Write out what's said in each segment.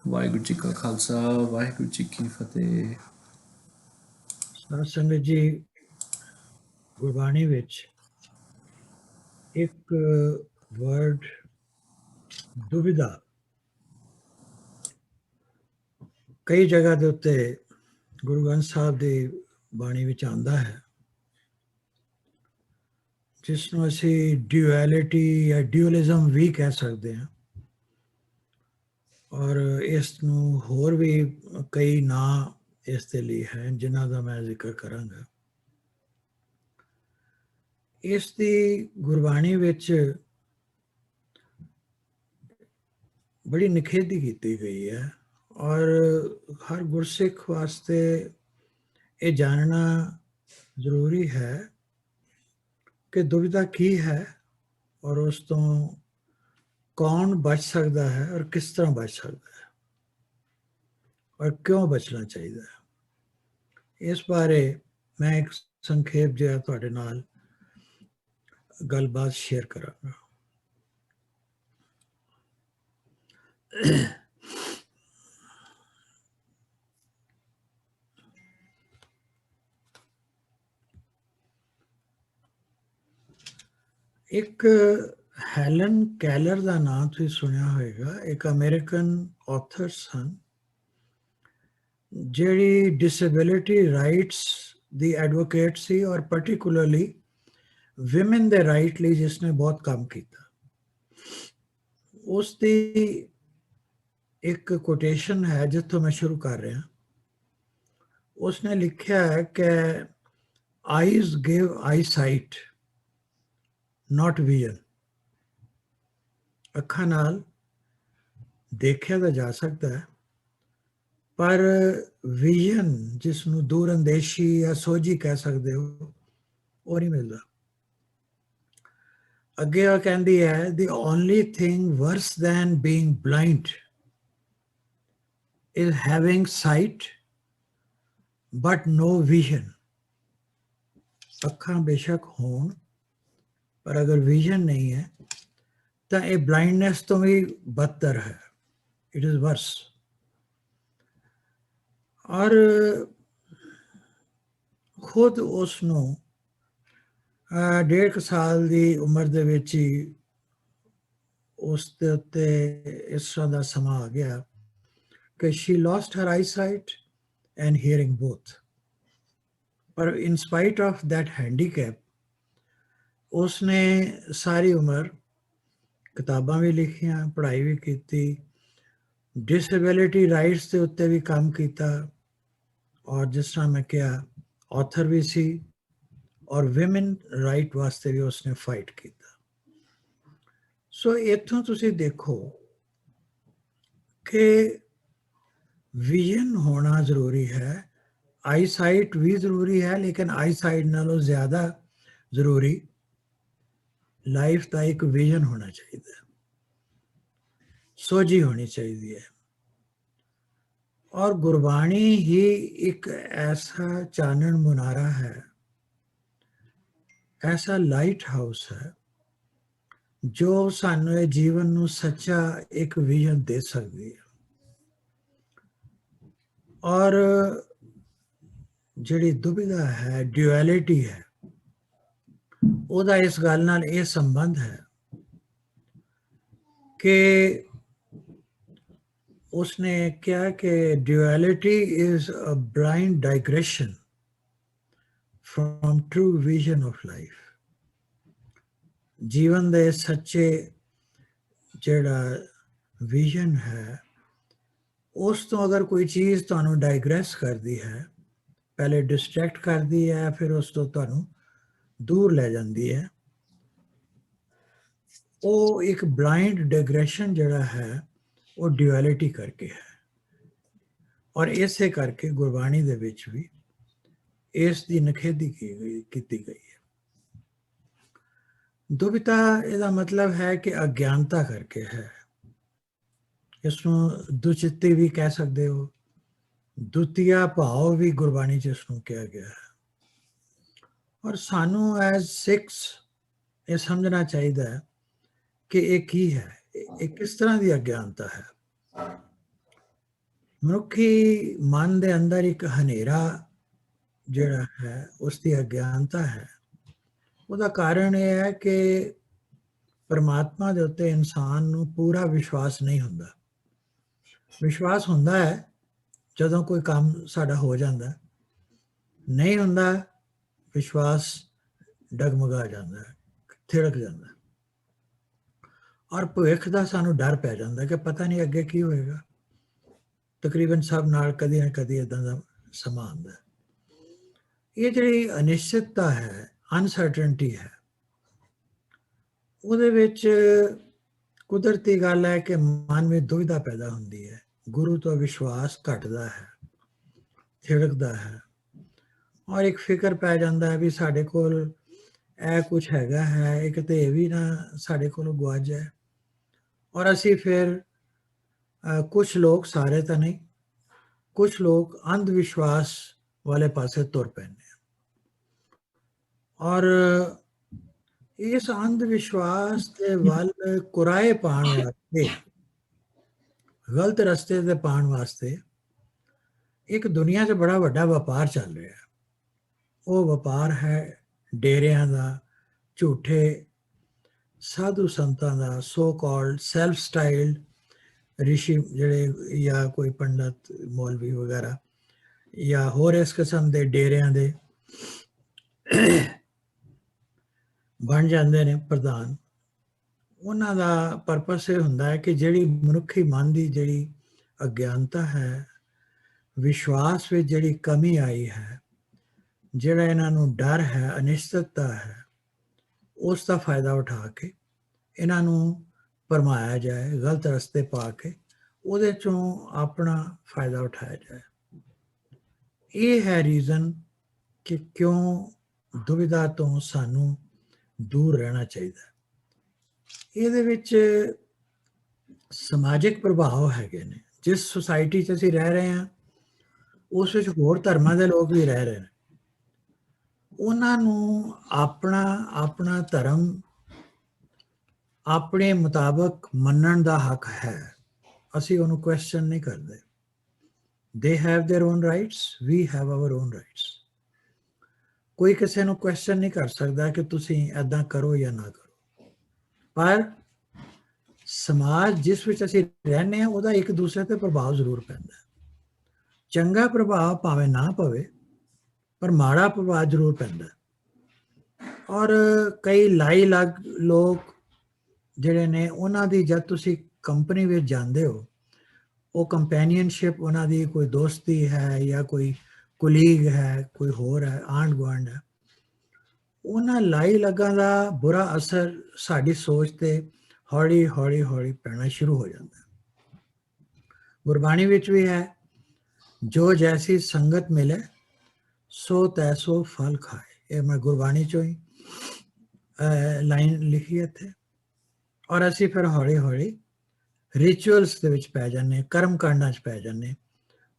ਵਾਹਿਗੁਰੂ ਜੀ ਕਾ ਖਾਲਸਾ ਵਾਹਿਗੁਰੂ ਜੀ ਕੀ ਫਤਿਹ। ਸਾਧ ਸੰਗਤ ਜੀ, ਗੁਰਬਾਣੀ ਵਿੱਚ ਇੱਕ ਵਰਡ ਦੁਬਿਧਾ ਕਈ ਜਗ੍ਹਾ ਦੇ ਉੱਤੇ ਗੁਰੂ ਗ੍ਰੰਥ ਸਾਹਿਬ ਦੀ ਬਾਣੀ ਵਿੱਚ ਆਉਂਦਾ ਹੈ, ਜਿਸ ਨੂੰ ਅਸੀਂ ਡਿਊਐਲਿਟੀ ਜਾਂ ਡਿਊਅਲਿਜ਼ਮ ਵੀ ਕਹਿ ਸਕਦੇ ਹਾਂ। ਔਰ ਇਸ ਨੂੰ ਹੋਰ ਵੀ ਕਈ ਨਾਂ ਇਸ ਦੇ ਲਈ ਹੈ, ਜਿਨ੍ਹਾਂ ਦਾ ਮੈਂ ਜ਼ਿਕਰ ਕਰਾਂਗਾ। ਇਸ ਦੀ ਗੁਰਬਾਣੀ ਵਿੱਚ ਬੜੀ ਨਿਖੇਧੀ ਕੀਤੀ ਗਈ ਹੈ, ਔਰ ਹਰ ਗੁਰਸਿੱਖ ਵਾਸਤੇ ਇਹ ਜਾਣਨਾ ਜ਼ਰੂਰੀ ਹੈ ਕਿ ਦੁਬਿਧਾ ਕੀ ਹੈ ਔਰ ਉਸ ਤੋਂ ਕੌਣ ਬਚ ਸਕਦਾ ਹੈ ਔਰ ਕਿਸ ਤਰ੍ਹਾਂ ਬਚ ਸਕਦਾ ਹੈ ਔਰ ਕਿਉਂ ਬਚਣਾ ਚਾਹੀਦਾ ਹੈ। ਇਸ ਬਾਰੇ ਮੈਂ ਇੱਕ ਸੰਖੇਪ ਜਿਹਾ ਤੁਹਾਡੇ ਨਾਲ ਗੱਲਬਾਤ ਸ਼ੇਅਰ ਕਰਾਂਗਾ। ਇੱਕ ਹੈਲਨ ਕੈਲਰ ਦਾ ਨਾਮ ਤੁਸੀਂ ਸੁਣਿਆ ਹੋਵੇਗਾ, ਇੱਕ ਅਮਰੀਕਨ ਆਥਰ ਸਨ, ਜਿਹੜੀ ਡਿਸੇਬਿਲਿਟੀ ਰਾਈਟਸ ਦੀ ਐਡਵੋਕੇਟ ਸੀ ਔਰ ਪਾਰਟਿਕੂਲਰਲੀ ਵਿਮਨ ਦੇ ਰਾਈਟ ਲਈ ਜਿਸਨੇ ਬਹੁਤ ਕੰਮ ਕੀਤਾ। ਉਸ ਦੀ ਇੱਕ ਕੋਟੇਸ਼ਨ ਹੈ ਜਿੱਥੋਂ ਮੈਂ ਸ਼ੁਰੂ ਕਰ ਰਿਹਾ। ਉਸਨੇ ਲਿਖਿਆ ਹੈ ਕਿ ਆਈਜ਼ ਗਿਵ ਆਈ ਸਾਈਟ, ਨਾਟ ਵਿਜ਼ਨ। ਅੱਖਾਂ ਨਾਲ ਦੇਖਿਆ ਤਾਂ ਜਾ ਸਕਦਾ ਹੈ, ਪਰ ਵਿਜ਼ਨ, ਜਿਸ ਨੂੰ ਦੂਰ ਅੰਦੇਸ਼ੀ ਜਾਂ ਸੋਝੀ ਕਹਿ ਸਕਦੇ ਹੋ, ਉਹ ਨਹੀਂ ਮਿਲਦਾ। ਅੱਗੇ ਉਹ ਕਹਿੰਦੀ ਹੈ, the only thing worse than being blind is having sight but no vision। ਅੱਖਾਂ ਬੇਸ਼ੱਕ ਹੋਣ, ਪਰ ਅਗਰ ਵਿਜ਼ਨ ਨਹੀਂ ਹੈ ਤਾਂ ਇਹ ਬਲਾਈਂਡਨੈਸ ਤੋਂ ਵੀ ਬਦਤਰ ਹੈ। ਇਟ ਇਜ਼ ਵਰਸ। ਔਰ ਖੁਦ ਉਸ ਨੂੰ 1.5 ਸਾਲ ਦੀ ਉਮਰ ਦੇ ਵਿੱਚ ਹੀ ਉਸ ਦੇ ਉੱਤੇ ਇਸ ਤਰ੍ਹਾਂ ਦਾ ਸਮਾਂ ਆ ਗਿਆ ਕਿ she lost her eyesight and hearing both। ਪਰ in spite of that handicap, ਉਸਨੇ ਸਾਰੀ ਉਮਰ ਕਿਤਾਬਾਂ ਵੀ ਲਿਖੀਆਂ, ਪੜ੍ਹਾਈ ਵੀ ਕੀਤੀ, ਡਿਸੇਬਿਲਿਟੀ ਰਾਈਟਸ ਦੇ ਉੱਤੇ ਵੀ ਕੰਮ ਕੀਤਾ, ਔਰ ਜਿਸ ਤਰ੍ਹਾਂ ਮੈਂ ਕਿਹਾ ਆਥਰ ਵੀ ਸੀ, ਔਰ ਵਿਮਨ ਰਾਈਟ ਵਾਸਤੇ ਵੀ ਉਸਨੇ ਫਾਈਟ ਕੀਤਾ। ਸੋ ਇੱਥੋਂ ਤੁਸੀਂ ਦੇਖੋ ਕਿ ਵਿਜ਼ਨ ਹੋਣਾ ਜ਼ਰੂਰੀ ਹੈ, ਆਈ ਸਾਈਟ ਵੀ ਜ਼ਰੂਰੀ ਹੈ, ਲੇਕਿਨ ਆਈ ਸਾਈਟ ਨਾਲੋਂ ਜ਼ਿਆਦਾ ਜ਼ਰੂਰੀ ਲਾਈਫ ਦਾ ਇੱਕ ਵਿਜ਼ਨ ਹੋਣਾ ਚਾਹੀਦਾ ਹੈ, ਸੋਝੀ ਹੋਣੀ ਚਾਹੀਦੀ ਹੈ। ਔਰ ਗੁਰਬਾਣੀ ਹੀ ਇੱਕ ਐਸਾ ਚਾਨਣ ਮੁਨਾਰਾ ਹੈ, ਐਸਾ ਲਾਈਟ ਹਾਊਸ ਹੈ, ਜੋ ਸਾਨੂੰ ਇਹ ਜੀਵਨ ਨੂੰ ਸੱਚਾ ਇੱਕ ਵਿਜ਼ਨ ਦੇ ਸਕਦੀ ਹੈ। ਔਰ ਜਿਹੜੀ ਦੁਬਿਧਾ ਹੈ, ਡਿਊਐਲਿਟੀ ਹੈ, ਉਹਦਾ ਇਸ ਗੱਲ ਨਾਲ ਇਹ ਸੰਬੰਧ ਹੈ ਕਿ उसने क्या कि duality is a blind digression from true vision of life। जीवन दे सच्चे जेड़ा विजन है, उस तो अगर कोई चीज़ तुहानू डाइग्रेस कर दी है, पहले डिस्ट्रैक्ट कर दी है, फिर उस तो तुहानू दूर ले जाती है, वो एक ब्लाइंड डाइग्रेशन जेड़ा है वो ਡਿਊਐਲਿਟੀ ਕਰਕੇ ਹੈ। ਔਰ ਇਸੇ ਕਰਕੇ ਗੁਰਬਾਣੀ ਦੇ ਵਿੱਚ ਵੀ ਇਸ ਦੀ ਨਿਖੇਧੀ ਕੀਤੀ ਗਈ ਹੈ। ਦੁਬਿਧਾ ਇਹਦਾ ਮਤਲਬ ਹੈ ਕਿ ਅਗਿਆਨਤਾ ਕਰਕੇ ਹੈ। ਇਸ ਨੂੰ ਦੁਚਿੱਤੀ ਵੀ ਕਹਿ ਸਕਦੇ ਹੋ, ਦੁਤੀਆ ਭਾਵ ਵੀ ਗੁਰਬਾਣੀ 'ਚ ਇਸ ਨੂੰ ਕਿਹਾ ਗਿਆ ਹੈ। ਔਰ ਸਾਨੂੰ ਐਜ਼ ਸਿੱਖਸ ਇਹ ਸਮਝਣਾ ਚਾਹੀਦਾ ਹੈ ਕਿ ਇਹ ਕੀ ਹੈ, ਇਹ ਕਿਸ ਤਰ੍ਹਾਂ ਦੀ ਅਗਿਆਨਤਾ ਹੈ। ਮਨੁੱਖੀ ਮਨ ਦੇ ਅੰਦਰ ਇੱਕ ਹਨੇਰਾ ਜਿਹੜਾ ਹੈ ਉਸ ਦੀ ਅਗਿਆਨਤਾ ਹੈ। ਉਹਦਾ ਕਾਰਨ ਇਹ ਹੈ ਕਿ ਪਰਮਾਤਮਾ ਦੇ ਉੱਤੇ ਇਨਸਾਨ ਨੂੰ ਪੂਰਾ ਵਿਸ਼ਵਾਸ ਨਹੀਂ ਹੁੰਦਾ। ਵਿਸ਼ਵਾਸ ਹੁੰਦਾ ਹੈ ਜਦੋਂ ਕੋਈ ਕੰਮ ਸਾਡਾ ਹੋ ਜਾਂਦਾ, ਨਹੀਂ ਹੁੰਦਾ ਵਿਸ਼ਵਾਸ ਡਗਮਗਾ ਜਾਂਦਾ, ਥਿੜਕ ਜਾਂਦਾ, ਔਰ ਭਵਿੱਖ ਦਾ ਸਾਨੂੰ ਡਰ ਪੈ ਜਾਂਦਾ ਕਿ ਪਤਾ ਨਹੀਂ ਅੱਗੇ ਕੀ ਹੋਏਗਾ। ਤਕਰੀਬਨ ਸਭ ਨਾਲ ਕਦੀ ਨਾ ਕਦੀ ਇਦਾਂ ਦਾ ਸਮਾਂ ਆਉਂਦਾ। ਇਹ ਜਿਹੜੀ ਅਨਿਸ਼ਚਿਤਤਾ ਹੈ, ਅਨਸਰਟਨਟੀ ਹੈ, ਉਹਦੇ ਵਿੱਚ ਕੁਦਰਤੀ ਗੱਲ ਹੈ ਕਿ ਮਨ ਵਿੱਚ ਦੁਵਿਧਾ ਪੈਦਾ ਹੁੰਦੀ ਹੈ, ਗੁਰੂ ਤੋਂ ਵਿਸ਼ਵਾਸ ਘਟਦਾ ਹੈ, ਥਿੜਕਦਾ ਹੈ, ਔਰ ਇੱਕ ਫਿਕਰ ਪੈ ਜਾਂਦਾ ਹੈ ਵੀ ਸਾਡੇ ਕੋਲ ਇਹ ਕੁਝ ਹੈਗਾ ਹੈ, ਇੱਕ ਤੇ ਇਹ ਵੀ ਨਾ ਸਾਡੇ ਕੋਲੋਂ ਗੁਆਚ ਜਾਏ। ਔਰ ਅਸੀਂ ਫਿਰ ਕੁਝ ਲੋਕ, ਸਾਰੇ ਤਾਂ ਨਹੀਂ, ਕੁਝ ਲੋਕ ਅੰਧ ਵਿਸ਼ਵਾਸ ਵਾਲੇ ਪਾਸੇ ਤੁਰ ਪੈਂਦੇ ਆ, ਔਰ ਇਸ ਅੰਧ ਵਿਸ਼ਵਾਸ ਦੇ ਵੱਲ ਕੁਰਾਏ ਪਾਉਣ ਵਾਸਤੇ, ਗਲਤ ਰਸਤੇ ਤੇ ਪਾਉਣ ਵਾਸਤੇ ਇੱਕ ਦੁਨੀਆ 'ਚ ਬੜਾ ਵੱਡਾ ਵਪਾਰ ਚੱਲ ਰਿਹਾ। ਉਹ ਵਪਾਰ ਹੈ ਡੇਰਿਆਂ ਦਾ, ਝੂਠੇ ਸਾਧੂ ਸੰਤਾਂ ਦਾ, ਸੋ ਕਾਲਡ ਸੈਲਫ ਸਟਾਈਲਡ ਰਿਸ਼ੀ ਜਿਹੜੇ, ਜਾਂ ਕੋਈ ਪੰਡਤ ਮੌਲਵੀ ਵਗੈਰਾ, ਜਾਂ ਹੋਰ ਇਸ ਕਿਸਮ ਦੇ ਡੇਰਿਆਂ ਦੇ ਬਣ ਜਾਂਦੇ ਨੇ ਪ੍ਰਧਾਨ। ਉਹਨਾਂ ਦਾ ਪਰਪਸ ਇਹ ਹੁੰਦਾ ਹੈ ਕਿ ਜਿਹੜੀ ਮਨੁੱਖੀ ਮਨ ਦੀ ਜਿਹੜੀ ਅਗਿਆਨਤਾ ਹੈ, ਵਿਸ਼ਵਾਸ ਵਿੱਚ ਜਿਹੜੀ ਕਮੀ ਆਈ ਹੈ, ਜਿਹੜਾ ਇਹਨਾਂ ਨੂੰ ਡਰ ਹੈ, ਅਨਿਸ਼ਚਿਤਤਾ ਹੈ, ਉਸ ਦਾ ਫਾਇਦਾ ਉਠਾ ਕੇ ਇਹਨਾਂ ਨੂੰ ਭਰਮਾਇਆ ਜਾਏ, ਗਲਤ ਰਸਤੇ ਪਾ ਕੇ ਉਹਦੇ ਚੋਂ ਆਪਣਾ ਫਾਇਦਾ ਉਠਾਇਆ ਜਾਏ। ਇਹ ਹੈ ਰੀਜ਼ਨ ਕਿ ਕਿਉਂ ਦੁਵਿਧਾ ਤੋਂ ਸਾਨੂੰ ਦੂਰ ਰਹਿਣਾ ਚਾਹੀਦਾ। ਇਹਦੇ ਵਿੱਚ ਸਮਾਜਿਕ ਪ੍ਰਭਾਵ ਹੈਗੇ ਨੇ। ਜਿਸ ਸੁਸਾਇਟੀ 'ਚ ਅਸੀਂ ਰਹਿ ਰਹੇ ਹਾਂ ਉਸ ਵਿੱਚ ਹੋਰ ਧਰਮਾਂ ਦੇ ਲੋਕ ਵੀ ਰਹਿ ਰਹੇ ਨੇ। ਉਹਨਾਂ ਨੂੰ ਆਪਣਾ ਧਰਮ ਆਪਣੇ ਮੁਤਾਬਕ ਮੰਨਣ ਦਾ ਹੱਕ ਹੈ। ਅਸੀਂ ਉਹਨੂੰ ਕੁਐਸਚਨ ਨਹੀਂ ਕਰਦੇ। They have their own rights, we have our own rights. ਕੋਈ ਕਿਸੇ ਨੂੰ ਕੁਐਸਚਨ ਨਹੀਂ ਕਰ ਸਕਦਾ ਕਿ ਤੁਸੀਂ ਐਦਾਂ ਕਰੋ ਜਾਂ ਨਾ ਕਰੋ। ਪਰ ਸਮਾਜ ਜਿਸ ਵਿੱਚ ਅਸੀਂ ਰਹਿੰਦੇ ਹਾਂ ਉਹਦਾ ਇੱਕ ਦੂਸਰੇ ਤੇ ਪ੍ਰਭਾਵ ਜ਼ਰੂਰ ਪੈਂਦਾ। ਚੰਗਾ ਪ੍ਰਭਾਵ ਭਾਵੇਂ ਨਾ ਪਵੇ, ਪਰ ਮਾੜਾ ਪ੍ਰਭਾਵ ਜ਼ਰੂਰ ਪੈਂਦਾ। ਔਰ ਕਈ ਲਾਈ-ਲੱਗ ਲੋਕ ਜਿਹੜੇ ਨੇ, ਉਹਨਾਂ ਦੀ ਜਦ ਤੁਸੀਂ ਕੰਪਨੀ ਵਿੱਚ ਜਾਂਦੇ ਹੋ, ਉਹ ਕੰਪੈਨੀਅਨਸ਼ਿਪ ਉਹਨਾਂ ਦੀ ਕੋਈ ਦੋਸਤੀ ਹੈ ਜਾਂ ਕੋਈ ਕੁਲੀਗ ਹੈ, ਕੋਈ ਹੋਰ ਹੈ, ਆਂਢ ਗੁਆਂਢ ਹੈ, ਉਹਨਾਂ ਲਾਈ-ਲੱਗਾਂ ਦਾ ਬੁਰਾ ਅਸਰ ਸਾਡੀ ਸੋਚ ਤੇ ਹੌਲੀ ਹੌਲੀ ਹੌਲੀ ਪੈਣਾ ਸ਼ੁਰੂ ਹੋ ਜਾਂਦਾ। ਗੁਰਬਾਣੀ ਵਿੱਚ ਵੀ ਹੈ, ਜੋ ਜੈਸੀ ਸੰਗਤ ਮਿਲੇ ਸੋ ਤੈਸੋ ਫਲ ਖਾਏ। ਇਹ ਮੈਂ ਗੁਰਬਾਣੀ ਚੋਂ ਹੀ ਲਾਈਨ ਲਿਖੀ ਇੱਥੇ। ਔਰ ਅਸੀਂ ਫਿਰ ਹੌਲੀ ਹੌਲੀ ਰਿਚੁਅਲਸ ਦੇ ਵਿੱਚ ਪੈ ਜਾਂਦੇ, ਕਰਮ ਕਾਂਡਾਂ 'ਚ ਪੈ ਜਾਂਦੇ,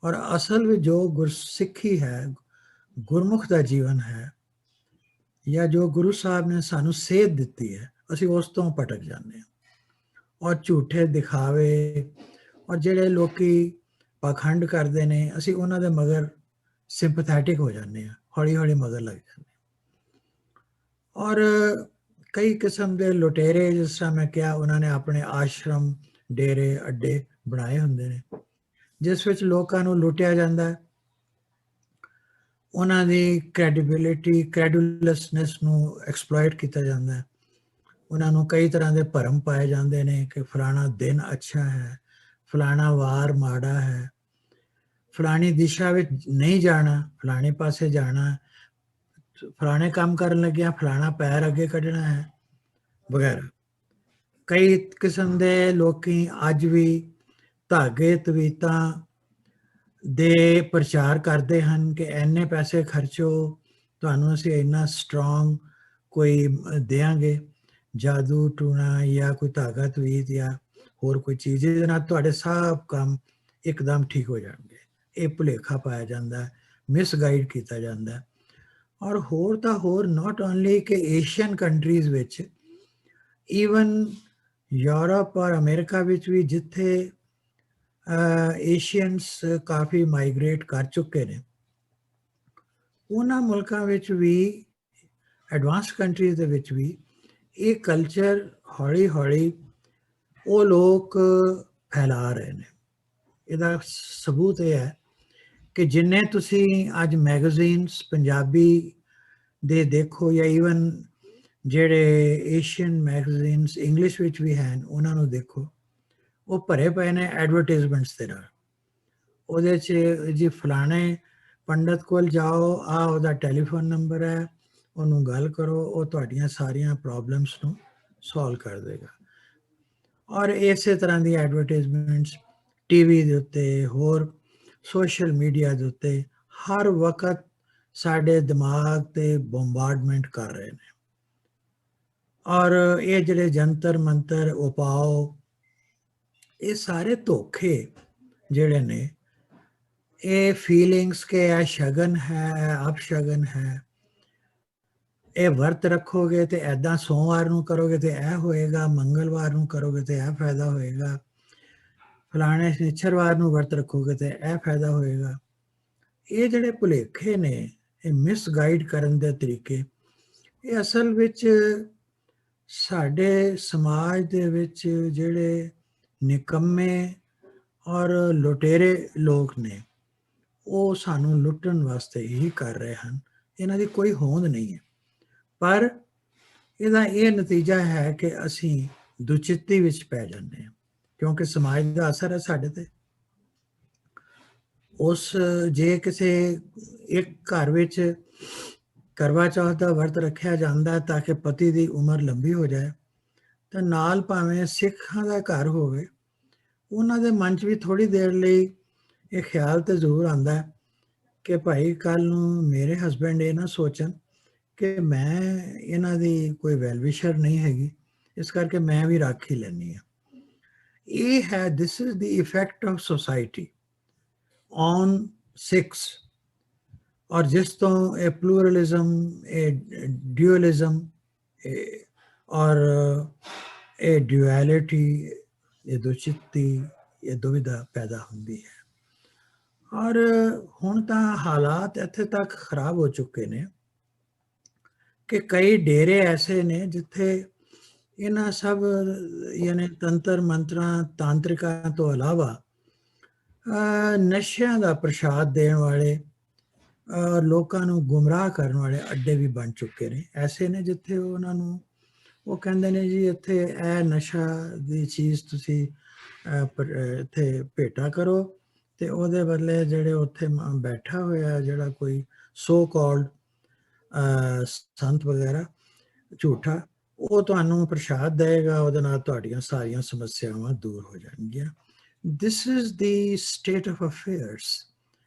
ਔਰ ਅਸਲ ਵਿੱਚ ਜੋ ਗੁਰਸਿੱਖੀ ਹੈ, ਗੁਰਮੁਖ ਦਾ ਜੀਵਨ ਹੈ, ਜਾਂ ਜੋ ਗੁਰੂ ਸਾਹਿਬ ਨੇ ਸਾਨੂੰ ਸੇਧ ਦਿੱਤੀ ਹੈ, ਅਸੀਂ ਉਸ ਤੋਂ ਭਟਕ ਜਾਂਦੇ ਹਾਂ। ਔਰ ਝੂਠੇ ਦਿਖਾਵੇ, ਔਰ ਜਿਹੜੇ ਲੋਕੀ ਪਾਖੰਡ ਕਰਦੇ ਨੇ, ਅਸੀਂ ਉਹਨਾਂ ਦੇ ਮਗਰ ਸਿੰਪਥੈਟਿਕ ਹੋ ਜਾਂਦੇ ਹਾਂ, ਹੌਲੀ ਹੌਲੀ ਮਗਰ ਲੱਗ ਜਾਂਦੇ। ਔਰ ਕਈ ਕਿਸਮ ਦੇ ਲੁਟੇਰੇ, ਜਿਸ ਤਰ੍ਹਾਂ ਮੈਂ ਕਿਹਾ, ਉਹਨਾਂ ਨੇ ਆਪਣੇ ਆਸ਼ਰਮ, ਡੇਰੇ, ਅੱਡੇ ਬਣਾਏ ਹੁੰਦੇ ਨੇ, ਜਿਸ ਵਿੱਚ ਲੋਕਾਂ ਨੂੰ ਲੁੱਟਿਆ ਜਾਂਦਾ। ਉਹਨਾਂ ਦੀ ਕ੍ਰੈਡੀਬਿਲਿਟੀ, ਕ੍ਰੈਡੂਲਸਨੈਸ ਨੂੰ ਐਕਸਪਲੋਇਟ ਕੀਤਾ ਜਾਂਦਾ। ਉਹਨਾਂ ਨੂੰ ਕਈ ਤਰ੍ਹਾਂ ਦੇ ਭਰਮ ਪਾਏ ਜਾਂਦੇ ਨੇ ਕਿ ਫਲਾਣਾ ਦਿਨ ਅੱਛਾ ਹੈ, ਫਲਾਣਾ ਵਾਰ ਮਾੜਾ ਹੈ, ਫਲਾਣੀ ਦਿਸ਼ਾ ਵਿੱਚ ਨਹੀਂ ਜਾਣਾ, ਫਲਾਣੇ ਪਾਸੇ ਜਾਣਾ, ਫਲਾਣੇ ਕੰਮ ਕਰਨ ਲੱਗਿਆ ਫਲਾਣਾ ਪੈਰ ਅੱਗੇ ਕੱਢਣਾ ਹੈ, ਵਗੈਰਾ। ਕਈ ਕਿਸਮ ਦੇ ਲੋਕੀ ਅੱਜ ਵੀ ਧਾਗੇ ਤਵੀਤਾਂ ਦੇ ਪ੍ਰਚਾਰ ਕਰਦੇ ਹਨ ਕਿ ਇੰਨੇ ਪੈਸੇ ਖਰਚੋ, ਤੁਹਾਨੂੰ ਅਸੀਂ ਇੰਨਾ ਸਟਰੋਂਗ ਕੋਈ ਦੇਵਾਂਗੇ, ਜਾਦੂ ਟੂਣਾ ਜਾਂ ਕੋਈ ਧਾਗਾ ਤਵੀਤ ਜਾਂ ਹੋਰ ਕੋਈ ਚੀਜ਼, ਜਿਹਦੇ ਨਾਲ ਤੁਹਾਡੇ ਸਭ ਕੰਮ ਇੱਕਦਮ ਠੀਕ ਹੋ ਜਾਣਗੇ। ਇਹ ਭੁਲੇਖਾ ਪਾਇਆ ਜਾਂਦਾ, ਮਿਸਗਾਈਡ ਕੀਤਾ ਜਾਂਦਾ। ਔਰ ਹੋਰ ਤਾਂ ਹੋਰ, ਨਾਟ ਓਨਲੀ ਕਿ ਏਸ਼ੀਅਨ ਕੰਟਰੀਜ਼ ਵਿੱਚ, ਈਵਨ ਯੂਰਪ ਔਰ ਅਮਰੀਕਾ ਵਿੱਚ ਵੀ, ਜਿੱਥੇ ਏਸ਼ੀਅਨਸ ਕਾਫੀ ਮਾਈਗ੍ਰੇਟ ਕਰ ਚੁੱਕੇ ਨੇ, ਉਹਨਾਂ ਮੁਲਕਾਂ ਵਿੱਚ ਵੀ, ਐਡਵਾਂਸ ਕੰਟਰੀਜ਼ ਦੇ ਵਿੱਚ ਵੀ ਇਹ ਕਲਚਰ ਹੌਲੀ ਹੌਲੀ ਉਹ ਲੋਕ ਫੈਲਾ ਰਹੇ ਨੇ। ਇਹਦਾ ਸਬੂਤ ਇਹ ਹੈ ਕਿ ਜਿੰਨੇ ਤੁਸੀਂ ਅੱਜ ਮੈਗਜ਼ੀਨਸ ਪੰਜਾਬੀ ਦੇ ਦੇਖੋ, ਜਾਂ ਈਵਨ ਜਿਹੜੇ ਏਸ਼ੀਅਨ ਮੈਗਜ਼ੀਨਸ ਇੰਗਲਿਸ਼ ਵਿੱਚ ਵੀ ਹਨ ਉਹਨਾਂ ਨੂੰ ਦੇਖੋ, ਉਹ ਭਰੇ ਪਏ ਨੇ ਐਡਵਰਟਾਈਜ਼ਮੈਂਟਸ ਦੇ ਨਾਲ। ਉਹਦੇ 'ਚ ਜੀ ਫਲਾਣੇ ਪੰਡਤ ਕੋਲ ਜਾਓ, ਆ ਉਹਦਾ ਟੈਲੀਫੋਨ ਨੰਬਰ ਹੈ, ਉਹਨੂੰ ਗੱਲ ਕਰੋ, ਉਹ ਤੁਹਾਡੀਆਂ ਸਾਰੀਆਂ ਪ੍ਰੋਬਲਮਸ ਨੂੰ ਸੋਲਵ ਕਰ ਦੇਗਾ। ਔਰ ਇਸੇ ਤਰ੍ਹਾਂ ਦੀ ਐਡਵਰਟਾਈਜ਼ਮੈਂਟਸ ਟੀਵੀ ਦੇ ਉੱਤੇ, ਹੋਰ ਸੋਸ਼ਲ ਮੀਡੀਆ ਦੇ ਉੱਤੇ ਹਰ ਵਕਤ ਸਾਡੇ ਦਿਮਾਗ ਤੇ ਬੰਬਾਰਡਮੈਂਟ ਕਰ ਰਹੇ ਨੇ। ਔਰ ਇਹ ਜਿਹੜੇ ਜੰਤਰ ਮੰਤਰ ਉਪਾਅ, ਇਹ ਸਾਰੇ ਧੋਖੇ ਜਿਹੜੇ ਨੇ, ਇਹ ਫੀਲਿੰਗਸ ਕਿ ਇਹ ਸ਼ਗਨ ਹੈ, ਅਪਸ਼ਗਨ ਹੈ, ਇਹ ਵਰਤ ਰੱਖੋਗੇ ਤੇ ਐਦਾਂ, ਸੋਮਵਾਰ ਨੂੰ ਕਰੋਗੇ ਤੇ ਇਹ ਹੋਏਗਾ, ਮੰਗਲਵਾਰ ਨੂੰ ਕਰੋਗੇ ਤੇ ਇਹ ਫਾਇਦਾ ਹੋਏਗਾ, ਫਲਾਣੇ ਸ਼ਨੀਚਰਵਾਰ ਨੂੰ ਵਰਤ ਰੱਖੋਗੇ ਤੇ ਇਹ ਫਾਇਦਾ ਹੋਏਗਾ। ਇਹ ਜਿਹੜੇ ਭੁਲੇਖੇ ਨੇ, ਇਹ ਮਿਸਗਾਈਡ ਕਰਨ ਦੇ ਤਰੀਕੇ, ਇਹ ਅਸਲ ਵਿੱਚ ਸਾਡੇ ਸਮਾਜ ਦੇ ਵਿੱਚ ਜਿਹੜੇ ਨਿਕੰਮੇ ਔਰ ਲੁਟੇਰੇ ਲੋਕ ਨੇ, ਉਹ ਸਾਨੂੰ ਲੁੱਟਣ ਵਾਸਤੇ ਹੀ ਕਰ ਰਹੇ ਹਨ। ਇਹਨਾਂ ਦੀ ਕੋਈ ਹੋਂਦ ਨਹੀਂ ਹੈ, ਪਰ ਇਹਦਾ ਇਹ ਨਤੀਜਾ ਹੈ ਕਿ ਅਸੀਂ ਦੁਚਿੱਤੀ ਵਿੱਚ ਪੈ ਜਾਂਦੇ ਹਾਂ, ਕਿਉਂਕਿ ਸਮਾਜ ਦਾ ਅਸਰ ਹੈ ਸਾਡੇ ਤੇ। ਉਸ ਜੇ ਕਿਸੇ ਇੱਕ ਘਰ ਵਿੱਚ ਕਰਵਾ ਚੌਥ ਦਾ ਵਰਤ ਰੱਖਿਆ ਜਾਂਦਾ ਤਾਂ ਕਿ ਪਤੀ ਦੀ ਉਮਰ ਲੰਬੀ ਹੋ ਜਾਏ, ਤਾਂ ਨਾਲ ਭਾਵੇਂ ਸਿੱਖਾਂ ਦਾ ਘਰ ਹੋਵੇ, ਉਹਨਾਂ ਦੇ ਮਨ 'ਚ ਵੀ ਥੋੜ੍ਹੀ ਦੇਰ ਲਈ ਇਹ ਖਿਆਲ ਤਾਂ ਜ਼ਰੂਰ ਆਉਂਦਾ ਕਿ ਭਾਈ ਕੱਲ੍ਹ ਨੂੰ ਮੇਰੇ ਹਸਬੈਂਡ ਇਹ ਨਾ ਸੋਚਣ ਕਿ ਮੈਂ ਇਹਨਾਂ ਦੀ ਕੋਈ ਵੈਲਵਿਸ਼ਰ ਨਹੀਂ ਹੈਗੀ, ਇਸ ਕਰਕੇ ਮੈਂ ਵੀ ਰੱਖ ਹੀ ਲੈਂਦੀ ਹਾਂ। ਇਹ ਹੈ, this is the effect of society on Sikhs. ਔਰ ਜਿਸ ਤੋਂ ਇਹ ਪਲੂਰਲਿਜ਼ਮ, ਇਹ ਡਿਊਅਲਿਜ਼ਮ, ਔਰ ਇਹ ਡਿਊਐਲਿਟੀ, ਇਹ ਦੁਚਿੱਤੀ, ਇਹ ਦੁਵਿਧਾ ਪੈਦਾ ਹੁੰਦੀ ਹੈ। ਔਰ ਹੁਣ ਤਾਂ ਹਾਲਾਤ ਇੱਥੇ ਤੱਕ ਖਰਾਬ ਹੋ ਚੁੱਕੇ ਨੇ ਕਿ ਕਈ ਡੇਰੇ ਐਸੇ ਨੇ ਜਿੱਥੇ ਇਹਨਾਂ ਸਭ ਯਾਨੀ ਤੰਤਰ ਮੰਤਰਾਂ, ਤਾਂਤਰਿਕਾਂ ਤੋਂ ਇਲਾਵਾ ਨਸ਼ਿਆਂ ਦਾ ਪ੍ਰਸ਼ਾਦ ਦੇਣ ਵਾਲੇ, ਲੋਕਾਂ ਨੂੰ ਗੁੰਮਰਾਹ ਕਰਨ ਵਾਲੇ ਅੱਡੇ ਵੀ ਬਣ ਚੁੱਕੇ ਨੇ। ਐਸੇ ਨੇ ਜਿੱਥੇ ਉਹਨਾਂ ਨੂੰ ਉਹ ਕਹਿੰਦੇ ਨੇ ਜੀ ਇੱਥੇ ਇਹ ਨਸ਼ਾ ਦੀ ਚੀਜ਼ ਤੁਸੀਂ ਇੱਥੇ ਭੇਟਾ ਕਰੋ, ਤੇ ਉਹਦੇ ਬਦਲੇ ਜਿਹੜੇ ਉੱਥੇ ਬੈਠਾ ਹੋਇਆ ਜਿਹੜਾ ਕੋਈ ਸੋ ਕਾਲਡ ਸੰਤ ਵਗੈਰਾ ਝੂਠਾ, ਉਹ ਤੁਹਾਨੂੰ ਪ੍ਰਸ਼ਾਦ ਦੇਗਾ, ਉਹਦੇ ਨਾਲ ਤੁਹਾਡੀਆਂ ਸਾਰੀਆਂ ਸਮੱਸਿਆਵਾਂ ਦੂਰ ਹੋ ਜਾਣਗੀਆਂ। This is the state of affairs.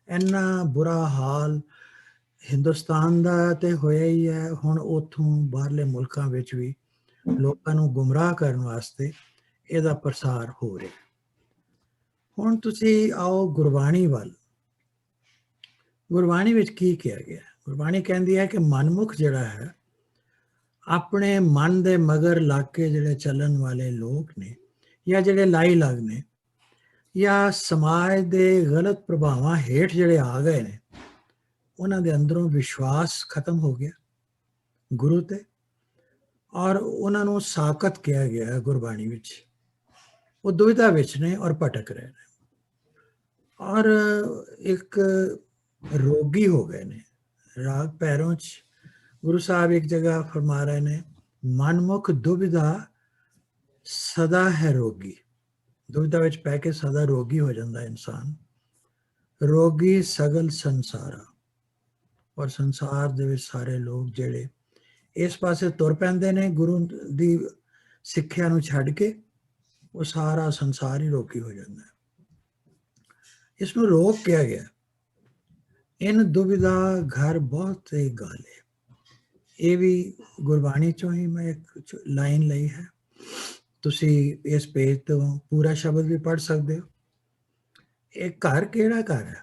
ਇੰਨਾ ਬੁਰਾ ਹਾਲ ਹਿੰਦੁਸਤਾਨ ਦਾ ਤੇ ਹੋਇਆ ਹੀ ਹੈ। ਹੁਣ ਉੱਥੋਂ ਬਾਹਰਲੇ ਮੁਲਕਾਂ ਵਿੱਚ ਵੀ ਲੋਕਾਂ ਨੂੰ ਗੁੰਮਰਾਹ ਕਰਨ ਵਾਸਤੇ ਇਹਦਾ ਪ੍ਰਸਾਰ ਹੋ ਰਿਹਾ। ਹੁਣ ਤੁਸੀਂ ਆਓ ਗੁਰਬਾਣੀ ਵੱਲ। ਗੁਰਬਾਣੀ ਵਿੱਚ ਕੀ ਕਿਹਾ ਗਿਆ? ਗੁਰਬਾਣੀ ਕਹਿੰਦੀ ਹੈ ਕਿ ਮਨਮੁਖ ਜਿਹੜਾ ਹੈ, ਆਪਣੇ ਮਨ ਦੇ ਮਗਰ ਲੱਗ ਕੇ ਜਿਹੜੇ ਚੱਲਣ ਵਾਲੇ ਲੋਕ ਨੇ, ਜਾਂ ਜਿਹੜੇ ਲਾਈ ਲੱਗ ਨੇ, ਜਾਂ ਸਮਾਜ ਦੇ ਗਲਤ ਪ੍ਰਭਾਵਾਂ ਹੇਠ ਜਿਹੜੇ ਆ ਗਏ ਨੇ, ਉਹਨਾਂ ਦੇ ਅੰਦਰੋਂ ਵਿਸ਼ਵਾਸ ਖਤਮ ਹੋ ਗਿਆ ਗੁਰੂ ਤੇ, ਔਰ ਉਹਨਾਂ ਨੂੰ ਸਾਕਤ ਕਿਹਾ ਗਿਆ ਗੁਰਬਾਣੀ ਵਿੱਚ। ਉਹ ਦੁਵਿਧਾ ਵਿੱਚ ਨੇ ਔਰ ਭਟਕ ਰਹੇ ਨੇ, ਔਰ ਇੱਕ ਰੋਗੀ ਹੋ ਗਏ ਨੇ। ਰਾਗ ਪੈਰੋਂ 'ਚ ਗੁਰੂ ਸਾਹਿਬ ਇੱਕ ਜਗ੍ਹਾ ਫਰਮਾ ਰਹੇ ਨੇ, ਮਨਮੁਖ ਦੁਵਿਧਾ ਸਦਾ ਹੈ ਰੋਗੀ। ਦੁਵਿਧਾ ਵਿੱਚ ਪੈ ਕੇ ਸਦਾ ਰੋਗੀ ਹੋ ਜਾਂਦਾ ਇਨਸਾਨ। ਰੋਗੀ ਸਗਲ ਸੰਸਾਰਾ। ਔਰ ਸੰਸਾਰ ਦੇ ਵਿੱਚ ਸਾਰੇ ਲੋਕ ਜਿਹੜੇ ਇਸ ਪਾਸੇ ਤੁਰ ਪੈਂਦੇ ਨੇ ਗੁਰੂ ਦੀ ਸਿੱਖਿਆ ਨੂੰ ਛੱਡ ਕੇ, ਉਹ ਸਾਰਾ ਸੰਸਾਰ ਹੀ ਰੋਗੀ ਹੋ ਜਾਂਦਾ ਹੈ। ਇਸ ਨੂੰ ਰੋਗ ਕਿਹਾ ਗਿਆ। ਇਨ ਦੁਵਿਧਾ ਘਰ ਬਹੁਤ ਹੀ ਗਾਲੇ। ਇਹ ਵੀ ਗੁਰਬਾਣੀ ਚੋਂ ਹੀ ਮੈਂ ਇੱਕ ਲਾਈਨ ਲਈ ਹੈ। ਤੁਸੀਂ ਇਸ ਪੇਜ ਤੋਂ ਪੂਰਾ ਸ਼ਬਦ ਵੀ ਪੜ੍ਹ ਸਕਦੇ ਹੋ। ਇਹ ਘਰ ਕਿਹੜਾ ਘਰ ਹੈ?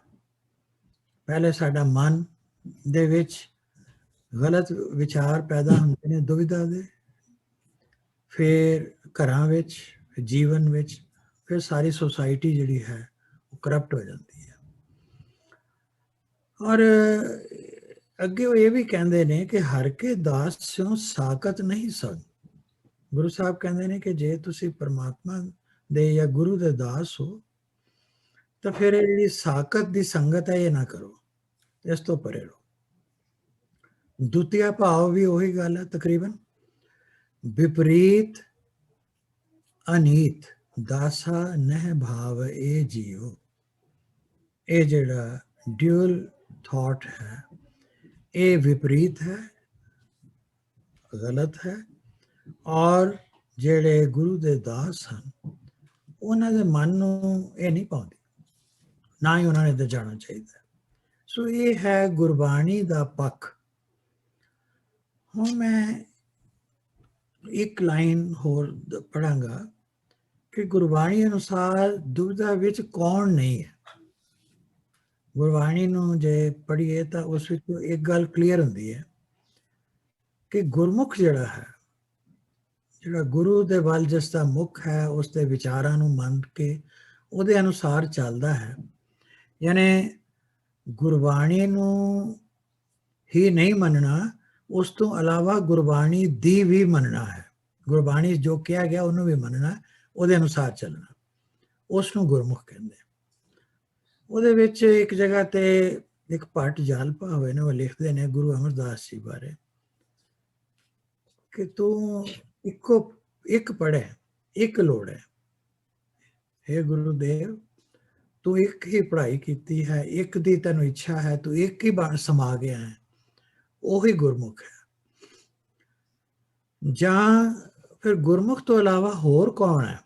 ਪਹਿਲੇ ਸਾਡਾ ਮਨ ਦੇ ਵਿੱਚ ਗਲਤ ਵਿਚਾਰ ਪੈਦਾ ਹੁੰਦੇ ਨੇ ਦੁਵਿਧਾ ਦੇ, ਫਿਰ ਘਰਾਂ ਵਿੱਚ, ਜੀਵਨ ਵਿੱਚ, ਫਿਰ ਸਾਰੀ ਸੁਸਾਇਟੀ ਜਿਹੜੀ ਹੈ ਕਰਪਟ ਹੋ ਜਾਂਦੀ ਹੈ। ਔਰ ਅੱਗੇ ਉਹ ਇਹ ਵੀ ਕਹਿੰਦੇ ਨੇ ਕਿ ਹਰ ਕੇ ਦਾਸ ਸਿਓ ਸਾਕਤ ਨਹੀਂ ਸਨ। ਗੁਰੂ ਸਾਹਿਬ ਕਹਿੰਦੇ ਨੇ ਕਿ ਜੇ ਤੁਸੀਂ ਪਰਮਾਤਮਾ ਦੇ ਜਾਂ ਗੁਰੂ ਦੇ ਦਾਸ ਹੋ ਤਾਂ ਫਿਰ ਇਹ ਜਿਹੜੀ ਸਾਕਤ ਦੀ ਸੰਗਤ ਹੈ ਇਹ ਨਾ ਕਰੋ, ਇਸ ਤੋਂ ਪਰੇ ਰਹੋ। ਦੂਤੀਆ ਭਾਵ ਵੀ ਉਹੀ ਗੱਲ ਹੈ ਤਕਰੀਬਨ, ਵਿਪਰੀਤ ਅਨੀਤ ਦਾਸਾ ਨਹਿ ਭਾਵ ਇਹ ਜੀਓ। ਇਹ ਜਿਹੜਾ ਡਿਊਅਲ ਥਾਟ ਹੈ ਇਹ ਵਿਪਰੀਤ ਹੈ, ਗਲਤ ਹੈ। ਔਰ ਜਿਹੜੇ ਗੁਰੂ ਦੇ ਦਾਸ ਹਨ ਉਹਨਾਂ ਦੇ ਮਨ ਨੂੰ ਇਹ ਨਹੀਂ ਪਾਉਂਦੀ, ਨਾ ਹੀ ਉਹਨਾਂ ਨੇ ਤੇ ਜਾਣਾ ਚਾਹੀਦਾ। ਸੋ ਇਹ ਹੈ ਗੁਰਬਾਣੀ ਦਾ ਪੱਖ। ਹੁਣ ਮੈਂ ਇੱਕ ਲਾਈਨ ਹੋਰ ਪੜਾਂਗਾ ਕਿ ਗੁਰਬਾਣੀ ਅਨੁਸਾਰ ਦੁਬਿਧਾ ਵਿੱਚ ਕੌਣ ਨਹੀਂ ਹੈ। ਗੁਰਬਾਣੀ ਨੂੰ ਜੇ ਪੜ੍ਹੀਏ ਤਾਂ ਉਸ ਵਿੱਚ ਇੱਕ ਗੱਲ ਕਲੀਅਰ ਹੁੰਦੀ ਹੈ ਕਿ ਗੁਰਮੁਖ ਜਿਹੜਾ ਹੈ, ਜਿਹੜਾ ਗੁਰੂ ਦੇ ਵੱਲ ਜਿਸ ਦਾ ਮੁਖ ਹੈ, ਉਸ ਦੇ ਵਿਚਾਰਾਂ ਨੂੰ ਮੰਨ ਕੇ ਉਹਦੇ ਅਨੁਸਾਰ ਚੱਲਦਾ ਹੈ, ਯਾਨੀ ਗੁਰਬਾਣੀ ਨੂੰ ਹੀ ਨਹੀਂ ਮੰਨਣਾ, ਉਸ ਤੋਂ ਇਲਾਵਾ ਗੁਰਬਾਣੀ ਦੀ ਵੀ ਮੰਨਣਾ ਹੈ। ਗੁਰਬਾਣੀ ਜੋ ਕਿਹਾ ਗਿਆ ਉਹਨੂੰ ਵੀ ਮੰਨਣਾ, ਉਹਦੇ ਅਨੁਸਾਰ ਚੱਲਣਾ, ਉਸ ਨੂੰ ਗੁਰਮੁਖ ਕਹਿੰਦੇ। ਉਹਦੇ ਵਿੱਚ ਇੱਕ ਜਗ੍ਹਾ ਤੇ ਇੱਕ ਭੱਟ ਜਾਲਪਾ ਹੋਏ ਨੇ, ਉਹ ਲਿਖਦੇ ਨੇ ਗੁਰੂ ਅਮਰਦਾਸ ਜੀ ਬਾਰੇ ਕਿ ਤੂੰ ਇੱਕ ਪੜ੍ਹੇ, ਇੱਕ ਲੋੜ ਹੈ। ਹੇ ਗੁਰੂਦੇਵ, ਤੂੰ ਇੱਕ ਹੀ ਪੜ੍ਹਾਈ ਕੀਤੀ ਹੈ, ਇੱਕ ਦੀ ਤੈਨੂੰ ਇੱਛਾ ਹੈ, ਤੂੰ ਇੱਕ ਹੀ ਬਾਣ ਸਮਾ ਗਿਆ ਹੈ, ਉਹੀ ਗੁਰਮੁਖ ਹੈ। ਜਾਂ ਫਿਰ ਗੁਰਮੁਖ ਤੋਂ ਇਲਾਵਾ ਹੋਰ ਕੌਣ ਹੈ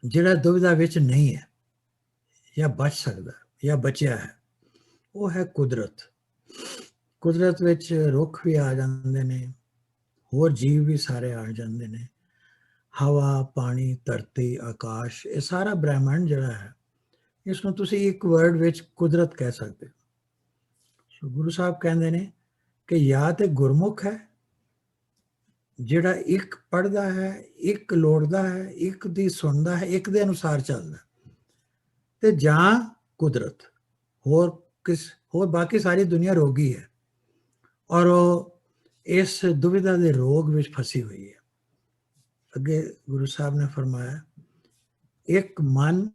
ਜਿਹੜਾ ਦੁਵਿਧਾ ਵਿੱਚ ਨਹੀਂ ਹੈ ਜਾਂ ਬਚ ਸਕਦਾ ਜਾਂ ਬਚਿਆ ਹੈ? ਉਹ ਹੈ ਕੁਦਰਤ। ਕੁਦਰਤ ਵਿੱਚ ਰੁੱਖ ਵੀ ਆ ਜਾਂਦੇ ਨੇ, ਹੋਰ ਜੀਵ ਵੀ ਸਾਰੇ ਆ ਜਾਂਦੇ ਨੇ, ਹਵਾ, ਪਾਣੀ, ਧਰਤੀ, ਆਕਾਸ਼, ਇਹ ਸਾਰਾ ਬ੍ਰਹਿਮੰਡ ਜਿਹੜਾ ਹੈ, ਇਸ ਨੂੰ ਤੁਸੀਂ ਇੱਕ ਵਰਡ ਵਿੱਚ ਕੁਦਰਤ ਕਹਿ ਸਕਦੇ ਹੋ। ਸੋ ਗੁਰੂ ਸਾਹਿਬ ਕਹਿੰਦੇ ਨੇ ਕਿ ਜਾਂ ਤੇ ਗੁਰਮੁਖ ਹੈ ਜਿਹੜਾ ਇੱਕ ਪੜ੍ਹਦਾ ਹੈ, ਇੱਕ ਲੋੜਦਾ ਹੈ, ਇੱਕ ਦੀ ਸੁਣਦਾ ਹੈ, ਇੱਕ ਦੇ ਅਨੁਸਾਰ ਚੱਲਦਾ, ਤੇ ਜਾਂ ਕੁਦਰਤ। ਹੋਰ ਬਾਕੀ ਸਾਰੀ ਦੁਨੀਆ ਰੋਗੀ ਹੈ ਔਰ ਉਹ ਇਸ ਦੁਵਿਧਾ ਦੇ ਰੋਗ ਵਿੱਚ ਫਸੀ ਹੋਈ ਹੈ। ਅੱਗੇ ਗੁਰੂ ਸਾਹਿਬ ਨੇ ਫਰਮਾਇਆ, ਇੱਕ ਮਨ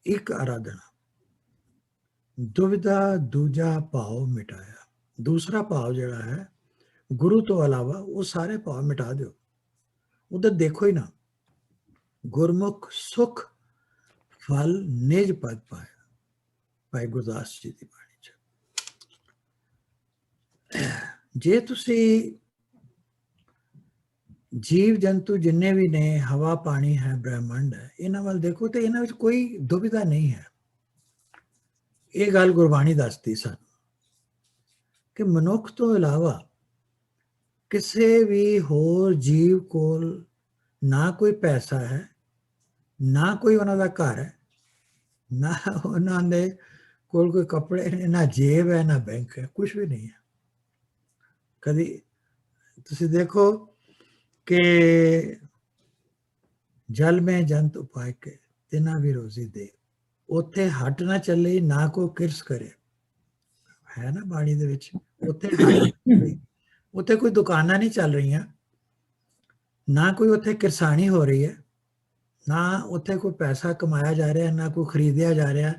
ਇੱਕ ਆਰਾਧਨਾ, ਦੁਵਿਧਾ ਦੂਜਾ ਭਾਵ ਮਿਟਾਇਆ। ਦੂਸਰਾ ਭਾਵ ਜਿਹੜਾ ਹੈ ਗੁਰੂ ਤੋਂ ਇਲਾਵਾ, ਉਹ ਸਾਰੇ ਭਾਵ ਮਿਟਾ ਦਿਓ, ਉਧਰ ਦੇਖੋ ਹੀ ਨਾ। ਗੁਰਮੁਖ ਸੁਖ ਫਲ ਨਿਜ ਪਦ ਪਾਇਆ, ਭਾਈ ਗੁਰਦਾਸ ਜੀ ਦੀ ਬਾਣੀ ਚ। ਜੇ ਤੁਸੀਂ ਜੀਵ ਜੰਤੂ ਜਿੰਨੇ ਵੀ ਨੇ, ਹਵਾ, ਪਾਣੀ ਹੈ, ਬ੍ਰਹਿਮੰਡ ਹੈ, ਇਹਨਾਂ ਵੱਲ ਦੇਖੋ ਤੇ ਇਹਨਾਂ ਵਿੱਚ ਕੋਈ ਦੁਵਿਧਾ ਨਹੀਂ ਹੈ। ਇਹ ਗੱਲ ਗੁਰਬਾਣੀ ਦੱਸਦੀ ਸਾਨੂੰ ਕਿ ਮਨੁੱਖ ਤੋਂ ਇਲਾਵਾ ਕਿਸੇ ਵੀ ਹੋਰ ਜੀਵ ਕੋਲ ਨਾ ਕੋਈ ਪੈਸਾ ਹੈ, ਨਾ ਕੋਈ ਉਹਨਾਂ ਦਾ ਘਰ ਹੈ, ਨਾ ਉਹਨਾਂ ਦੇ ਕੋਲ ਕੋਈ ਕੱਪੜੇ ਨੇ, ਨਾ ਜੇਬ ਹੈ, ਨਾ ਬੈਂਕ ਹੈ, ਕੁਝ ਵੀ ਨਹੀਂ ਹੈ। ਕਦੀ ਤੁਸੀਂ ਦੇਖੋ ਕਿ ਜਲ ਮੈਂ ਜੰਤ ਉਪਾਇ ਕੇ ਤਿਨਾ ਵੀ ਰੋਜ਼ੀ ਦੇ, ਉੱਥੇ ਹੱਟ ਨਾ ਚੱਲੇ, ਨਾ ਕੋਈ ਕਿਰਸ ਕਰੇ, ਹੈ ਨਾ ਬਾਣੀ ਦੇ ਵਿੱਚ। ਉੱਥੇ ਕੋਈ ਦੁਕਾਨਾਂ ਨਹੀਂ ਚੱਲ ਰਹੀਆਂ, ਨਾ ਕੋਈ ਉੱਥੇ ਕਿਰਸਾਣੀ ਹੋ ਰਹੀ ਹੈ, ਨਾ ਉੱਥੇ ਕੋਈ ਪੈਸਾ ਕਮਾਇਆ ਜਾ ਰਿਹਾ, ਨਾ ਕੋਈ ਖਰੀਦਿਆ ਜਾ ਰਿਹਾ,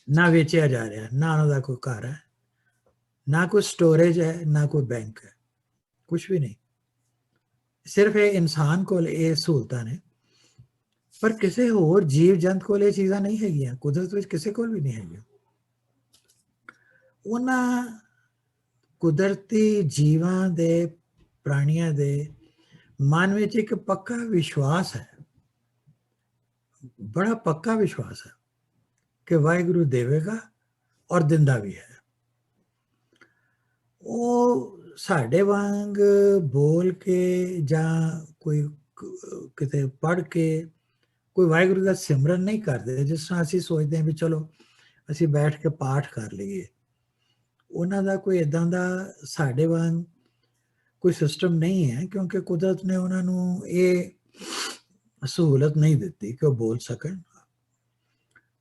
ਨਾ ਵੇਚਿਆ ਜਾ ਰਿਹਾ, ਨਾ ਉਹਨਾਂ ਦਾ ਕੋਈ ਘਰ ਹੈ, ਨਾ ਕੋਈ ਸਟੋਰੇਜ ਹੈ, ਨਾ ਕੋਈ ਬੈਂਕ ਹੈ, ਕੁਝ ਵੀ ਨਹੀਂ। ਸਿਰਫ ਇਹ ਇਨਸਾਨ ਕੋਲ ਇਹ ਸਹੂਲਤਾਂ ਨੇ, ਪਰ ਕਿਸੇ ਹੋਰ ਜੀਵ ਜੰਤ ਕੋਲ ਇਹ ਚੀਜ਼ਾਂ ਨਹੀਂ ਹੈਗੀਆਂ, ਕੁਦਰਤ ਵਿੱਚ ਕਿਸੇ ਕੋਲ ਵੀ ਨਹੀਂ ਹੈਗੀਆਂ। ਉਹਨਾਂ ਕੁਦਰਤੀ ਜੀਵਾਂ ਦੇ, ਪ੍ਰਾਣੀਆਂ ਦੇ ਮਨ ਵਿੱਚ ਇੱਕ ਪੱਕਾ ਵਿਸ਼ਵਾਸ ਹੈ, ਬੜਾ ਪੱਕਾ ਵਿਸ਼ਵਾਸ ਹੈ ਕਿ ਵਾਹਿਗੁਰੂ ਦੇਵੇਗਾ ਔਰ ਦਿੰਦਾ ਵੀ ਹੈ। ਉਹ ਸਾਡੇ ਵਾਂਗ ਬੋਲ ਕੇ ਜਾਂ ਕੋਈ ਕਿਤੇ ਪੜ੍ਹ ਕੇ ਕੋਈ ਵਾਹਿਗੁਰੂ ਦਾ ਸਿਮਰਨ ਨਹੀਂ ਕਰਦੇ, ਜਿਸ ਤਰ੍ਹਾਂ ਅਸੀਂ ਸੋਚਦੇ ਹਾਂ ਵੀ ਚਲੋ ਅਸੀਂ ਬੈਠ ਕੇ ਪਾਠ ਕਰ ਲਈਏ। ਉਹਨਾਂ ਦਾ ਕੋਈ ਇੱਦਾਂ ਦਾ ਸਾਡੇ ਵਾਂਗ ਕੋਈ ਸਿਸਟਮ ਨਹੀਂ ਹੈ, ਕਿਉਂਕਿ ਕੁਦਰਤ ਨੇ ਉਹਨਾਂ ਨੂੰ ਇਹ ਸਹੂਲਤ ਨਹੀਂ ਦਿੱਤੀ ਕਿ ਉਹ ਬੋਲ ਸਕਣ।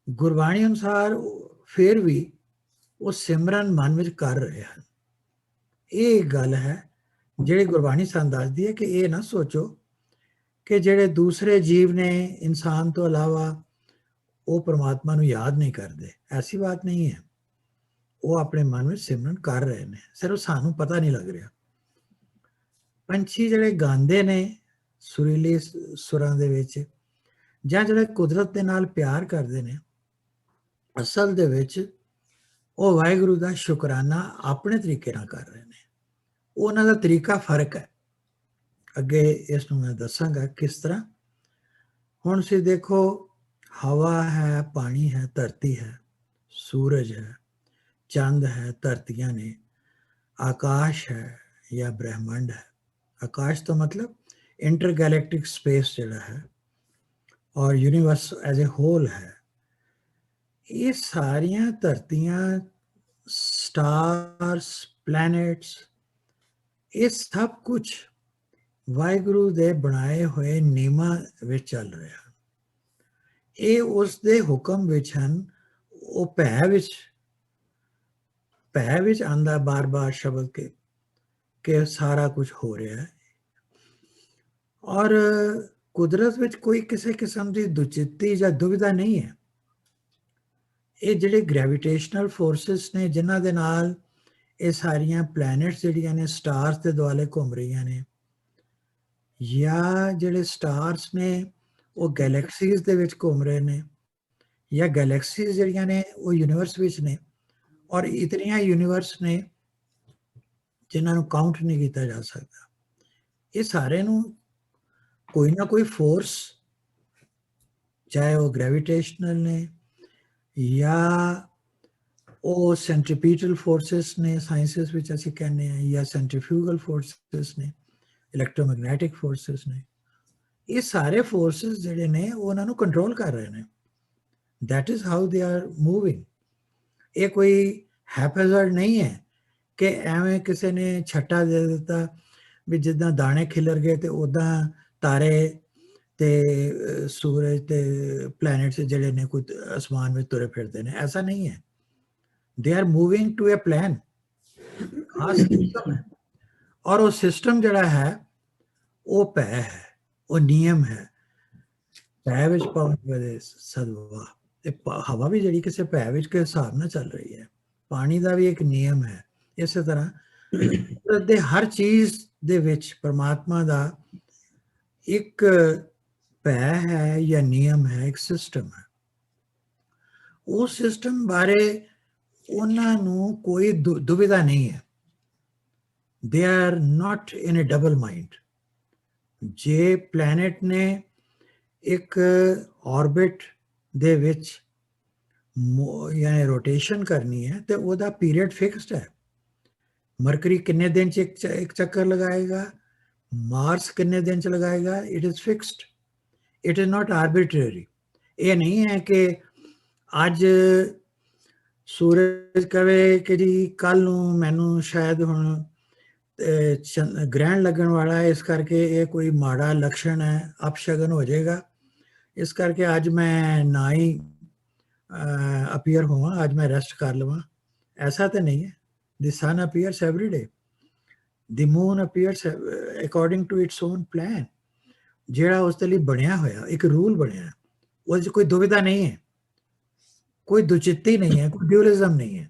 ਗੁਰਬਾਣੀ ਅਨੁਸਾਰ ਫਿਰ ਵੀ ਉਹ ਸਿਮਰਨ ਮਨ ਵਿੱਚ ਕਰ ਰਹੇ ਹਨ। ਇਹ ਗੱਲ ਹੈ ਜਿਹੜੀ ਗੁਰਬਾਣੀ ਸਾਨੂੰ ਦੱਸਦੀ ਹੈ ਕਿ ਇਹ ਨਾ ਸੋਚੋ ਕਿ ਜਿਹੜੇ ਦੂਸਰੇ ਜੀਵ ਨੇ ਇਨਸਾਨ ਤੋਂ ਇਲਾਵਾ ਉਹ ਪਰਮਾਤਮਾ ਨੂੰ ਯਾਦ ਨਹੀਂ ਕਰਦੇ। ਐਸੀ ਬਾਤ ਨਹੀਂ ਹੈ, ਉਹ ਆਪਣੇ ਮਨ ਵਿੱਚ ਸਿਮਰਨ ਕਰ ਰਹੇ ਨੇ, ਸਿਰਫ ਸਾਨੂੰ ਪਤਾ ਨਹੀਂ ਲੱਗ ਰਿਹਾ। ਪੰਛੀ ਜਿਹੜੇ ਗਾਉਂਦੇ ਨੇ ਸੁਰੀਲੇ ਸੁਰਾਂ ਦੇ ਵਿੱਚ, ਜਾਂ ਜਿਹੜੇ ਕੁਦਰਤ ਦੇ ਨਾਲ ਪਿਆਰ ਕਰਦੇ ਨੇ, ਅਸਲ ਦੇ ਵਿੱਚ ਉਹ ਵਾਹਿਗੁਰੂ ਦਾ ਸ਼ੁਕਰਾਨਾ ਆਪਣੇ ਤਰੀਕੇ ਨਾਲ ਕਰ ਰਹੇ ਨੇ। ਉਹਨਾਂ ਦਾ ਤਰੀਕਾ ਫਰਕ ਹੈ। ਅੱਗੇ ਇਸ ਨੂੰ ਮੈਂ ਦੱਸਾਂਗਾ ਕਿਸ ਤਰ੍ਹਾਂ। ਹੁਣ ਤੁਸੀਂ ਦੇਖੋ, ਹਵਾ ਹੈ, ਪਾਣੀ ਹੈ, ਧਰਤੀ ਹੈ, ਸੂਰਜ ਹੈ, ਚੰਦ ਹੈ, ਧਰਤੀਆਂ ਨੇ, ਆਕਾਸ਼ ਹੈ ਜਾਂ ਬ੍ਰਹਿਮੰਡ ਹੈ। ਆਕਾਸ਼ ਤੋਂ ਮਤਲਬ ਇੰਟਰਗੈਲੈਕਟਿਕ ਸਪੇਸ ਜਿਹੜਾ ਹੈ, ਔਰ ਯੂਨੀਵਰਸ ਐਜ਼ ਅ ਹੋਲ ਹੈ। ਇਹ ਸਾਰੀਆਂ ਧਰਤੀਆਂ, ਸਟਾਰਸ, ਪਲੈਨਟਸ, ਇਹ ਸਭ ਕੁਝ ਵਾਹਿਗੁਰੂ ਦੇ ਬਣਾਏ ਹੋਏ ਨਿਯਮਾਂ ਵਿੱਚ ਚੱਲ ਰਿਹਾ। ਇਹ ਉਸ ਦੇ ਹੁਕਮ ਵਿੱਚ ਹਨ। ਉਹ ਭੈ ਵਿੱਚ ਆਂਦਾ ਬਾਰ-ਬਾਰ ਸ਼ਬਦ ਕਿ ਸਾਰਾ ਕੁਝ ਹੋ ਰਿਹਾ ਹੈ। ਔਰ ਕੁਦਰਤ ਵਿੱਚ ਕੋਈ ਕਿਸੇ ਕਿਸਮ ਦੀ ਦੁਚਿੱਤੀ ਜਾਂ ਦੁਵਿਧਾ ਨਹੀਂ ਹੈ। ਇਹ ਜਿਹੜੇ ਗ੍ਰੈਵਿਟੇਸ਼ਨਲ ਫੋਰਸਿਸ ਨੇ ਜਿਨ੍ਹਾਂ ਦੇ ਨਾਲ ਇਹ ਸਾਰੀਆਂ ਪਲੈਨਟਸ ਜਿਹੜੀਆਂ ਨੇ ਸਟਾਰਸ ਦੇ ਦੁਆਲੇ ਘੁੰਮ ਰਹੀਆਂ ਨੇ, ਜਾਂ ਜਿਹੜੇ ਸਟਾਰਸ ਨੇ ਉਹ ਗੈਲੈਕਸੀਜ਼ ਦੇ ਵਿੱਚ ਘੁੰਮ ਰਹੇ ਨੇ, ਜਾਂ ਗੈਲੈਕਸੀਜ਼ ਜਿਹੜੀਆਂ ਨੇ ਉਹ ਯੂਨੀਵਰਸ ਵਿੱਚ ਨੇ, ਔਰ ਇਤਨੀਆਂ ਯੂਨੀਵਰਸ ਨੇ ਜਿਨ੍ਹਾਂ ਨੂੰ ਕਾਊਂਟ ਨਹੀਂ ਕੀਤਾ ਜਾ ਸਕਦਾ। ਇਹ ਸਾਰੇ ਨੂੰ ਕੋਈ ਨਾ ਕੋਈ ਫੋਰਸ, ਚਾਹੇ ਉਹ ਗ੍ਰੈਵਿਟੇਸ਼ਨਲ ਨੇ ਜਾਂ ਉਹ ਸੈਂਟਰੀਪੀਟਲ ਫੋਰਸਿਸ ਨੇ, ਸਾਇੰਸਿਸ ਵਿੱਚ ਅਸੀਂ ਕਹਿੰਦੇ ਹਾਂ, ਜਾਂ ਸੈਂਟਰੀਫਿਊਗਲ ਫੋਰਸਿਸ ਨੇ, ਇਲੈਕਟ੍ਰੋਮੈਗਨੈਟਿਕ ਫੋਰਸਿਸ ਨੇ, ਇਹ ਸਾਰੇ ਫੋਰਸਿਸ ਜਿਹੜੇ ਨੇ ਉਹਨਾਂ ਨੂੰ ਕੰਟਰੋਲ ਕਰ ਰਹੇ ਨੇ। That is how they are moving. ਇਹ ਕੋਈ ਹੈਪੇਜ਼ਰਡ ਨਹੀਂ ਹੈ ਕਿ ਐਵੇਂ ਕਿਸੇ ਨੇ ਛੱਟਾ ਦੇ ਦਿੱਤਾ ਵੀ ਜਿੱਦਾਂ ਦਾਣੇ ਖਿਲਰ ਗਏ ਤੇ ਉੱਦਾਂ ਤਾਰੇ ਤੇ ਸੂਰਜ ਤੇ ਪਲੈਨਟਸ ਜਿਹੜੇ ਨੇ ਕੋਈ ਅਸਮਾਨ ਵਿੱਚ ਤੁਰੇ ਫਿਰਦੇ ਨੇ। ਐਸਾ ਨਹੀਂ ਹੈ। They are moving to a plan, ਖਾਸ ਸਿਸਟਮ ਹੈ। ਔਰ ਉਹ ਸਿਸਟਮ ਜਿਹੜਾ ਹੈ ਉਹ ਭੈ ਹੈ, ਉਹ ਨਿਯਮ ਹੈ। ਭੈ ਵਿੱਚ ਪਵਨ ਵਦੇ ਸਦਵਾ। ਤੇ ਹਵਾ ਵੀ ਜਿਹੜੀ ਕਿਸੇ ਭੈ ਵਿੱਚ ਕੇ ਹਿਸਾਬ ਨਾਲ ਚੱਲ ਰਹੀ ਹੈ। ਪਾਣੀ ਦਾ ਵੀ ਇੱਕ ਨਿਯਮ ਹੈ। ਇਸੇ ਤਰ੍ਹਾਂ ਦੇ ਹਰ ਚੀਜ਼ ਦੇ ਵਿੱਚ ਪਰਮਾਤਮਾ ਦਾ ਇੱਕ ਭੈ ਹੈ ਜਾਂ ਨਿਯਮ ਹੈ, ਇੱਕ ਸਿਸਟਮ ਹੈ। ਉਸ ਸਿਸਟਮ ਬਾਰੇ ਉਹਨਾਂ ਨੂੰ ਕੋਈ ਦੁਵਿਧਾ ਨਹੀਂ ਹੈ। They are not in a double mind. ਜੇ ਪਲੈਨਟ ਨੇ ਇੱਕ ਆਰਬਿਟ ਦੇ ਵਿੱਚ ਯਾਨੀ ਰੋਟੇਸ਼ਨ ਕਰਨੀ ਹੈ ਤੇ ਉਹਦਾ ਪੀਰੀਅਡ ਫਿਕਸਡ ਹੈ। ਮਰਕਰੀ ਕਿੰਨੇ ਦਿਨ ਚ ਇੱਕ ਚੱਕਰ ਲਗਾਏਗਾ, ਮਾਰਸ ਕਿੰਨੇ ਦਿਨ ਚ ਲਗਾਏਗਾ, it is fixed. It is not arbitrary. ਇਹ ਨਹੀਂ ਹੈ ਕਿ ਅੱਜ ਸੂਰਜ ਕਵੇ ਕਿ ਜੀ ਕੱਲ ਨੂੰ ਮੈਨੂੰ ਸ਼ਾਇਦ ਹੁਣ ਗ੍ਰਹਿਣ ਲੱਗਣ ਵਾਲਾ ਹੈ, ਇਸ ਕਰਕੇ ਇਹ ਕੋਈ ਮਾੜਾ ਲੱਛਣ ਹੈ, ਅਪਸ਼ਗਨ ਹੋ ਜਾਏਗਾ, ਇਸ ਕਰਕੇ ਅੱਜ ਮੈਂ ਨਾ ਹੀ ਅਪੀਅਰ ਹੋਵਾਂ, ਅੱਜ ਮੈਂ ਰੈਸਟ ਕਰ ਲਵਾਂ। ਐਸਾ ਤਾਂ ਨਹੀਂ ਹੈ। The sun appears every day. The moon appears according to its own plan. ਜਿਹੜਾ ਉਸ ਦੇ ਲਈ ਬਣਿਆ ਹੋਇਆ ਇੱਕ ਰੂਲ ਬਣਿਆ, ਉਹਦੇ 'ਚ ਕੋਈ ਦੁਵਿਧਾ ਨਹੀਂ ਹੈ, ਕੋਈ ਦੁਚਿੱਤੀ ਨਹੀਂ ਹੈ, ਕੋਈ ਡਿਊਲਿਜ਼ਮ ਨਹੀਂ ਹੈ।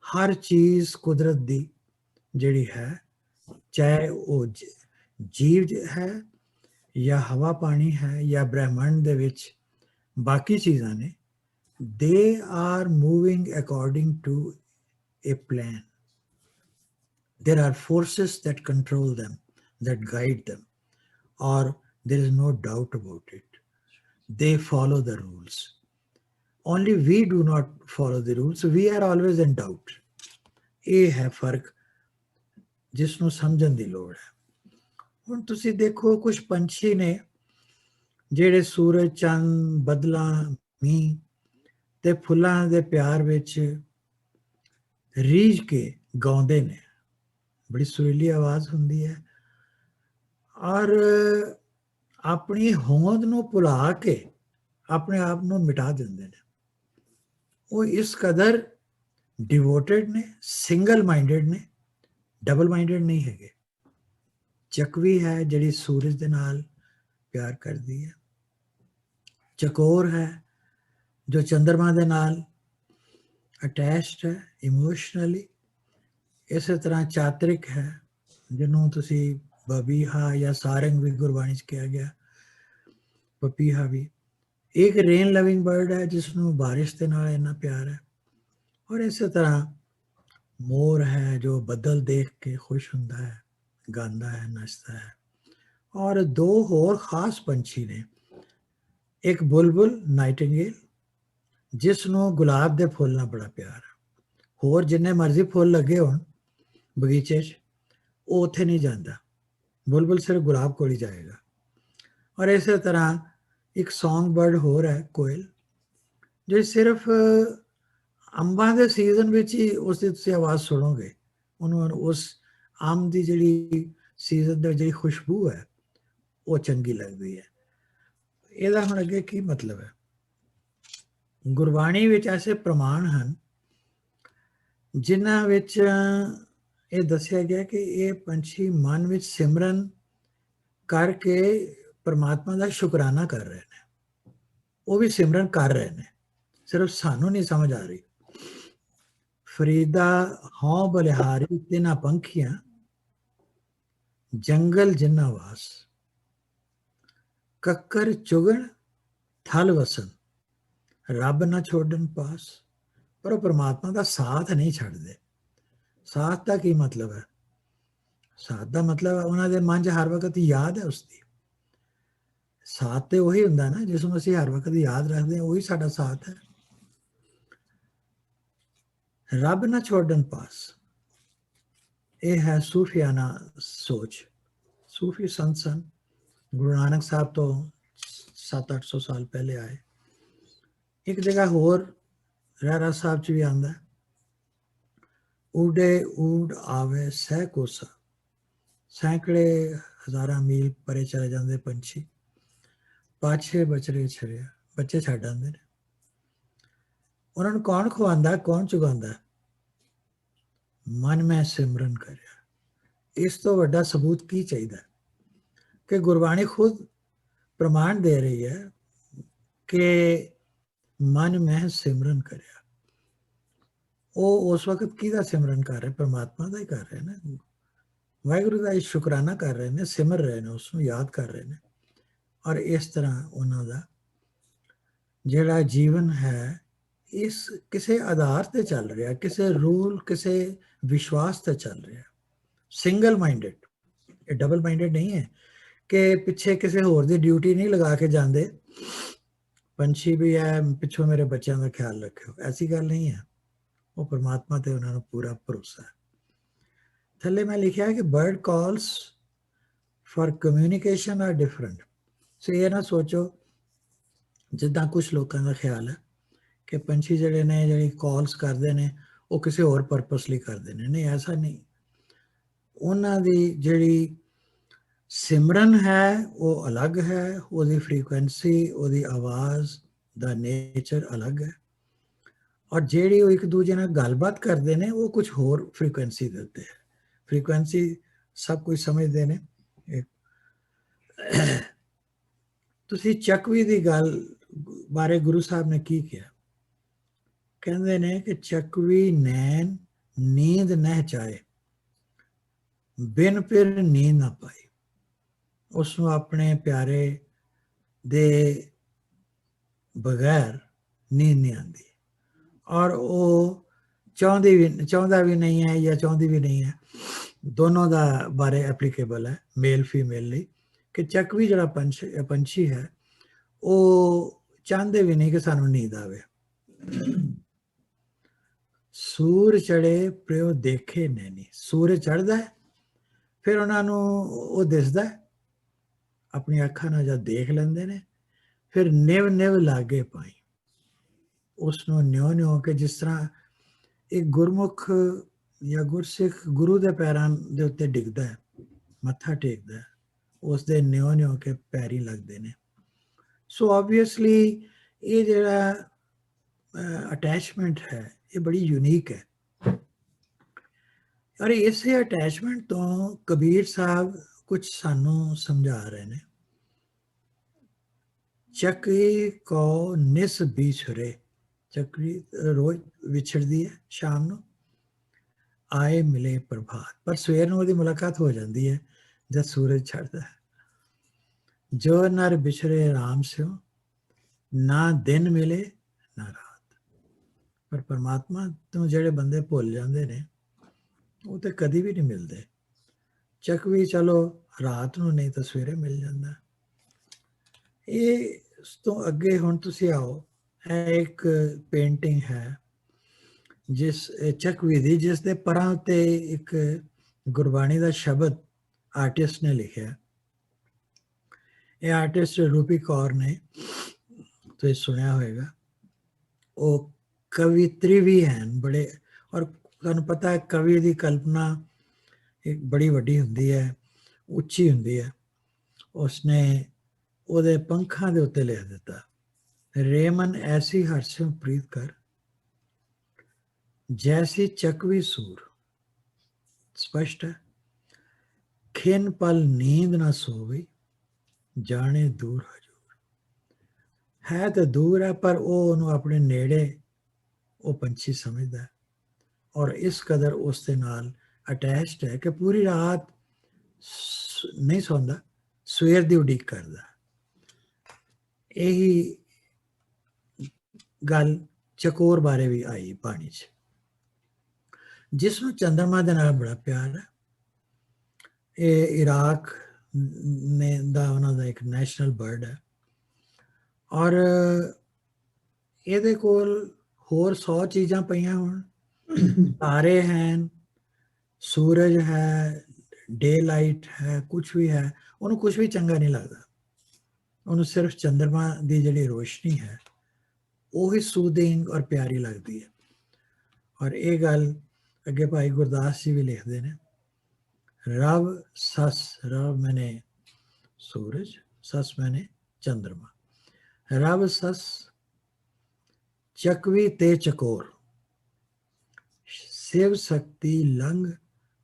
ਹਰ ਚੀਜ਼ ਕੁਦਰਤ ਦੀ ਜਿਹੜੀ ਹੈ, ਚਾਹੇ ਉਹ ਜੀਵ ਹੈ ਜਾਂ ਹਵਾ ਪਾਣੀ ਹੈ ਜਾਂ ਬ੍ਰਹਿਮੰਡ ਦੇ ਵਿੱਚ ਬਾਕੀ ਚੀਜ਼ਾਂ ਨੇ, they are moving according to a plan. There are forces that control them, that guide them, or there is no doubt about it. They follow the rules. Only we do not follow the rules, so we are always in doubt. ਇਹ ਹੈ ਫਰਕ ਜਿਸ ਨੂੰ ਸਮਝਣ ਦੀ ਲੋੜ ਹੈ। ਹੁਣ ਤੁਸੀਂ ਦੇਖੋ, ਕੁਝ ਪੰਛੀ ਨੇ ਜਿਹੜੇ ਸੂਰਜ, ਚੰਦ, ਬੱਦਲਾਂ, ਮੀਂਹ ਤੇ ਫੁੱਲਾਂ ਦੇ ਪਿਆਰ ਵਿੱਚ ਰੀਝ ਕੇ ਗਾਉਂਦੇ ਨੇ। ਬੜੀ ਸੁਰੀਲੀ ਆਵਾਜ਼ ਹੁੰਦੀ ਹੈ, ਔਰ ਆਪਣੀ ਹੋਂਦ ਨੂੰ ਭੁਲਾ ਕੇ ਆਪਣੇ ਆਪ ਨੂੰ ਮਿਟਾ ਦਿੰਦੇ ਨੇ। ਉਹ ਇਸ ਕਦਰ ਡਿਵੋਟਡ ਨੇ, ਸਿੰਗਲ ਮਾਈਂਡਡ ਨੇ, ਡਬਲ ਮਾਈਂਡਡ ਨਹੀਂ ਹੈਗੇ। ਚਕਵੀ ਹੈ ਜਿਹੜੀ ਸੂਰਜ ਦੇ ਨਾਲ ਪਿਆਰ ਕਰਦੀ ਹੈ, ਚਕੋਰ ਹੈ ਜੋ ਚੰਦਰਮਾ ਦੇ ਨਾਲ ਅਟੈਚਡ ਹੈ ਇਮੋਸ਼ਨਲੀ। ਇਸੇ ਤਰ੍ਹਾਂ ਚਾਤਰਿਕ ਹੈ ਜਿਹਨੂੰ ਤੁਸੀਂ ਬਬੀਹਾ ਜਾਂ ਸਾਰੰਗ ਵੀ ਗੁਰਬਾਣੀ 'ਚ ਕਿਹਾ ਗਿਆ, ਪਪੀਹਾ ਵੀ। ਇੱਕ ਰੇਨ ਲਵਿੰਗ ਬਰਡ ਹੈ ਜਿਸ ਨੂੰ ਬਾਰਿਸ਼ ਦੇ ਨਾਲ ਇੰਨਾ ਪਿਆਰ ਹੈ। ਔਰ ਇਸੇ ਤਰ੍ਹਾਂ ਮੋਰ ਹੈ ਜੋ ਬੱਦਲ ਦੇਖ ਕੇ ਖੁਸ਼ ਹੁੰਦਾ ਹੈ, ਗਾਉਂਦਾ ਹੈ, ਨੱਚਦਾ ਹੈ। ਔਰ ਦੋ ਹੋਰ ਖਾਸ ਪੰਛੀ ਨੇ, ਇੱਕ ਬੁਲਬੁਲ ਨਾਈਟਿੰਗੇਲ ਜਿਸ ਨੂੰ ਗੁਲਾਬ ਦੇ ਫੁੱਲ ਨਾਲ ਬੜਾ ਪਿਆਰ ਹੈ। ਹੋਰ ਜਿੰਨੇ ਮਰਜ਼ੀ ਫੁੱਲ ਲੱਗੇ ਹੋਣ ਬਗੀਚੇ 'ਚ ਉਹ ਉੱਥੇ ਨਹੀਂ ਜਾਂਦਾ, ਬੁਲਬੁਲ ਸਿਰਫ ਗੁਲਾਬ ਕੋਲ ਹੀ ਜਾਏਗਾ। ਔਰ ਇਸੇ ਤਰ੍ਹਾਂ ਇੱਕ ਸੌਂਗ ਬਰਡ ਹੋਰ ਹੈ ਕੋਇਲ, ਜੋ ਸਿਰਫ ਅੰਬਾਂ ਦੇ ਸੀਜ਼ਨ ਵਿੱਚ ਹੀ ਉਸ ਦੀ ਤੁਸੀਂ ਆਵਾਜ਼ ਸੁਣੋਗੇ। ਉਹਨੂੰ ਉਸ ਅੰਬ ਦੀ ਜਿਹੜੀ ਸੀਜ਼ਨ ਦੀ ਜਿਹੜੀ ਖੁਸ਼ਬੂ ਹੈ ਉਹ ਚੰਗੀ ਲੱਗਦੀ ਹੈ। ਇਹਦਾ ਹੁਣ ਅੱਗੇ ਕੀ ਮਤਲਬ ਹੈ? ਗੁਰਬਾਣੀ ਵਿੱਚ ਐਸੇ ਪ੍ਰਮਾਣ ਹਨ ਜਿਨ੍ਹਾਂ ਵਿੱਚ ਇਹ ਦੱਸਿਆ ਗਿਆ ਕਿ ਇਹ ਪੰਛੀ ਮਨ ਵਿੱਚ ਸਿਮਰਨ ਕਰਕੇ ਪਰਮਾਤਮਾ ਦਾ ਸ਼ੁਕਰਾਨਾ ਕਰ ਰਹੇ ਨੇ। ਉਹ ਵੀ ਸਿਮਰਨ ਕਰ ਰਹੇ ਨੇ, ਸਿਰਫ ਸਾਨੂੰ ਨਹੀਂ ਸਮਝ ਆ ਰਹੀ। ਫਰੀਦਾ ਹਉ ਬਲਿਹਾਰੀ ਤਿਨਾ ਪੰਖੀਆਂ, ਜੰਗਲ ਜਿੰਨਾ ਵਾਸ, ਕੱਕਰ ਚੁਗਣ ਥਲ ਵਸਨ, ਰੱਬ ਨਾ ਛੋੜਨ ਪਾਸ। ਪਰ ਉਹ ਪਰਮਾਤਮਾ ਦਾ ਸਾਥ ਨਹੀਂ ਛੱਡਦੇ। ਸਾਥ ਦਾ ਕੀ ਮਤਲਬ ਹੈ? ਸਾਥ ਦਾ ਮਤਲਬ ਹੈ ਉਹਨਾਂ ਦੇ ਮਨ 'ਚ ਹਰ ਵਕਤ ਯਾਦ ਹੈ ਉਸਦੀ। ਸਾਥ ਤੇ ਉਹੀ ਹੁੰਦਾ ਨਾ ਜਿਸ ਨੂੰ ਅਸੀਂ ਹਰ ਵਕਤ ਯਾਦ ਰੱਖਦੇ ਹਾਂ, ਉਹੀ ਸਾਡਾ ਸਾਥ ਹੈ। ਰੱਬ ਨਾ ਛੋੜਨ ਪਾਸ, ਇਹ ਹੈ ਸੂਫੀਆਨਾ ਸੋਚ। ਸੂਫੀ ਸੰਤ ਸਨ, ਗੁਰੂ ਨਾਨਕ ਸਾਹਿਬ ਤੋਂ 700-800 ਸਾਲ ਪਹਿਲੇ ਆਏ। ਇੱਕ ਜਗ੍ਹਾ ਹੋਰ ਰਹਿਰਾਸ ਸਾਹਿਬ 'ਚ ਵੀ ਆਉਂਦਾ, ਊਡੇ ਊਡ ਆਵੇ ਸਹਿ ਕੋਸਾ, ਸੈਂਕੜੇ ਹਜ਼ਾਰਾਂ ਮੀਲ ਪਰੇ ਚਲੇ ਜਾਂਦੇ ਪੰਛੀ, ਪਾਛੇ ਬਚਰੇ ਛੜਿਆ, ਬੱਚੇ ਛੱਡ ਆਉਂਦੇ ਨੇ। ਉਹਨਾਂ ਨੂੰ ਕੌਣ ਖਵਾਉਂਦਾ, ਕੌਣ ਚੁਗਾਉਂਦਾ? ਮਨ ਮੈਂ ਸਿਮਰਨ ਕਰਿਆ। ਇਸ ਤੋਂ ਵੱਡਾ ਸਬੂਤ ਕੀ ਚਾਹੀਦਾ ਕਿ ਗੁਰਬਾਣੀ ਖੁਦ ਪ੍ਰਮਾਣ ਦੇ ਰਹੀ ਹੈ ਕਿ ਮਨ ਮੈਂ ਸਿਮਰਨ ਕਰਿਆ। ਉਹ ਉਸ ਵਕਤ ਕਿਹਦਾ ਸਿਮਰਨ ਕਰ ਰਹੇ? ਪਰਮਾਤਮਾ ਦਾ ਹੀ ਕਰ ਰਹੇ ਨੇ, ਵਾਹਿਗੁਰੂ ਦਾ ਸ਼ੁਕਰਾਨਾ ਕਰ ਰਹੇ ਨੇ, ਸਿਮਰ ਰਹੇ ਨੇ, ਉਸ ਨੂੰ ਯਾਦ ਕਰ ਰਹੇ ਨੇ। ਔਰ ਇਸ ਤਰ੍ਹਾਂ ਉਹਨਾਂ ਦਾ ਜਿਹੜਾ ਜੀਵਨ ਹੈ ਇਸ ਕਿਸੇ ਆਧਾਰ ਤੇ ਚੱਲ ਰਿਹਾ, ਕਿਸੇ ਰੂਲ, ਕਿਸੇ ਵਿਸ਼ਵਾਸ ਤੇ ਚੱਲ ਰਿਹਾ। ਸਿੰਗਲ ਮਾਈਂਡਡ, ਇਹ ਡਬਲ ਮਾਈਂਡਡ ਨਹੀਂ ਹੈ ਕਿ ਪਿੱਛੇ ਕਿਸੇ ਹੋਰ ਦੀ ਡਿਊਟੀ ਨਹੀਂ ਲਗਾ ਕੇ ਜਾਂਦੇ। ਪੰਛੀ ਵੀ ਹੈ ਪਿੱਛੋਂ ਮੇਰੇ ਬੱਚਿਆਂ ਦਾ ਖਿਆਲ ਰੱਖਿਓ, ਐਸੀ ਗੱਲ ਨਹੀਂ ਹੈ। ਉਹ ਪਰਮਾਤਮਾ ਤੇ ਉਹਨਾਂ ਨੂੰ ਪੂਰਾ ਭਰੋਸਾ ਹੈ। ਥੱਲੇ ਮੈਂ ਲਿਖਿਆ ਹੈ ਕਿ bird calls for communication are different. So ਇਹ ਨਾ ਸੋਚੋ ਜਿੱਦਾਂ ਕੁਝ ਲੋਕਾਂ ਦਾ ਖਿਆਲ ਹੈ ਕਿ ਪੰਛੀ ਜਿਹੜੇ ਨੇ ਜਿਹੜੀ ਕਾਲਸ ਕਰਦੇ ਨੇ ਉਹ ਕਿਸੇ ਹੋਰ ਪਰਪਸ ਲਈ ਕਰਦੇ ਨੇ। ਨਹੀਂ, ਐਸਾ ਨਹੀਂ। ਉਹਨਾਂ ਦੀ ਜਿਹੜੀ ਸਿਮਰਨ ਹੈ ਉਹ ਅਲੱਗ ਹੈ, ਉਹਦੀ ਫ੍ਰੀਕੁਐਂਸੀ, ਉਹਦੀ ਆਵਾਜ਼ ਦਾ ਨੇਚਰ ਅਲੱਗ ਹੈ। ਔਰ ਜਿਹੜੀ ਉਹ ਇੱਕ ਦੂਜੇ ਨਾਲ ਗੱਲਬਾਤ ਕਰਦੇ ਨੇ ਉਹ ਕੁਝ ਹੋਰ ਫ੍ਰੀਕੁਐਂਸੀ ਦੇ ਉੱਤੇ ਹੈ। ਫ੍ਰੀਕੁਐਂਸੀ ਸਭ ਕੁਝ ਸਮਝਦੇ ਨੇ। ਤੁਸੀਂ ਚਕਵੀ ਦੀ ਗੱਲ ਬਾਰੇ ਗੁਰੂ ਸਾਹਿਬ ਨੇ ਕੀ ਕਿਹਾ? ਕਹਿੰਦੇ ਨੇ ਕਿ ਚਕਵੀ ਨੈਣ ਨੀਂਦ ਨਹਿ ਚਾਹੇ, ਬਿਨ ਫਿਰ ਨੀਂਦ ਨਾ ਪਾਈ। ਉਸ ਨੂੰ ਆਪਣੇ ਪਿਆਰੇ ਦੇ ਬਗੈਰ ਨੀਂਦ ਨਹੀਂ ਆਉਂਦੀ। ਔਰ ਉਹ ਚਾਹੁੰਦਾ ਵੀ ਨਹੀਂ ਹੈ ਜਾਂ ਚਾਹੁੰਦੀ ਵੀ ਨਹੀਂ ਹੈ। ਦੋਨੋਂ ਦਾ ਬਾਰੇ ਐਪਲੀਕੇਬਲ ਹੈ ਮੇਲ ਫੀਮੇਲ ਲਈ, ਕਿ ਚਕਵੀ ਜਿਹੜਾ ਪੰਛੀ ਹੈ ਉਹ ਚਾਹੁੰਦੇ ਵੀ ਨਹੀਂ ਕਿ ਸਾਨੂੰ ਨੀਂਦ ਆਵੇ। ਸੂਰ ਚੜੇ ਪਿਓ ਦੇਖੇ ਨੈਣੀ, ਸੂਰਜ ਚੜ੍ਹਦਾ ਹੈ ਫਿਰ ਉਹਨਾਂ ਨੂੰ ਉਹ ਦਿਸਦਾ, ਆਪਣੀ ਅੱਖਾਂ ਨਾਲ ਜਦ ਦੇਖ ਲੈਂਦੇ ਨੇ ਫਿਰ ਨਿਵ ਨਿਵ ਲਾਗੇ ਪਾਈ। ਉਸ ਨੂੰ ਨਿਉ ਨਿਉ ਕੇ, ਜਿਸ ਤਰ੍ਹਾਂ ਇੱਕ ਗੁਰਮੁਖ ਜਾਂ ਗੁਰਸਿੱਖ ਗੁਰੂ ਦੇ ਪੈਰਾਂ ਦੇ ਉੱਤੇ ਡਿੱਗਦਾ ਹੈ, ਮੱਥਾ ਟੇਕਦਾ ਹੈ, ਉਸ ਦੇ ਨਿਉ ਨਿਉ ਕੇ ਪੈਰੀ ਲੱਗਦੇ ਨੇ। ਸੋ ਆਬਵੀਅਸਲੀ ਇਹ ਜਿਹੜਾ ਅਟੈਚਮੈਂਟ ਹੈ ਇਹ ਬੜੀ ਯੂਨੀਕ ਹੈ। ਔਰ ਇਸੇ ਅਟੈਚਮੈਂਟ ਤੋਂ ਕਬੀਰ ਸਾਹਿਬ ਕੁਝ ਸਾਨੂੰ ਸਮਝਾ ਰਹੇ ਨੇ। ਚੱਕਰੀ ਕੋ ਨਿਸ ਵਿਛੜੇ, ਚੱਕਰੀ ਰੋਜ਼ ਵਿਛੜਦੀ ਹੈ ਸ਼ਾਮ ਨੂੰ, ਆਏ ਮਿਲੇ ਪ੍ਰਭਾਤ, ਪਰ ਸਵੇਰ ਨੂੰ ਉਹਦੀ ਮੁਲਾਕਾਤ ਹੋ ਜਾਂਦੀ ਹੈ ਜਦ ਸੂਰਜ ਛੜਦਾ ਹੈ। ਜੋ ਨਰ ਵਿਛੜੇ ਰਾਮ ਸਿਓ, ਨਾ ਦਿਨ ਮਿਲੇ ਨਾ ਰਾਤ। ਪਰ ਪਰਮਾਤਮਾ ਤੋਂ ਜਿਹੜੇ ਬੰਦੇ ਭੁੱਲ ਜਾਂਦੇ ਨੇ ਉਹ ਤੇ ਕਦੀ ਵੀ ਨਹੀਂ ਮਿਲਦੇ। ਚੱਕਵੀ ਚਲੋ ਰਾਤ ਨੂੰ ਨਹੀਂ ਤਾਂ ਸਵੇਰੇ ਮਿਲ ਜਾਂਦਾ। ਇਹ ਇਸ ਤੋਂ ਅੱਗੇ ਹੁਣ ਤੁਸੀਂ ਆਓ, ਇਹ ਇੱਕ ਪੇਂਟਿੰਗ ਹੈ ਜਿਸ ਚੱਕਵੀ ਦੀ, ਜਿਸ ਦੇ ਪਰਾਂ ਉੱਤੇ ਇੱਕ ਗੁਰਬਾਣੀ ਦਾ ਸ਼ਬਦ ਆਰਟਿਸਟ ਨੇ ਲਿਖਿਆ। ਇਹ ਆਰਟਿਸਟ ਰੂਪੀ ਕੌਰ ਨੇ, ਤੁਸੀਂ ਸੁਣਿਆ ਹੋਏਗਾ। ਉਹ ਕਵਿਤਰੀ ਵੀ ਹਨ ਬੜੇ, ਔਰ ਤੁਹਾਨੂੰ ਪਤਾ ਹੈ ਕਵੀ ਦੀ ਕਲਪਨਾ ਇੱਕ ਬੜੀ ਵੱਡੀ ਹੁੰਦੀ ਹੈ, ਉੱਚੀ ਹੁੰਦੀ ਹੈ। ਉਸਨੇ ਉਹਦੇ ਪੰਖਾਂ ਦੇ ਉੱਤੇ ਲਿਖ ਦਿੱਤਾ, ਰੇਮਨ ਐਸੀ ਹਰਸਿਉ ਪ੍ਰੀਤ ਕਰ, ਜੈਸੀ ਚੱਕਵੀ ਸੂਰ। ਸਪਸ਼ਟ ਹੈ, ਖਿਨ ਪਲ ਨੀਂਦ ਨਾ ਸੋਵੇ, ਜਾਣੇ ਦੂਰ ਹਜੂਰ। ਹੈ ਤਾਂ ਦੂਰ ਹੈ ਪਰ ਉਹ ਉਹਨੂੰ ਆਪਣੇ ਨੇੜੇ ਉਹ ਪੰਛੀ ਸਮਝਦਾ, ਔਰ ਇਸ ਕਦਰ ਉਸ ਦੇ ਨਾਲ ਅਟੈਚਡ ਹੈ ਕਿ ਪੂਰੀ ਰਾਤ ਨਹੀਂ ਸੌਂਦਾ, ਸਵੇਰ ਦੀ ਉਡੀਕ ਕਰਦਾ। ਇਹੀ ਗੱਲ ਚਕੋਰ ਬਾਰੇ ਵੀ ਆਈ ਬਾਣੀ 'ਚ, ਜਿਸ ਨੂੰ ਚੰਦਰਮਾ ਦੇ ਨਾਲ ਬੜਾ ਪਿਆਰ ਹੈ। ਇਹ ਇਰਾਕ ਨੇ ਦਾ ਉਹਨਾਂ ਦਾ ਇੱਕ ਨੈਸ਼ਨਲ ਬਰਡ ਹੈ, ਔਰ ਇਹਦੇ ਕੋਲ ਹੋਰ 100 ਚੀਜ਼ਾਂ ਪਈਆਂ ਹੋਣ, ਤਾਰੇ ਹਨ, ਸੂਰਜ ਹੈ, ਡੇ ਲਾਈਟ ਹੈ, ਕੁਛ ਵੀ ਹੈ, ਉਹਨੂੰ ਕੁਛ ਵੀ ਚੰਗਾ ਨਹੀਂ ਲੱਗਦਾ। ਉਹਨੂੰ ਸਿਰਫ ਚੰਦਰਮਾ ਦੀ ਜਿਹੜੀ ਰੋਸ਼ਨੀ ਹੈ ਉਹੀ ਸੂਦਿੰਗ ਔਰ ਪਿਆਰੀ ਲੱਗਦੀ ਹੈ। ਔਰ ਇਹ ਗੱਲ ਅੱਗੇ ਭਾਈ ਗੁਰਦਾਸ ਜੀ ਵੀ ਲਿਖਦੇ ਨੇ, रब सस, रब मैंने सूरज, सस मैंने चंद्रमा, रब सस चकवी ते चकोर, शिव शक्ति लंग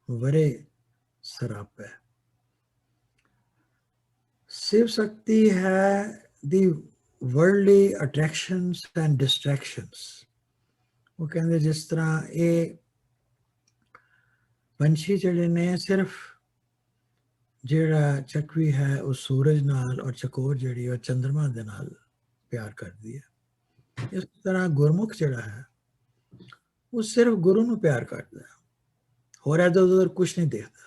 वरे सरापे। शिव शक्ति है दी वर्ल्डली अट्रैक्शंस एंड डिस्ट्रैक्शंस। वो कहते जिस तरह ये ਪੰਛੀ ਜਿਹੜੇ ਨੇ ਸਿਰਫ ਜਿਹੜਾ ਚੱਕਵੀ ਹੈ ਉਹ ਸੂਰਜ ਨਾਲ, ਔਰ ਚਕੋਰ ਜਿਹੜੀ ਉਹ ਚੰਦਰਮਾ ਦੇ ਨਾਲ ਪਿਆਰ ਕਰਦੀ ਹੈ। ਇਸ ਤਰ੍ਹਾਂ ਗੁਰਮੁਖ ਜਿਹੜਾ ਹੈ ਉਹ ਸਿਰਫ ਗੁਰੂ ਨੂੰ ਪਿਆਰ ਕਰਦਾ ਹੈ, ਹੋਰ ਇੱਧਰ ਉੱਧਰ ਕੁਛ ਨਹੀਂ ਦੇਖਦਾ।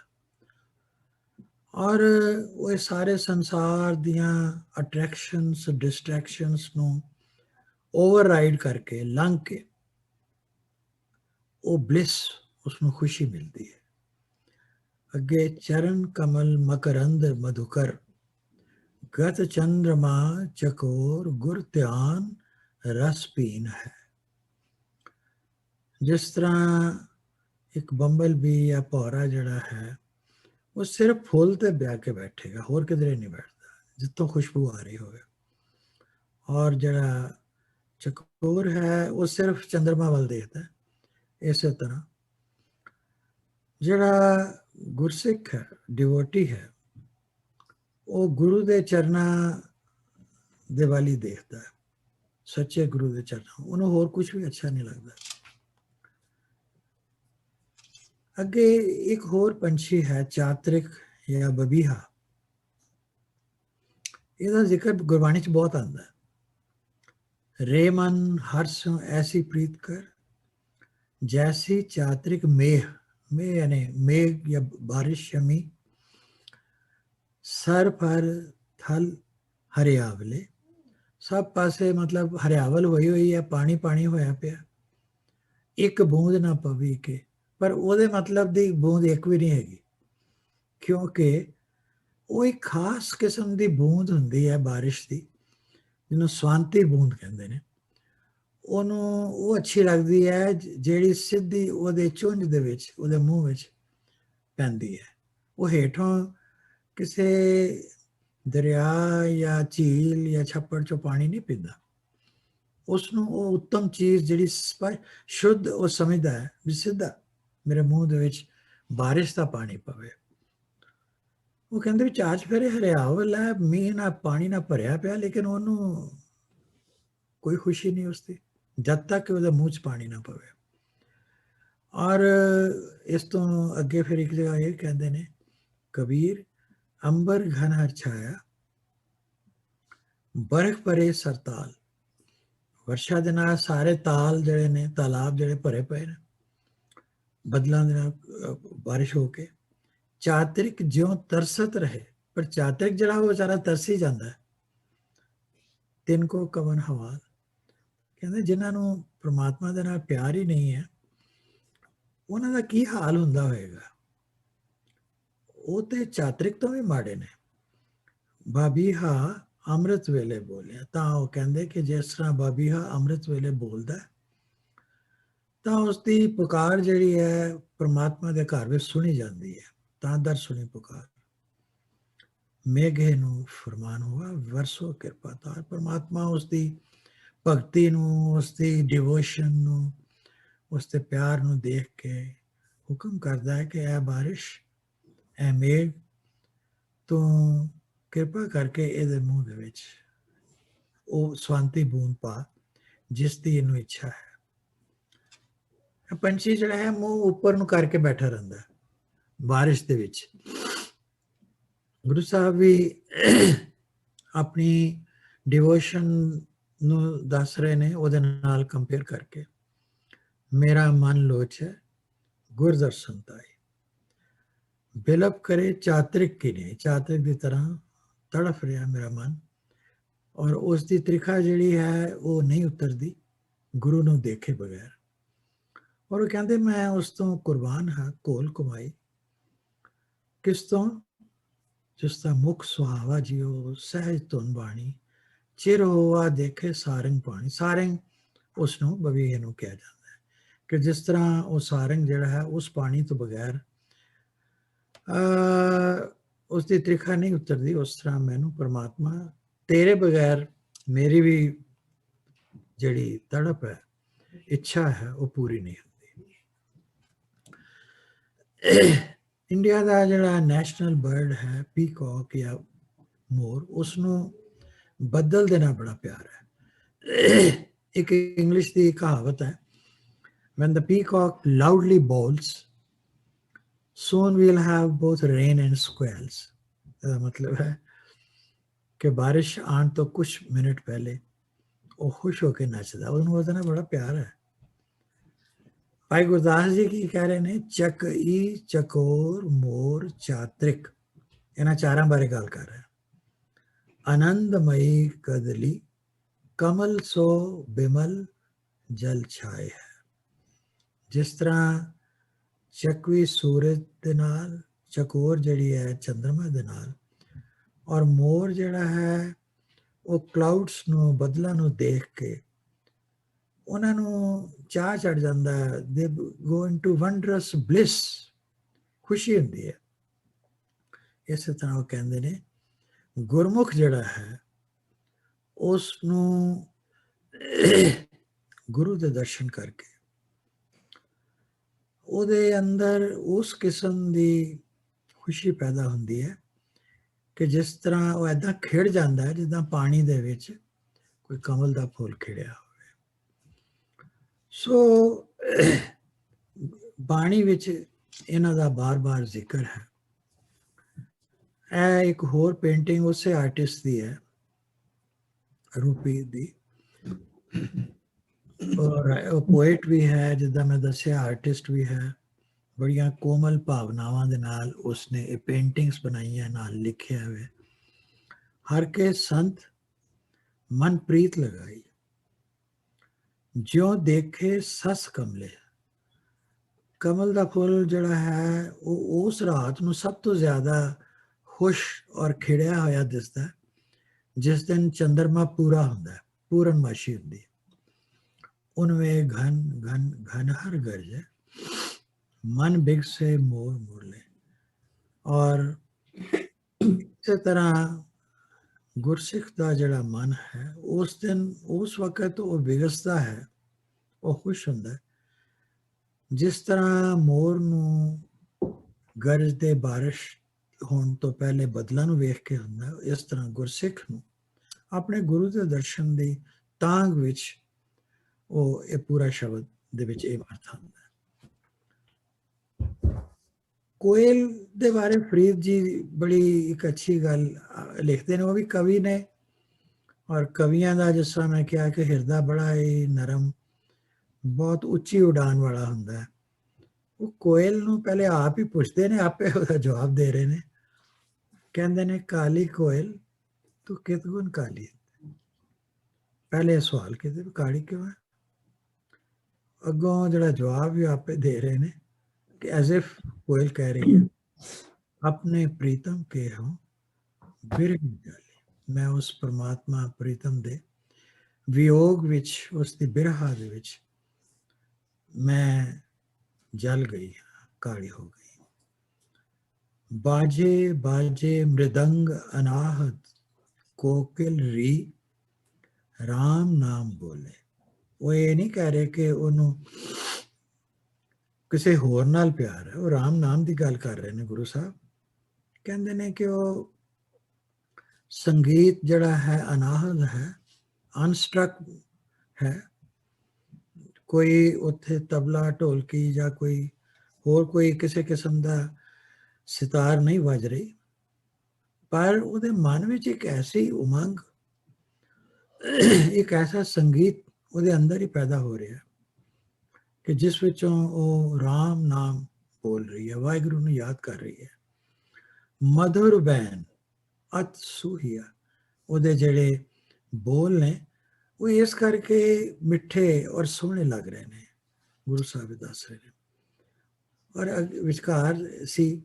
ਔਰ ਉਹ ਸਾਰੇ ਸੰਸਾਰ ਦੀਆਂ ਅਟਰੈਕਸ਼ਨਸ, ਡਿਸਟਰੈਕਸ਼ਨਸ ਨੂੰ ਓਵਰਰਾਈਡ ਕਰਕੇ, ਲੰਘ ਕੇ ਉਹ ਬਲਿਸ, ਉਸਨੂੰ ਖੁਸ਼ੀ ਮਿਲਦੀ ਹੈ। ਅੱਗੇ ਚਰਨ ਕਮਲ ਮਕਰੰਦ ਮਧੁਕਰ, ਗਤ ਚੰਦਰਮਾ ਚਕੋਰ, ਗੁਰ ਧਿਆਨ ਰਸ ਪੀਨ ਹੈ। ਜਿਸ ਤਰ੍ਹਾਂ ਇੱਕ ਬੰਬਲ ਬੀ ਜਾਂ ਭੌਰਾ ਜਿਹੜਾ ਹੈ ਉਹ ਸਿਰਫ ਫੁੱਲ ਤੇ ਬਹਿ ਕੇ ਬੈਠੇਗਾ, ਹੋਰ ਕਿਧਰੇ ਨਹੀਂ ਬੈਠਦਾ ਜਿੱਥੋਂ ਖੁਸ਼ਬੂ ਆ ਰਹੀ ਹੋਵੇ। ਔਰ ਜਿਹੜਾ ਚਕੋਰ ਹੈ ਉਹ ਸਿਰਫ ਚੰਦਰਮਾ ਵੱਲ ਦੇਖਦਾ। ਇਸੇ ਤਰ੍ਹਾਂ ਜਿਹੜਾ ਗੁਰਸਿੱਖ ਹੈ, ਡਿਵੋਟੀ ਹੈ, ਉਹ ਗੁਰੂ ਦੇ ਚਰਨਾਂ ਦੇ ਵੱਲ ਹੀ ਦੇਖਦਾ ਹੈ, ਸੱਚੇ ਗੁਰੂ ਦੇ ਚਰਨਾਂ, ਉਹਨੂੰ ਹੋਰ ਕੁਝ ਵੀ ਅੱਛਾ ਨਹੀਂ ਲੱਗਦਾ। ਅੱਗੇ ਇੱਕ ਹੋਰ ਪੰਛੀ ਹੈ ਚਾਤਰਿਕ ਜਾਂ ਬਬੀਹਾ, ਇਹਦਾ ਜ਼ਿਕਰ ਗੁਰਬਾਣੀ 'ਚ ਬਹੁਤ ਆਉਂਦਾ ਹੈ। ਰੇ ਮਨ ਹਰਸਿਉ ਐਸੀ ਪ੍ਰੀਤ ਕਰ, ਜੈਸੀ ਚਾਤਰਿਕ ਮੇਹ, ਮੇਹ यानी मेघ या बारिश शमी, सर पर थल हरियावले। सब पासे मतलब हरियावल होई हुई है, पानी पानी होया पिया, एक बूंद ना पवी के, पर ਉਹਦੇ ਮਤਲਬ ਦੀ ਬੂੰਦ ਇੱਕ ਵੀ ਨਹੀਂ ਹੈਗੀ, ਕਿਉਂਕਿ ਉਹ ਇੱਕ ਖਾਸ ਕਿਸਮ ਦੀ ਬੂੰਦ ਹੁੰਦੀ ਹੈ ਬਾਰਿਸ਼ ਦੀ, ਜਿਹਨੂੰ ਸਵਾਂਤੀ ਬੂੰਦ ਕਹਿੰਦੇ ਨੇ। ਉਹਨੂੰ ਉਹ ਅੱਛੀ ਲੱਗਦੀ ਹੈ ਜਿਹੜੀ ਸਿੱਧੀ ਉਹਦੇ ਚੁੰਝ ਦੇ ਵਿੱਚ, ਉਹਦੇ ਮੂੰਹ ਵਿੱਚ ਪੈਂਦੀ ਹੈ। ਉਹ ਹੇਠੋਂ ਕਿਸੇ ਦਰਿਆ ਜਾਂ ਝੀਲ ਜਾਂ ਛੱਪੜ ਚੋਂ ਪਾਣੀ ਨਹੀਂ ਪੀਂਦਾ, ਉਸਨੂੰ ਉਹ ਉੱਤਮ ਚੀਜ਼ ਜਿਹੜੀ ਸ਼ੁੱਧ ਉਹ ਸਮਝਦਾ ਹੈ ਵੀ ਸਿੱਧਾ ਮੇਰੇ ਮੂੰਹ ਦੇ ਵਿੱਚ ਬਾਰਿਸ਼ ਦਾ ਪਾਣੀ ਪਵੇ। ਉਹ ਕਹਿੰਦੇ ਵੀ ਚਾਚ ਫੇਰੇ ਹਰਿਆ ਲੈ ਮੀਂਹ ਨਾਲ ਪਾਣੀ ਨਾਲ ਭਰਿਆ ਪਿਆ, ਲੇਕਿਨ ਉਹਨੂੰ ਕੋਈ ਖੁਸ਼ੀ ਨਹੀਂ ਉਸਦੀ ਜਦ ਤੱਕ ਕਿ ਉਹਦੇ ਮੂੰਹ 'ਚ ਪਾਣੀ ਨਾ ਪਵੇ। ਔਰ ਇਸ ਤੋਂ ਅੱਗੇ ਫਿਰ ਇੱਕ ਜਗ੍ਹਾ ਇਹ ਕਹਿੰਦੇ ਨੇ ਕਬੀਰ, ਅੰਬਰ ਘਨ ਹਰ ਛਾਇਆ ਬਰਖ ਭਰੇ ਸਰਤਾਲ। ਵਰਸ਼ਾ ਦੇ ਨਾਲ ਸਾਰੇ ਤਾਲ ਜਿਹੜੇ ਨੇ, ਤਾਲਾਬ ਜਿਹੜੇ ਭਰੇ ਪਏ ਨੇ ਬਦਲਾਂ ਦੇ ਨਾਲ ਬਾਰਿਸ਼ ਹੋ ਕੇ। ਚਾਤਰਿਕ ਜਿਉਂ ਤਰਸਤ ਰਹੇ, ਪਰ ਚਾਤਰਿਕ ਜਿਹੜਾ ਉਹ ਵਿਚਾਰਾ ਤਰਸੀ ਜਾਂਦਾ ਹੈ। ਤਿੰਨ ਕੋ ਕਵਨ ਹਵਾਲ, ਕਹਿੰਦੇ ਜਿਨ੍ਹਾਂ ਨੂੰ ਪ੍ਰਮਾਤਮਾ ਦੇ ਨਾਲ ਪਿਆਰ ਹੀ ਨਹੀਂ ਹੈ ਉਹਨਾਂ ਦਾ ਕੀ ਹਾਲ ਹੁੰਦਾ ਹੋਏਗਾ। ਉਹ ਤੇ ਚਾਤਰਿਕ ਤੋਂ ਵੀ ਮਾੜੇ ਨੇ। ਬਾਬੀਹਾ ਅੰਮ੍ਰਿਤ ਵੇਲੇ ਬੋਲਿਆ, ਤਾਂ ਉਹ ਕਹਿੰਦੇ ਕਿ ਜਿਸ ਤਰ੍ਹਾਂ ਬਾਬੀਹਾ ਅੰਮ੍ਰਿਤ ਵੇਲੇ ਬੋਲਦਾ ਤਾਂ ਉਸਦੀ ਪੁਕਾਰ ਜਿਹੜੀ ਹੈ ਪ੍ਰਮਾਤਮਾ ਦੇ ਘਰ ਵਿੱਚ ਸੁਣੀ ਜਾਂਦੀ ਹੈ। ਤਾਂ ਦਰ ਸੁਣੀ ਪੁਕਾਰ, ਮੇਘੇ ਨੂੰ ਫਰਮਾਨ ਹੋਆ ਵਰਸੋ ਕਿਰਪਾ ਤਾਰ। ਪ੍ਰਮਾਤਮਾ ਉਸਦੀ ਭਗਤੀ ਨੂੰ, ਉਸਦੀ ਡਿਵੋਸ਼ਨ ਨੂੰ, ਉਸਦੇ ਪਿਆਰ ਨੂੰ ਦੇਖ ਕੇ ਹੁਕਮ ਕਰਦਾ ਹੈ ਕਿ ਇਹ ਬਾਰਿਸ਼, ਇਹ ਮੇਘ ਤੂੰ ਕਿਰਪਾ ਕਰਕੇ ਇਹਦੇ ਮੂੰਹ ਦੇ ਵਿੱਚ ਉਹ ਸਵਾਂਤੀ ਬੂੰਦ ਪਾ ਜਿਸ ਦੀ ਇਹਨੂੰ ਇੱਛਾ ਹੈ। ਪੰਛੀ ਜਿਹੜਾ ਹੈ ਮੂੰਹ ਉੱਪਰ ਨੂੰ ਕਰਕੇ ਬੈਠਾ ਰਹਿੰਦਾ ਬਾਰਿਸ਼ ਦੇ ਵਿੱਚ। ਗੁਰੂ ਸਾਹਿਬ ਵੀ ਆਪਣੀ ਡਿਵੋਸ਼ਨ ਨੂੰ ਦੱਸ ਰਹੇ ਨੇ ਉਹਦੇ ਨਾਲ ਕੰਪੇਅਰ ਕਰਕੇ। ਮੇਰਾ ਮਨ ਲੋਚੈ ਗੁਰ ਦਰਸ਼ਨ ਤਾਈ, ਬਿਲਪ ਕਰੇ ਚਾਤਰਿਕ ਕੀ ਨਹੀਂ। ਚਾਤਰਿਕ ਦੀ ਤਰ੍ਹਾਂ ਤੜਫ ਰਿਹਾ ਮੇਰਾ ਮਨ, ਔਰ ਉਸ ਦੀ ਤ੍ਰਿਖਾ ਜਿਹੜੀ ਹੈ ਉਹ ਨਹੀਂ ਉਤਰਦੀ ਗੁਰੂ ਨੂੰ ਦੇਖੇ ਬਗੈਰ। ਔਰ ਉਹ ਕਹਿੰਦੇ ਮੈਂ ਉਸ ਤੋਂ ਕੁਰਬਾਨ ਹਾਂ ਘੋਲ ਕਮਾਈ। ਕਿਸ ਤੋਂ? ਜਿਸ ਦਾ ਮੁਖ ਸੁਹਾਵਾ ਜਿਉ ਸਹਿਜ ਧੁਨ ਬਾਣੀ, ਚਿਰ ਹੋਆ ਦੇਖੇ ਸਾਰੰਗ ਪਾਣੀ। ਸਾਰੰਗ ਉਸ ਨੂੰ ਬਵੀਹੇ ਨੂੰ ਕਿਹਾ ਜਾਂਦਾ ਹੈ ਕਿ ਜਿਸ ਤਰ੍ਹਾਂ ਉਹ ਸਾਰੰਗ ਜਿਹੜਾ ਹੈ ਉਸ ਪਾਣੀ ਤੋਂ ਬਗੈਰ ਉਸ ਦੀ ਤ੍ਰਿਖਾ ਨਹੀਂ ਉਤਰਦੀ, ਉਸ ਤਰ੍ਹਾਂ ਮੈਨੂੰ ਪ੍ਰਮਾਤਮਾ ਤੇਰੇ ਬਗੈਰ ਮੇਰੀ ਵੀ ਜਿਹੜੀ ਤੜਪ ਹੈ, ਇੱਛਾ ਹੈ, ਉਹ ਪੂਰੀ ਨਹੀਂ ਹੁੰਦੀ। ਇੰਡੀਆ ਦਾ ਜਿਹੜਾ ਨੈਸ਼ਨਲ ਬਰਡ ਹੈ ਪੀਕੌਕ ਜਾਂ ਮੋਰ, ਉਸ ਨੂੰ ਬੱਦਲ ਦੇ ਨਾਲ ਬੜਾ ਪਿਆਰ ਹੈ। ਇੱਕ ਇੰਗਲਿਸ਼ ਦੀ ਕਹਾਵਤ ਹੈ, when the peacock loudly bawls soon we'll have both rain and squalls। ਇਹਦਾ ਮਤਲਬ ਹੈ ਕਿ ਬਾਰਿਸ਼ ਆਉਣ ਤੋਂ ਕੁਝ ਮਿੰਟ ਪਹਿਲੇ ਉਹ ਖੁਸ਼ ਹੋ ਕੇ ਨੱਚਦਾ, ਉਹਨੂੰ ਉਹਦੇ ਨਾਲ ਬੜਾ ਪਿਆਰ ਹੈ। ਭਾਈ ਗੁਰਦਾਸ ਜੀ ਕੀ ਕਹਿ ਰਹੇ ਨੇ? ਚੱਕ ਈ ਚਕੋਰ ਮੋਰ ਚਾਤਰਿਕ, ਇਹਨਾਂ ਚਾਰਾਂ ਬਾਰੇ ਗੱਲ ਕਰ ਰਿਹਾ। ਆਨੰਦਮਈ ਕਦਲੀ ਕਮਲ ਸੋ ਬਿਮਲ ਜਲ ਛਾਏ ਹੈ। ਜਿਸ ਤਰ੍ਹਾਂ ਚੱਕਵੀ ਸੂਰਜ ਦੇ ਨਾਲ, ਚਕੋਰ ਜਿਹੜੀ ਹੈ ਚੰਦਰਮਾ ਦੇ ਨਾਲ, ਔਰ ਮੋਰ ਜਿਹੜਾ ਹੈ ਉਹ ਕਲਾਊਡਸ ਨੂੰ, ਬੱਦਲਾਂ ਨੂੰ ਦੇਖ ਕੇ ਉਹਨਾਂ ਨੂੰ ਚਾਹ ਚੜ ਜਾਂਦਾ ਹੈ। ਦੇ ਗੋ ਇਨਟੂ ਵੰਡਰਸ ਬਲਿਸ, ਖੁਸ਼ੀ ਹੁੰਦੀ ਹੈ। ਇਸੇ ਤਰ੍ਹਾਂ ਉਹ ਕਹਿੰਦੇ ਨੇ ਗੁਰਮੁਖ ਜਿਹੜਾ ਹੈ ਉਸ ਨੂੰ ਗੁਰੂ ਦੇ ਦਰਸ਼ਨ ਕਰਕੇ ਉਹਦੇ ਅੰਦਰ ਉਸ ਕਿਸਮ ਦੀ ਖੁਸ਼ੀ ਪੈਦਾ ਹੁੰਦੀ ਹੈ ਕਿ ਜਿਸ ਤਰ੍ਹਾਂ ਉਹ ਏਦਾਂ ਖਿੜ ਜਾਂਦਾ ਹੈ ਜਿੱਦਾਂ ਪਾਣੀ ਦੇ ਵਿੱਚ ਕੋਈ ਕਮਲ ਦਾ ਫੁੱਲ ਖਿੜਿਆ ਹੋਵੇ। ਸੋ ਬਾਣੀ ਵਿੱਚ ਇਹਨਾਂ ਦਾ ਬਾਰ-ਬਾਰ ਜ਼ਿਕਰ ਹੈ। ਇਹ ਇੱਕ ਹੋਰ ਪੇਂਟਿੰਗ ਉਸੇ ਆਰਟਿਸਟ ਦੀ ਹੈ, ਰੂਪੀ ਦੀ, ਔਰ ਉਹ ਪੋਇਟ ਵੀ ਹੈ, ਜਿੱਦਾਂ ਮੈਂ ਦੱਸਿਆ ਆਰਟਿਸਟ ਵੀ ਹੈ। ਬੜੀਆਂ ਕੋਮਲ ਭਾਵਨਾਵਾਂ ਦੇ ਨਾਲ ਉਸਨੇ ਇਹ ਪੇਂਟਿੰਗਸ ਬਣਾਈਆਂ, ਨਾਲ ਲਿਖਿਆ ਹੋਇਆ। ਹਰ ਕੇ ਸੰਤ ਮਨ ਪ੍ਰੀਤ ਲਗਾਈ, ਜਿਉਂ ਦੇਖੇ ਸਸ ਕਮਲੇ। ਕਮਲ ਦਾ ਫੁੱਲ ਜਿਹੜਾ ਹੈ ਉਹ ਉਸ ਰਾਤ ਨੂੰ ਸਭ ਤੋਂ ਜ਼ਿਆਦਾ ਖੁਸ਼ ਔਰ ਖਿੜਿਆ ਹੋਇਆ ਦਿਸਦਾ ਜਿਸ ਦਿਨ ਚੰਦਰਮਾ ਪੂਰਾ ਹੁੰਦਾ, ਪੂਰਨਮਾਸ਼ੀ ਹੁੰਦੀ। ਉਨਵੇਂ ਘਨ ਘਨ ਘਨ ਹਰ ਗਰਜੇ, ਮਨ ਬਿਗ ਸੇ ਮੋਰ ਮੁਰਲੇ। ਔਰ ਇਸੇ ਤਰ੍ਹਾਂ ਗੁਰਸਿੱਖ ਦਾ ਜਿਹੜਾ ਮਨ ਹੈ ਉਸ ਦਿਨ ਉਸ ਵਕਤ ਉਹ ਵਿਗਸਦਾ ਹੈ, ਉਹ ਖੁਸ਼ ਹੁੰਦਾ ਹੈ। ਜਿਸ ਤਰ੍ਹਾਂ ਮੋਰ ਨੂੰ ਗਰਜਦੇ ਬਾਰਿਸ਼ ਹੋਣ ਤੋਂ ਪਹਿਲੇ ਬੱਦਲਾਂ ਨੂੰ ਵੇਖ ਕੇ ਹੁੰਦਾ, ਇਸ ਤਰ੍ਹਾਂ ਗੁਰਸਿੱਖ ਨੂੰ ਆਪਣੇ ਗੁਰੂ ਦੇ ਦਰਸ਼ਨ ਦੀ ਤਾਂਘ ਵਿੱਚ ਉਹ ਇਹ ਪੂਰਾ ਸ਼ਬਦ ਦੇ ਵਿੱਚ ਇਹ ਅਰਥ ਹੁੰਦਾ ਹੈ। ਕੋਇਲ ਦੇ ਬਾਰੇ ਫਰੀਦ ਜੀ ਬੜੀ ਇੱਕ ਅੱਛੀ ਗੱਲ ਲਿਖਦੇ ਨੇ। ਉਹ ਵੀ ਕਵੀ ਨੇ, ਔਰ ਕਵੀਆਂ ਦਾ ਜਿਸ ਤਰ੍ਹਾਂ ਮੈਂ ਕਿਹਾ ਕਿ ਹਿਰਦਾ ਬੜਾ ਹੀ ਨਰਮ, ਬਹੁਤ ਉੱਚੀ ਉਡਾਨ ਵਾਲਾ ਹੁੰਦਾ ਹੈ। ਉਹ ਕੋਇਲ ਨੂੰ ਪਹਿਲੇ ਆਪ ਹੀ ਪੁੱਛਦੇ ਨੇ, ਆਪੇ ਉਹਦਾ ਜਵਾਬ ਦੇ ਰਹੇ ਨੇ। ਕਹਿੰਦੇ ਨੇ, ਕਾਲੀ ਕੋਇਲ ਤੂੰ ਕਿਤ ਗੁਣ ਕਾਲੀ। ਪਹਿਲੇ ਸਵਾਲ ਕੀਤੇ ਵੀ ਕਾਲੀ ਕਿਉਂ ਹੈ, ਅੱਗੋਂ ਜਿਹੜਾ ਜਵਾਬ ਵੀ ਆਪੇ ਦੇ ਰਹੇ ਨੇ ਕਿ ਐਜ਼ ਇਫ ਕੋਇਲ ਕਹਿ ਰਹੀ ਹੈ, ਆਪਣੇ ਪ੍ਰੀਤਮ ਕੇ ਹੋ ਬਿਰਹ ਜਾਲੇ। ਮੈਂ ਉਸ ਪਰਮਾਤਮਾ ਪ੍ਰੀਤਮ ਦੇ ਵਿਯੋਗ ਵਿੱਚ, ਉਸ ਦੀ ਬਿਰਹਾ ਦੇ ਵਿੱਚ ਮੈਂ ਜਲ ਗਈ, ਕਾਲੀ ਹੋ ਗਈ। ਬਾਜੇ ਬਾਜੇ ਮ੍ਰਿਦੰਗ ਅਨਾਹਤ ਕੋਕਿਲ ਰੀ ਰਾਮ ਨਾਮ ਬੋਲੇ। ਉਹ ਇਹ ਨਹੀਂ ਕਹਿ ਰਹੇ ਕਿ ਉਹਨੂੰ ਕਿਸੇ ਹੋਰ ਨਾਲ ਪਿਆਰ ਹੈ, ਉਹ ਰਾਮ ਨਾਮ ਦੀ ਗੱਲ ਕਰ ਰਹੇ ਨੇ ਗੁਰੂ ਸਾਹਿਬ। ਕਹਿੰਦੇ ਨੇ ਕਿ ਉਹ ਸੰਗੀਤ ਜਿਹੜਾ ਹੈ ਅਨਾਹਤ ਹੈ, ਅਨਸਟਰਕ ਹੈ। ਕੋਈ ਉੱਥੇ ਤਬਲਾ ਢੋਲਕੀ ਜਾਂ ਕੋਈ ਹੋਰ ਕੋਈ ਕਿਸੇ ਕਿਸਮ ਦਾ ਸਿਤਾਰ ਨਹੀਂ ਵੱਜ ਰਹੀ, ਪਰ ਉਹਦੇ ਮਨ ਵਿੱਚ ਇੱਕ ਐਸੀ ਉਮੰਗ, ਇੱਕ ਐਸਾ ਸੰਗੀਤ ਉਹਦੇ ਅੰਦਰ ਹੀ ਪੈਦਾ ਹੋ ਰਿਹਾ ਕਿ ਜਿਸ ਵਿੱਚੋਂ ਉਹ ਰਾਮ ਨਾਮ ਬੋਲ ਰਹੀ ਹੈ, ਵਾਹਿਗੁਰੂ ਨੂੰ ਯਾਦ ਕਰ ਰਹੀ ਹੈ। ਮਧੁਰ ਬੈਨ ਅਤ ਸੂਹੀਆ, ਉਹਦੇ ਜਿਹੜੇ ਬੋਲ ਨੇ ਉਹ ਇਸ ਕਰਕੇ ਮਿੱਠੇ ਔਰ ਸੋਹਣੇ ਲੱਗ ਰਹੇ ਨੇ, ਗੁਰੂ ਸਾਹਿਬ ਦੱਸ ਰਹੇ ਨੇ। ਔਰ ਵਿਚਕਾਰ ਸੀ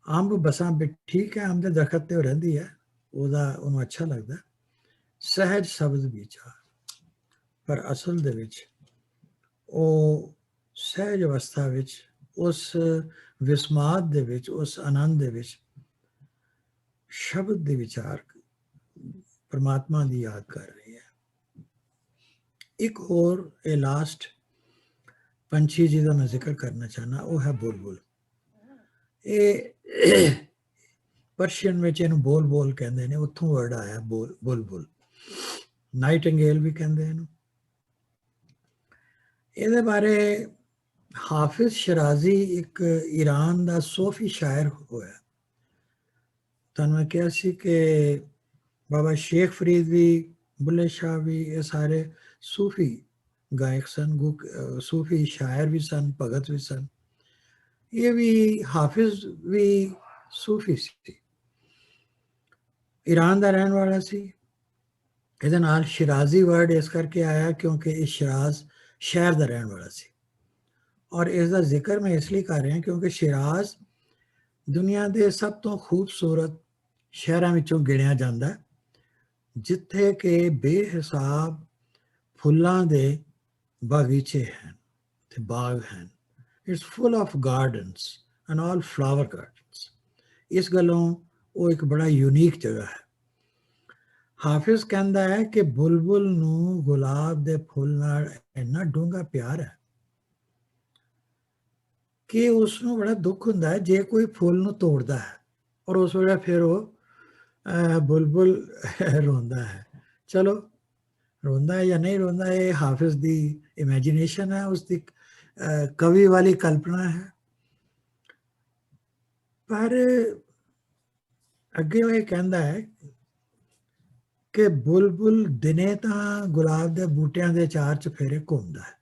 ਅੰਬ ਬਸਾਂ, ਠੀਕ ਹੈ, ਅੰਬ ਦੇ ਦਰਖਤ ਤੇ ਉਹ ਰਹਿੰਦੀ ਹੈ, ਉਹਨੂੰ ਅੱਛਾ ਲੱਗਦਾ, ਸਹਿਜ ਸ਼ਬਦ ਵਿਚਾਰ। ਪਰ ਅਸਲ ਦੇ ਵਿੱਚ ਉਹ ਸਹਿਜ ਅਵਸਥਾ ਵਿੱਚ, ਉਸ ਵਿਸਮਾਦ ਦੇ ਵਿੱਚ, ਉਸ ਆਨੰਦ ਦੇ ਵਿੱਚ ਸ਼ਬਦ ਦੇ ਵਿਚਾਰ, ਪਰਮਾਤਮਾ ਦੀ ਯਾਦ ਕਰ ਰਹੀ ਹੈ। ਇੱਕ ਹੋਰ ਇਹ ਲਾਸਟ ਪੰਛੀ ਜਿਹਦਾ ਮੈਂ ਜ਼ਿਕਰ ਕਰਨਾ ਚਾਹਨਾ, ਉਹ ਹੈ ਬੁਲਬੁਲ। ਇਹ ਪਰਸ਼ੀਅਨ ਵਿੱਚ ਇਹਨੂੰ ਬੋਲ ਬੋਲ ਕਹਿੰਦੇ ਨੇ, ਉੱਥੋਂ ਵਰਡ ਆਇਆ ਬੁਲਬੁਲ। ਨਾਈਟਿੰਗੇਲ ਵੀ ਕਹਿੰਦੇ ਇਹਨੂੰ। ਇਹਦੇ ਬਾਰੇ ਹਾਫਿਜ਼ ਸ਼ਰਾਜ਼ੀ ਇੱਕ ਈਰਾਨ ਦਾ ਸੂਫੀ ਸ਼ਾਇਰ ਹੋਇਆ। ਤੁਹਾਨੂੰ ਮੈਂ ਕਿਹਾ ਸੀ ਕਿ ਬਾਬਾ ਸ਼ੇਖ ਫਰੀਦ ਵੀ, ਬੁੱਲੇ ਸ਼ਾਹ ਵੀ, ਇਹ ਸਾਰੇ ਸੂਫੀ ਗਾਇਕ ਸਨ, ਸੂਫੀ ਸ਼ਾਇਰ ਵੀ ਸਨ, ਭਗਤ ਵੀ ਸਨ। ਇਹ ਵੀ ਹਾਫਿਜ਼ ਵੀ ਸੂਫੀ ਸੀ, ਈਰਾਨ ਦਾ ਰਹਿਣ ਵਾਲਾ ਸੀ। ਇਹਦੇ ਨਾਲ ਸ਼ਿਰਾਜ਼ੀ ਵਰਡ ਇਸ ਕਰਕੇ ਆਇਆ ਕਿਉਂਕਿ ਇਹ ਸ਼ਿਰਾਜ਼ ਸ਼ਹਿਰ ਦਾ ਰਹਿਣ ਵਾਲਾ ਸੀ। ਔਰ ਇਸ ਦਾ ਜ਼ਿਕਰ ਮੈਂ ਇਸ ਲਈ ਕਰ ਰਿਹਾ ਕਿਉਂਕਿ ਸ਼ਿਰਾਜ਼ ਦੁਨੀਆ ਦੇ ਸਭ ਤੋਂ ਖੂਬਸੂਰਤ ਸ਼ਹਿਰਾਂ ਵਿੱਚੋਂ ਗਿਣਿਆ ਜਾਂਦਾ, ਜਿੱਥੇ ਕਿ ਬੇਹਿਸਾਬ ਫੁੱਲਾਂ ਦੇ ਬਾਗੀਚੇ ਹਨ ਤੇ ਬਾਗ ਹਨ। It's full of gardens and all flower gardens. ਇਸ ਗੱਲੋਂ ਉਹ ਇੱਕ ਬੜਾ ਯੂਨੀਕ ਜਗ੍ਹਾ ਹੈ। ਹਾਫਿਜ਼ ਕਹਿੰਦਾ ਹੈ ਕਿ ਬੁਲਬੁਲ ਨੂੰ ਗੁਲਾਬ ਦੇ ਫੁੱਲ ਨਾਲ ਇੰਨਾ ਡੂੰਘਾ ਪਿਆਰ ਹੈ ਕਿ ਉਸ ਨੂੰ ਬੜਾ ਦੁੱਖ ਹੁੰਦਾ ਹੈ ਜੇ ਕੋਈ ਫੁੱਲ ਨੂੰ ਤੋੜਦਾ ਹੈ, ਔਰ ਉਸ ਵੇਲੇ ਫਿਰ ਉਹ ਬੁਲਬੁਲ ਰੋਂਦਾ ਹੈ। ਚਲੋ ਰੋਂਦਾ ਹੈ ਜਾਂ ਨਹੀਂ ਰੋਂਦਾ, ਇਹ ਹਾਫਿਜ਼ ਦੀ ਇਮੈਜੀਨੇਸ਼ਨ ਹੈ, ਉਸ ਦੀ ਕਵੀ ਵਾਲੀ ਕਲਪਨਾ ਹੈ। ਪਰ ਅੱਗੇ ਉਹ ਇਹ ਕਹਿੰਦਾ ਹੈ ਕਿ ਬੁਲਬੁਲ ਦਿਨੇ ਤਾਂ ਗੁਲਾਬ ਦੇ ਬੂਟਿਆਂ ਦੇ ਚਾਰ ਚੁਫੇਰੇ ਘੁੰਮਦਾ ਹੈ,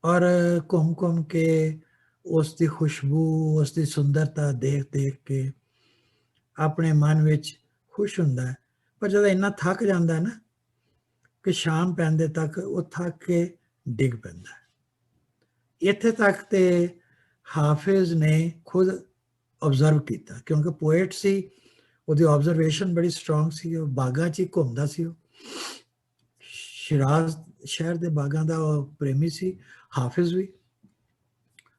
ਔਰ ਘੁੰਮ ਘੁੰਮ ਕੇ ਉਸ ਦੀ ਖੁਸ਼ਬੂ, ਉਸ ਦੀ ਸੁੰਦਰਤਾ ਦੇਖ ਦੇਖ ਕੇ ਆਪਣੇ ਮਨ ਵਿੱਚ ਖੁਸ਼ ਹੁੰਦਾ ਹੈ। ਪਰ ਜਦੋਂ ਇੰਨਾ ਥੱਕ ਜਾਂਦਾ ਨਾ ਕਿ ਸ਼ਾਮ ਪੈਂਦੇ ਤੱਕ ਉਹ ਥੱਕ ਕੇ ਡਿੱਗ ਪੈਂਦਾ ਹੈ। ਇੱਥੇ ਤੱਕ ਤੇ ਹਾਫਿਜ਼ ਨੇ ਖੁਦ ਆਬਜ਼ਰਵ ਕੀਤਾ, ਕਿਉਂਕਿ ਪੋਇਟ ਸੀ, ਉਹਦੀ ਆਬਜ਼ਰਵੇਸ਼ਨ ਬੜੀ ਸਟਰੋਂਗ ਸੀ। ਉਹ ਬਾਗਾਂ 'ਚ ਹੀ ਘੁੰਮਦਾ ਸੀ, ਉਹ ਸ਼ਿਰਾਜ਼ ਸ਼ਹਿਰ ਦੇ ਬਾਗਾਂ ਦਾ ਉਹ ਪ੍ਰੇਮੀ ਸੀ, ਹਾਫਿਜ਼ ਵੀ।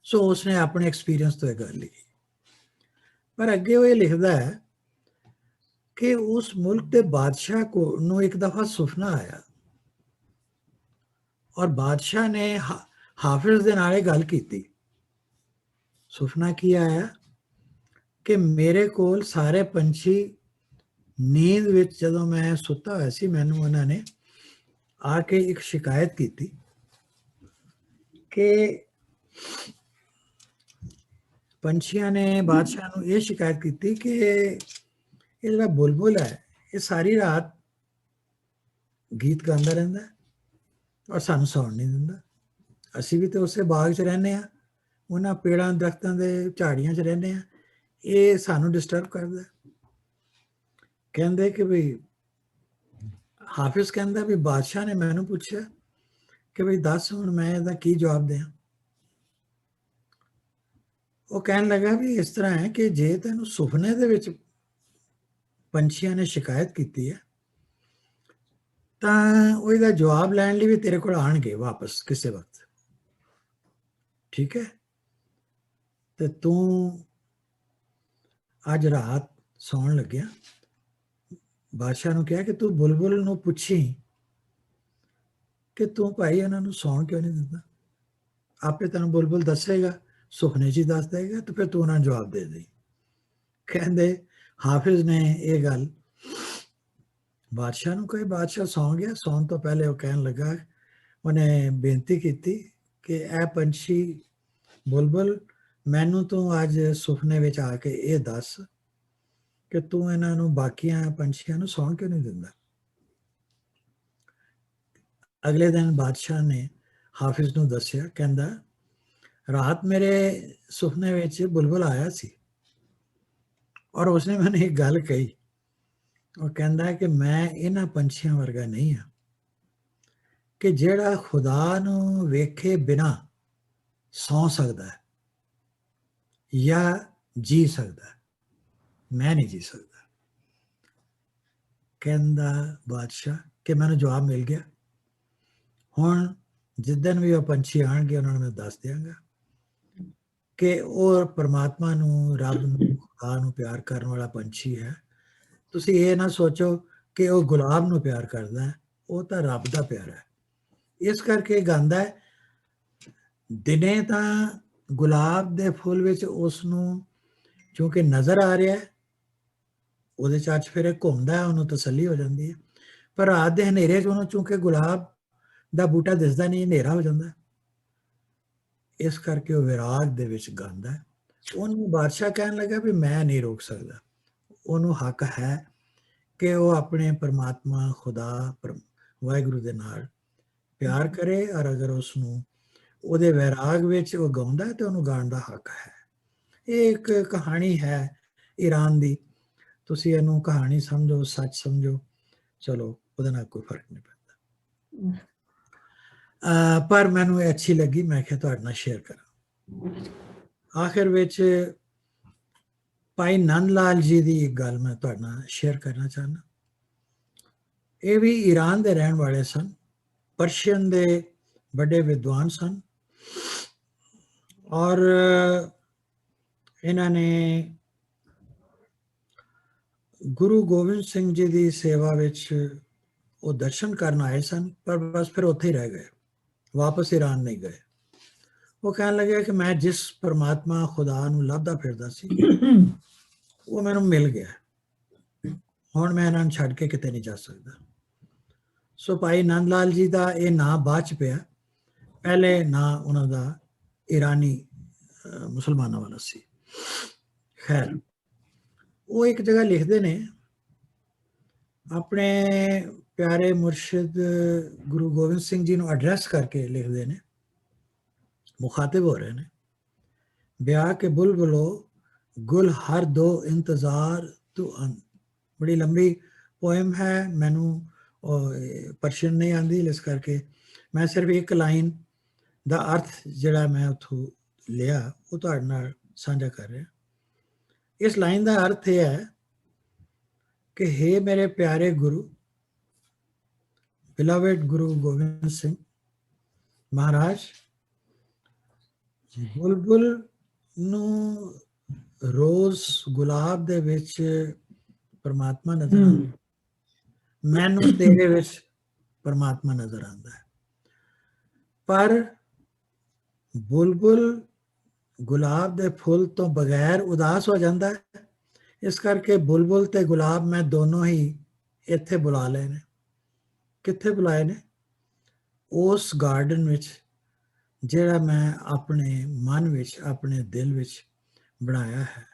ਸੋ ਉਸਨੇ ਆਪਣੇ ਐਕਸਪੀਰੀਅੰਸ ਤੋਂ ਇਹ ਗੱਲ ਲਿਖੀ। ਪਰ ਅੱਗੇ ਉਹ ਇਹ ਲਿਖਦਾ ਹੈ कि उस मुल्क के बादशाह को नो एक दफा सुपना आया और बादशाह ने हाफिज दे नाल गल कीती। सुपना की आया कि मेरे कोल सारे पंछी नींद विच जदों मैं सुता होया सी, मैनू उन्होंने आके एक शिकायत की थी कि पंछियां ने बादशाह नू ये शिकायत की थी कि ये जो बुलबुल है ये सारी रात गीत गांदा रहिंदा है और सानू सौण नहीं दिंदा। असीं भी तो उसे बाग च रहने आ, उन्हां पेड़ां दरख्तां दे झाड़ियां च रहने आ, ये सानू डिस्टर्ब करदा। कहंदे कि भी हाफिज कहंदा भी बादशाह ने मैनू पूछया कि भी दस हुण मैं इहदा की जवाब दें। वो कहन लगा भी इस तरह है कि जे तैनू सुपने दे विच पंछियां ने शिकायत की है ਤਾਂ ਉਹਦਾ ਜਵਾਬ ਲੈਣ ਲਈ ਵੀ ਤੇਰੇ ਕੋਲ ਆਣਗੇ ਵਾਪਸ ਕਿਸੇ ਵਕਤ, ਠੀਕ ਹੈ। ਤੇ ਤੂੰ ਅੱਜ ਰਾਤ ਸੌਣ ਲੱਗਿਆ ਬਾਦਸ਼ਾਹ ਨੂੰ ਕਿਹਾ ਕਿ ਤੂੰ ਬੁਲਬੁਲ ਨੂੰ ਪੁੱਛੀ ਕਿ ਤੂੰ ਭਾਈ ਇਹਨਾਂ ਨੂੰ ਸੌਣ ਕਿਉਂ ਨਹੀਂ ਦਿੰਦਾ। ਆਪੇ ਤੈਨੂੰ ਬੁਲਬੁਲ ਦੱਸੇਗਾ, ਸੁਪਨੇ 'ਚ ਹੀ ਦੱਸ ਦੇਗਾ, ਤੇ ਫਿਰ ਤੂੰ ਉਹਨਾਂ ਨੂੰ ਜਵਾਬ ਦੇ ਦੇ। ਕਹਿੰਦੇ ਹਾਫਿਜ਼ ਨੇ ਇਹ ਗੱਲ ਬਾਦਸ਼ਾਹ ਨੂੰ ਕਹੀ। ਬਾਦਸ਼ਾਹ ਸੌਂ ਗਿਆ। ਸੌਣ ਤੋਂ ਪਹਿਲੇ ਉਹ ਕਹਿਣ ਲੱਗਾ, ਉਹਨੇ ਬੇਨਤੀ ਕੀਤੀ ਕਿ ਇਹ ਪੰਛੀ ਬੁਲਬੁਲ ਮੈਨੂੰ ਤੂੰ ਅੱਜ ਸੁਪਨੇ ਵਿੱਚ ਆ ਕੇ ਇਹ ਦੱਸ ਕਿ ਤੂੰ ਇਹਨਾਂ ਨੂੰ ਬਾਕੀਆਂ ਪੰਛੀਆਂ ਨੂੰ ਸੌਣ ਕਿਉਂ ਨਹੀਂ ਦਿੰਦਾ। ਅਗਲੇ ਦਿਨ ਬਾਦਸ਼ਾਹ ਨੇ ਹਾਫਿਜ਼ ਨੂੰ ਦੱਸਿਆ, ਕਹਿੰਦਾ ਰਾਤ ਮੇਰੇ ਸੁਪਨੇ ਵਿੱਚ ਬੁਲਬੁਲ ਆਇਆ ਸੀ ਔਰ ਉਸਨੇ ਮੈਨੂੰ ਇੱਕ ਗੱਲ ਕਹੀ। ਉਹ ਕਹਿੰਦਾ ਕਿ ਮੈਂ ਇਹਨਾਂ ਪੰਛੀਆਂ ਵਰਗਾ ਨਹੀਂ ਹਾਂ ਕਿ ਜਿਹੜਾ ਖੁਦਾ ਨੂੰ ਵੇਖੇ ਬਿਨਾ ਸੌਂ ਸਕਦਾ ਹੈ ਜਾਂ ਜੀ ਸਕਦਾ ਹੈ, ਮੈਂ ਨਹੀਂ ਜੀ ਸਕਦਾ। ਕਹਿੰਦਾ ਬਾਦਸ਼ਾਹ ਕਿ ਮੈਨੂੰ ਜਵਾਬ ਮਿਲ ਗਿਆ। ਹੁਣ ਜਿੱਦਣ ਵੀ ਉਹ ਪੰਛੀ ਆਣਗੇ ਉਹਨਾਂ ਨੂੰ ਮੈਂ ਦੱਸ ਦਿਆਂਗਾ ਕਿ ਉਹ ਪਰਮਾਤਮਾ ਨੂੰ, ਰੱਬ ਨੂੰ, ਖੁਦਾ ਨੂੰ ਪਿਆਰ ਕਰਨ ਵਾਲਾ ਪੰਛੀ ਹੈ। ਤੁਸੀਂ ਇਹ ਨਾ ਸੋਚੋ ਕਿ ਉਹ ਗੁਲਾਬ ਨੂੰ ਪਿਆਰ ਕਰਦਾ ਹੈ, ਉਹ ਤਾਂ ਰੱਬ ਦਾ ਪਿਆਰਾ ਹੈ। ਇਸ ਕਰਕੇ ਗਾਉਂਦਾ ਹੈ। ਦਿਨੇ ਤਾਂ ਗੁਲਾਬ ਦੇ ਫੁੱਲ ਵਿੱਚ ਉਸ ਨੂੰ ਕਿਉਂਕਿ ਨਜ਼ਰ ਆ ਰਿਹਾ ਹੈ, ਉਹਦੇ ਚਾਚ ਫਿਰ ਘੁੰਮਦਾ, ਉਹਨੂੰ ਤਸੱਲੀ ਹੋ ਜਾਂਦੀ ਹੈ। ਪਰ ਰਾਤ ਦੇ ਹਨੇਰੇ 'ਚ ਉਹਨੂੰ ਕਿਉਂਕਿ ਗੁਲਾਬ ਦਾ ਬੂਟਾ ਦਿਸਦਾ ਨਹੀਂ, ਹਨੇਰਾ ਹੋ ਜਾਂਦਾ, ਇਸ ਕਰਕੇ ਉਹ ਵਿਰਾਗ ਦੇ ਵਿੱਚ ਗਾਉਂਦਾ ਹੈ। ਉਹਨੂੰ ਬਾਦਸ਼ਾਹ ਕਹਿਣ ਲੱਗਾ ਵੀ ਮੈਂ ਨਹੀਂ ਰੋਕ ਸਕਦਾ। ਉਹਨੂੰ ਹੱਕ ਹੈ ਕਿ ਉਹ ਆਪਣੇ ਪਰਮਾਤਮਾ ਖੁਦਾ ਵਾਹਿਗੁਰੂ ਦੇ ਨਾਲ ਪਿਆਰ ਕਰੇ, ਔਰ ਅਗਰ ਉਸ ਨੂੰ ਉਹਦੇ ਵਿਰਾਗ ਵਿੱਚ ਉਹ ਗਾਉਂਦਾ ਤੇ ਉਹਨੂੰ ਗਾਉਣ ਦਾ ਹੱਕ ਹੈ। ਇਹ ਇੱਕ ਕਹਾਣੀ ਹੈ ਈਰਾਨ ਦੀ। ਤੁਸੀਂ ਇਹਨੂੰ ਕਹਾਣੀ ਸਮਝੋ, ਸੱਚ ਸਮਝੋ, ਚਲੋ ਉਹਦੇ ਨਾਲ ਕੋਈ ਫਰਕ ਨਹੀਂ ਪੈਂਦਾ। ਪਰ ਮੈਨੂੰ ਇਹ ਅੱਛੀ ਲੱਗੀ, ਮੈਂ ਕਿਹਾ ਤੁਹਾਡੇ ਨਾਲ ਸ਼ੇਅਰ ਕਰਾਂ। ਆਖਿਰ ਵਿੱਚ ਭਾਈ ਨੰਦ ਲਾਲ ਜੀ ਦੀ ਇੱਕ ਗੱਲ ਮੈਂ ਤੁਹਾਡੇ ਨਾਲ ਸ਼ੇਅਰ ਕਰਨਾ ਚਾਹੁੰਦਾ। ਇਹ ਵੀ ਈਰਾਨ ਦੇ ਰਹਿਣ ਵਾਲੇ ਸਨ, ਪਰਸ਼ੀਅਨ ਦੇ ਵੱਡੇ ਵਿਦਵਾਨ ਸਨ ਔਰ ਇਹਨਾਂ ਨੇ ਗੁਰੂ ਗੋਬਿੰਦ ਸਿੰਘ ਜੀ ਦੀ ਸੇਵਾ ਵਿੱਚ ਉਹ ਦਰਸ਼ਨ ਕਰਨ ਆਏ ਸਨ, ਪਰ ਬਸ ਫਿਰ ਉੱਥੇ ਹੀ ਰਹਿ ਗਏ, ਵਾਪਸ ਈਰਾਨ ਨਹੀਂ ਗਏ। ਉਹ ਕਹਿਣ ਲੱਗੇ ਕਿ ਮੈਂ ਜਿਸ ਪਰਮਾਤਮਾ ਖੁਦਾ ਨੂੰ ਲੱਭਦਾ ਫਿਰਦਾ ਸੀ ਉਹ ਮੈਨੂੰ ਮਿਲ ਗਿਆ, ਹੁਣ ਮੈਂ ਇਹਨਾਂ ਨੂੰ ਛੱਡ ਕੇ ਕਿਤੇ ਨਹੀਂ ਜਾ ਸਕਦਾ। ਸੋ ਭਾਈ ਨੰਦ ਲਾਲ ਜੀ ਦਾ ਇਹ ਨਾਂ ਬਾਅਦ 'ਚ ਪਿਆ, ਪਹਿਲੇ ਨਾਂ ਉਹਨਾਂ ਦਾ ਈਰਾਨੀ ਮੁਸਲਮਾਨਾਂ ਵਾਲਾ ਸੀ। ਖੈਰ, ਉਹ ਇੱਕ ਜਗ੍ਹਾ ਲਿਖਦੇ ਨੇ, ਆਪਣੇ ਪਿਆਰੇ ਮੁਰਸ਼ਿਦ ਗੁਰੂ ਗੋਬਿੰਦ ਸਿੰਘ ਜੀ ਨੂੰ ਐਡਰੈਸ ਕਰਕੇ ਲਿਖਦੇ ਨੇ, ਮੁਖਾਤਿਬ ਹੋ ਰਹੇ ਨੇ। ਵਿਆਹ ਕੇ ਬੁਲਬੁਲੋ ਗੁਲ ਹਰ ਦੋ ਇੰਤਜ਼ਾਰ ਤੂੰ ਅਨ। ਬੜੀ ਲੰਬੀ ਪੋਇਮ ਹੈ, ਮੈਨੂੰ ਪਰਸ਼ੀਅਨ ਨਹੀਂ ਆਉਂਦੀ, ਇਸ ਕਰਕੇ ਮੈਂ ਸਿਰਫ ਇੱਕ ਲਾਈਨ ਦਾ ਅਰਥ ਜਿਹੜਾ ਮੈਂ ਉੱਥੋਂ ਲਿਆ ਉਹ ਤੁਹਾਡੇ ਨਾਲ ਸਾਂਝਾ ਕਰ ਰਿਹਾ। ਇਸ ਲਾਈਨ ਦਾ ਅਰਥ ਇਹ ਹੈ ਕਿ ਹੇ ਮੇਰੇ ਪਿਆਰੇ ਗੁਰੂ, ਬਿਲਵਡ ਗੁਰੂ ਗੋਬਿੰਦ ਸਿੰਘ ਮਹਾਰਾਜ, ਬੁਲਬੁਲ ਨੂੰ ਰੋਜ਼ ਗੁਲਾਬ ਦੇ ਵਿੱਚ परमात्मा नजर आता, मैनू तेरे विच परमात्मा नजर आता है। पर बुलबुल गुलाब दे फुल तो बगैर उदास हो जाता है, इस करके बुलबुल ते गुलाब मैं दोनों ही इत्थे बुला लए ने। कित्थे बुलाए ने? उस गार्डन विच ਜਿਹੜਾ मैं अपने मन विच, अपने दिल विच बनाया है,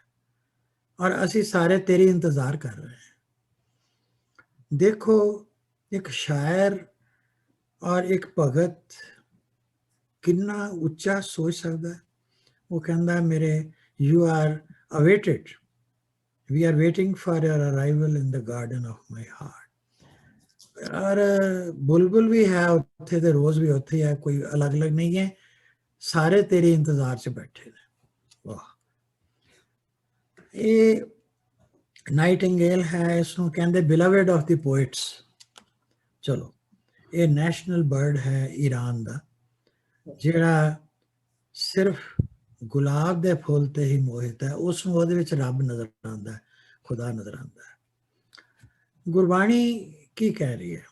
और असी सारे तेरी इंतजार कर रहे हैं। देखो, एक शायर और एक भगत कितना उच्चा सोच सकता है। वो कहता है मेरे you are awaited, we are waiting for your arrival in the garden of my heart. और बुलबुल भी है उत्थे ते रोज भी उत्थे है, कोई अलग अलग नहीं है, सारे तेरे इंतजार च बैठे ने। वाह, ये नाइटिंगेल है, इसनों कहते बिलवेड ऑफ द पोइट्स। चलो, ये नेशनल बर्ड है ईरान का, जिहड़ा सिर्फ गुलाब दे फुल ते ही मोहित है, उसनों ਉਹਦੇ ਵਿੱਚ रब नजर आता है, खुदा नजर आता है। गुरबाणी की कह रही है?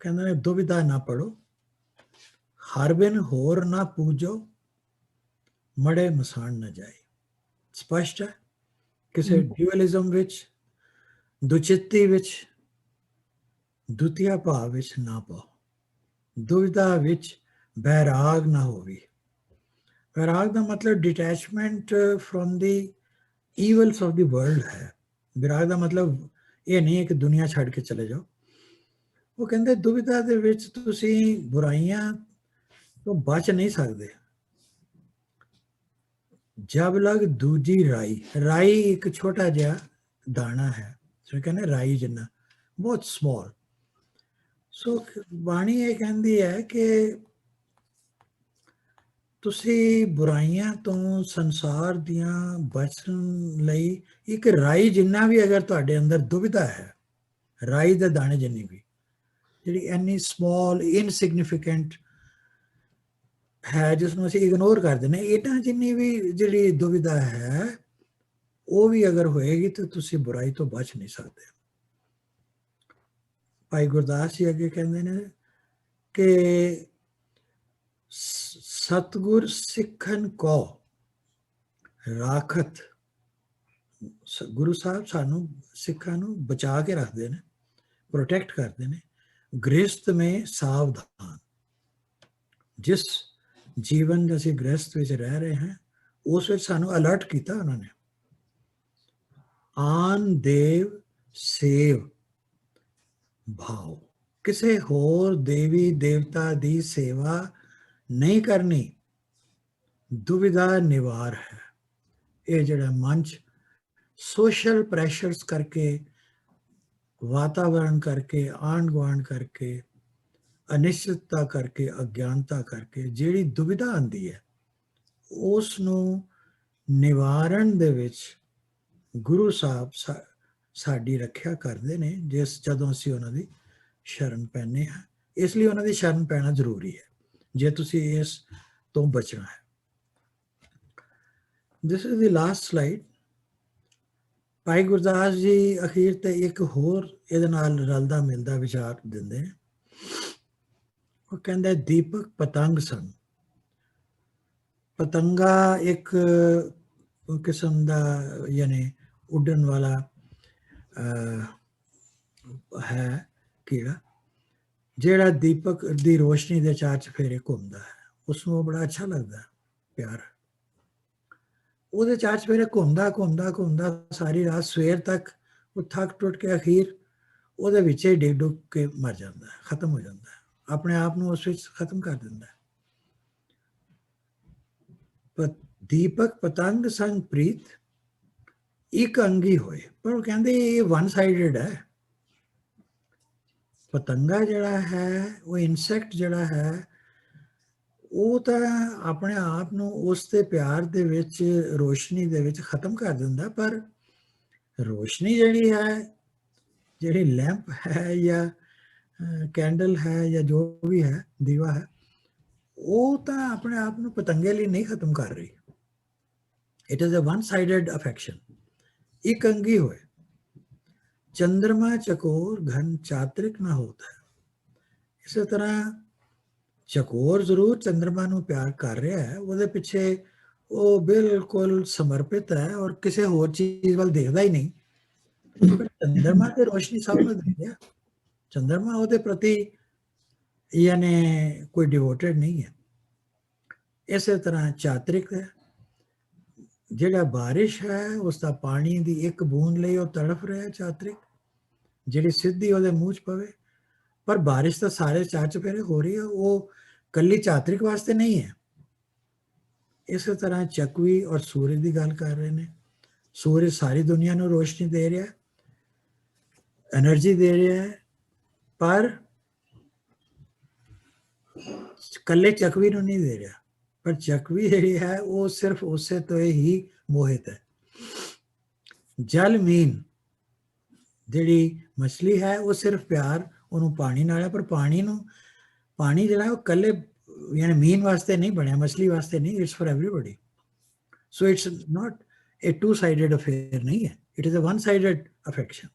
कहते ने दुविधा ना पढ़ो, हर बिन होर ना पूजो, मड़े मसान न जाए। स्पष्ट है, किसी ड्यूअलिज्म विच, दुचित्ती विच, द्वितीय भाव विच ना पाओ, दुविधा विच बैराग ना होवी। बैराग का मतलब detachment from the evils of the world है। बैराग का मतलब ये नहीं है कि दुनिया छड़ के चले जाओ। वो कहते दुविधा दे विच तुसी बुराइयां तो बच नहीं सकते। जब लग दूजी राई, राई एक छोटा जिहा दाना है, सो कहते राई जिन्ना, बहुत स्मॉल। सो बाणी ये कहती है कि ਤੁਸੀਂ ਬੁਰਾਈਆਂ ਤੋਂ ਸੰਸਾਰ ਦੀਆਂ ਬਚਣ ਲਈ ਇੱਕ ਰਾਈ ਜਿੰਨਾ ਵੀ ਅਗਰ ਤੁਹਾਡੇ ਅੰਦਰ ਦੁਵਿਧਾ ਹੈ, ਰਾਈ ਦੇ ਦਾਣੇ ਜਿੰਨੀ ਵੀ, ਜਿਹੜੀ ਇੰਨੀ ਸਮਾਲ ਇਨਸਿਗਨੀਫੀਕੈਂਟ ਹੈ ਜਿਸ ਨੂੰ ਅਸੀਂ ਇਗਨੋਰ ਕਰਦੇ ਨੇ, ਇਹਨਾਂ ਜਿੰਨੀ ਵੀ ਜਿਹੜੀ ਦੁਵਿਧਾ ਹੈ ਉਹ ਵੀ ਅਗਰ ਹੋਏਗੀ ਤਾਂ ਤੁਸੀਂ ਬੁਰਾਈ ਤੋਂ ਬਚ ਨਹੀਂ ਸਕਦੇ। ਭਾਈ ਗੁਰਦਾਸ ਜੀ ਅੱਗੇ ਕਹਿੰਦੇ ਨੇ ਕਿ सतगुर सिखन को राखत, गुरु साहब सानू सिखा नू बचा के रखते हैं, प्रोटेक्ट करते हैं। गृहस्थ में सावधान, जिस जीवन असी गृहस्थ विच रह रहे हैं उस विच सानू अलर्ट किया उन्होंने। आन देव सेव भाव, किसी होर देवी देवता दी सेवा नहीं करनी, दुविधा निवार है। ये जड़ा मंच सोशल प्रैशर्स करके, वातावरण करके, आंढ गुआंढ करके, अनिश्चितता करके, अज्ञानता करके जिहड़ी दुविधा आंदी है उस निवारण दे विच गुरु साहब साडी रखिया करते ने, जिस जदों असी उन्हां दी शरण पैने हैं। इसलिए उन्हां दी शरण पैना जरूरी है जे तुसी इस तो बचना है। This is the last slide. भाई गुरदास जी अखीर ते एक होर इहदे नाल रलदा मिलदा विचार दिंदे हैं। वो कहंदे दीपक पतंग सन। पतंगा एक किस्म दा यानी उड़न वाला है कीड़ा, ਜਿਹੜਾ दीपक ਦੀ रोशनी ਦੇ ਚਾਰ ਚਫੇਰੇ ਘੁੰਮਦਾ ਹੈ, ਉਸਨੂੰ ਬੜਾ ਅੱਛਾ ਲੱਗਦਾ, ਪਿਆਰ। ਉਹਦੇ ਚਾਰ ਚਫੇਰੇ ਘੁੰਮਦਾ ਘੁੰਮਦਾ ਘੁੰਮਦਾ ਸਾਰੀ ਰਾਤ, ਸਵੇਰ ਤੱਕ ਉਹ ਥੱਕ ਟੁੱਟ ਕੇ ਅਖੀਰ ਉਹਦੇ ਵਿੱਚ ਹੀ ਡਿੱਗ ਡੁੱਗ ਕੇ ਮਰ ਜਾਂਦਾ, ਖਤਮ ਹੋ ਜਾਂਦਾ, ਆਪਣੇ ਆਪ ਨੂੰ ਉਸ ਵਿੱਚ ਖਤਮ ਕਰ ਦਿੰਦਾ। ਦੀਪਕ ਪਤੰਗ ਸੰਗ ਪ੍ਰੀਤ ਇੱਕ ਅੰਗੀ ਹੋਏ। ਪਰ ਉਹ ਕਹਿੰਦੇ ਇਹ ਵਨ ਸਾਈਡਡ ਹੈ। पतंगा जड़ा है, वो इंसैक्ट जड़ा है, वो तो अपने आप नू उस दे प्यार दे विच, रोशनी दे विच खत्म कर दिंदा। पर रोशनी जड़ी है, जड़ी लैंप है या कैंडल है या जो भी है, दीवा है, वो तो अपने आप नू पतंगे लिए नहीं खत्म कर रही। It is a one sided affection. एक अंगी होए। चंद्रमा चकोर घन चात्रिक ना होता है। इसी तरह चकोर जरूर चंद्रमा ਨੂੰ ਪਿਆਰ ਕਰ ਰਿਹਾ ਹੈ, ਉਹਦੇ ਪਿੱਛੇ ਉਹ ਬਿਲਕੁਲ ਸਮਰਪਿਤ ਹੈ ਔਰ ਕਿਸੇ ਹੋਰ ਚੀਜ਼ ਵੱਲ ਦੇਖਦਾ ਹੀ ਨਹੀਂ। ਪਰ ਚੰਦਰਮਾ ਤੇ ਰੋਸ਼ਨੀ ਸਭ ਨੂੰ ਦੇ ਰਿਹਾ, ਚੰਦਰਮਾ ਉਹਦੇ ਪ੍ਰਤੀ ਯਾਨੀ ਕੋਈ ਡਿਵੋਟਡ ਨਹੀਂ ਹੈ। ਇਸੇ ਤਰ੍ਹਾਂ ਚਾਤਰਿਕ ਹੈ, ਜਿਹੜਾ ਬਾਰਿਸ਼ ਹੈ ਉਸ ਦਾ ਪਾਣੀ ਦੀ ਇੱਕ ਬੂੰਦ ਲਈ ਉਹ ਤੜਫ ਰਿਹਾ ਚਾਤਰਿਕ, ਜਿਹੜੀ ਸਿੱਧੀ ਉਹਦੇ ਮੂੰਹ 'ਚ ਪਵੇ। ਪਰ ਬਾਰਿਸ਼ ਤਾਂ ਸਾਰੇ ਚਾਰ ਚੁਫੇਰੇ ਹੋ ਰਹੀ ਹੈ, ਉਹ ਕੱਲੀ ਚਾਤਰਿਕ ਵਾਸਤੇ ਨਹੀਂ ਹੈ। ਇਸੇ ਤਰ੍ਹਾਂ ਚਕਵੀ ਔਰ ਸੂਰਜ ਦੀ ਗੱਲ ਕਰ ਰਹੇ ਨੇ। ਸੂਰਜ ਸਾਰੀ ਦੁਨੀਆ ਨੂੰ ਰੋਸ਼ਨੀ ਦੇ ਰਿਹਾ, એનર્ਜੀ ਦੇ ਰਿਹਾ ਹੈ, ਪਰ ਕੱਲੇ ਚਕਵੀ ਨੂੰ ਨਹੀਂ ਦੇ ਰਿਹਾ। ਪਰ ਚਕਵੀ ਜਿਹੜੀ ਹੈ ਉਹ ਸਿਰਫ ਉਸੇ ਤੋਂ ਹੀ ਮੋਹਿਤ ਹੈ। ਜਲ ਮੀਨ ਜਿਹੜੀ ਮਛਲੀ ਹੈ ਉਹ ਸਿਰਫ ਪਿਆਰ ਉਹਨੂੰ ਪਾਣੀ ਨਾਲ ਹੈ, ਪਰ ਪਾਣੀ ਜਿਹੜਾ ਉਹ ਕੱਲੇ ਯਾਨੀ ਮੀਨ ਵਾਸਤੇ ਨਹੀਂ ਬਣਿਆ, ਮਛਲੀ ਵਾਸਤੇ ਨਹੀਂ, it's for everybody. So it's not a two-sided affair ਨਹੀਂ ਹੈ, it is a one-sided affection।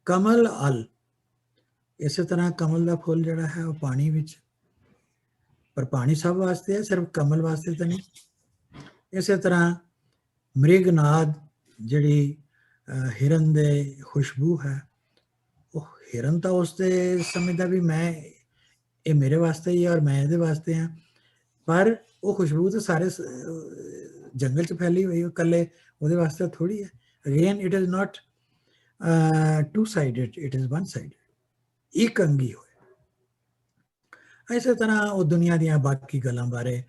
ਕਮਲ ਅਲ, ਇਸੇ ਤਰ੍ਹਾਂ ਕਮਲ ਦਾ ਫੁੱਲ ਜਿਹੜਾ ਹੈ ਉਹ ਪਾਣੀ ਵਿੱਚ, ਪਰ ਪਾਣੀ ਸਭ ਵਾਸਤੇ ਹੈ, ਸਿਰਫ ਕਮਲ ਵਾਸਤੇ ਤਾਂ ਨਹੀਂ। ਇਸੇ ਤਰ੍ਹਾਂ ਮ੍ਰਿਗਨਾਦ ਜਿਹੜੀ ਹਿਰਨ ਦੇ ਖੁਸ਼ਬੂ ਹੈ, ਉਹ ਹਿਰਨ ਤਾਂ ਉਸ ਦੇ ਸਮਝਦਾ ਵੀ ਮੈਂ ਇਹ ਮੇਰੇ ਵਾਸਤੇ ਹੀ ਹੈ ਔਰ ਮੈਂ ਇਹਦੇ ਵਾਸਤੇ ਹਾਂ, ਪਰ ਉਹ ਖੁਸ਼ਬੂ ਤਾਂ ਸਾਰੇ ਜੰਗਲ 'ਚ ਫੈਲੀ ਹੋਈ, ਉਹ ਇਕੱਲੇ ਉਹਦੇ ਵਾਸਤੇ ਥੋੜੀ ਹੈ। Again it is not two-sided, it is one-sided, ਇੱਕ ਅੰਗੀ ਹੋਏ। ਇਸੇ ਤਰ੍ਹਾਂ ਉਹ ਦੁਨੀਆ ਦੀਆਂ ਬਾਕੀ ਗੱਲਾਂ ਬਾਰੇ,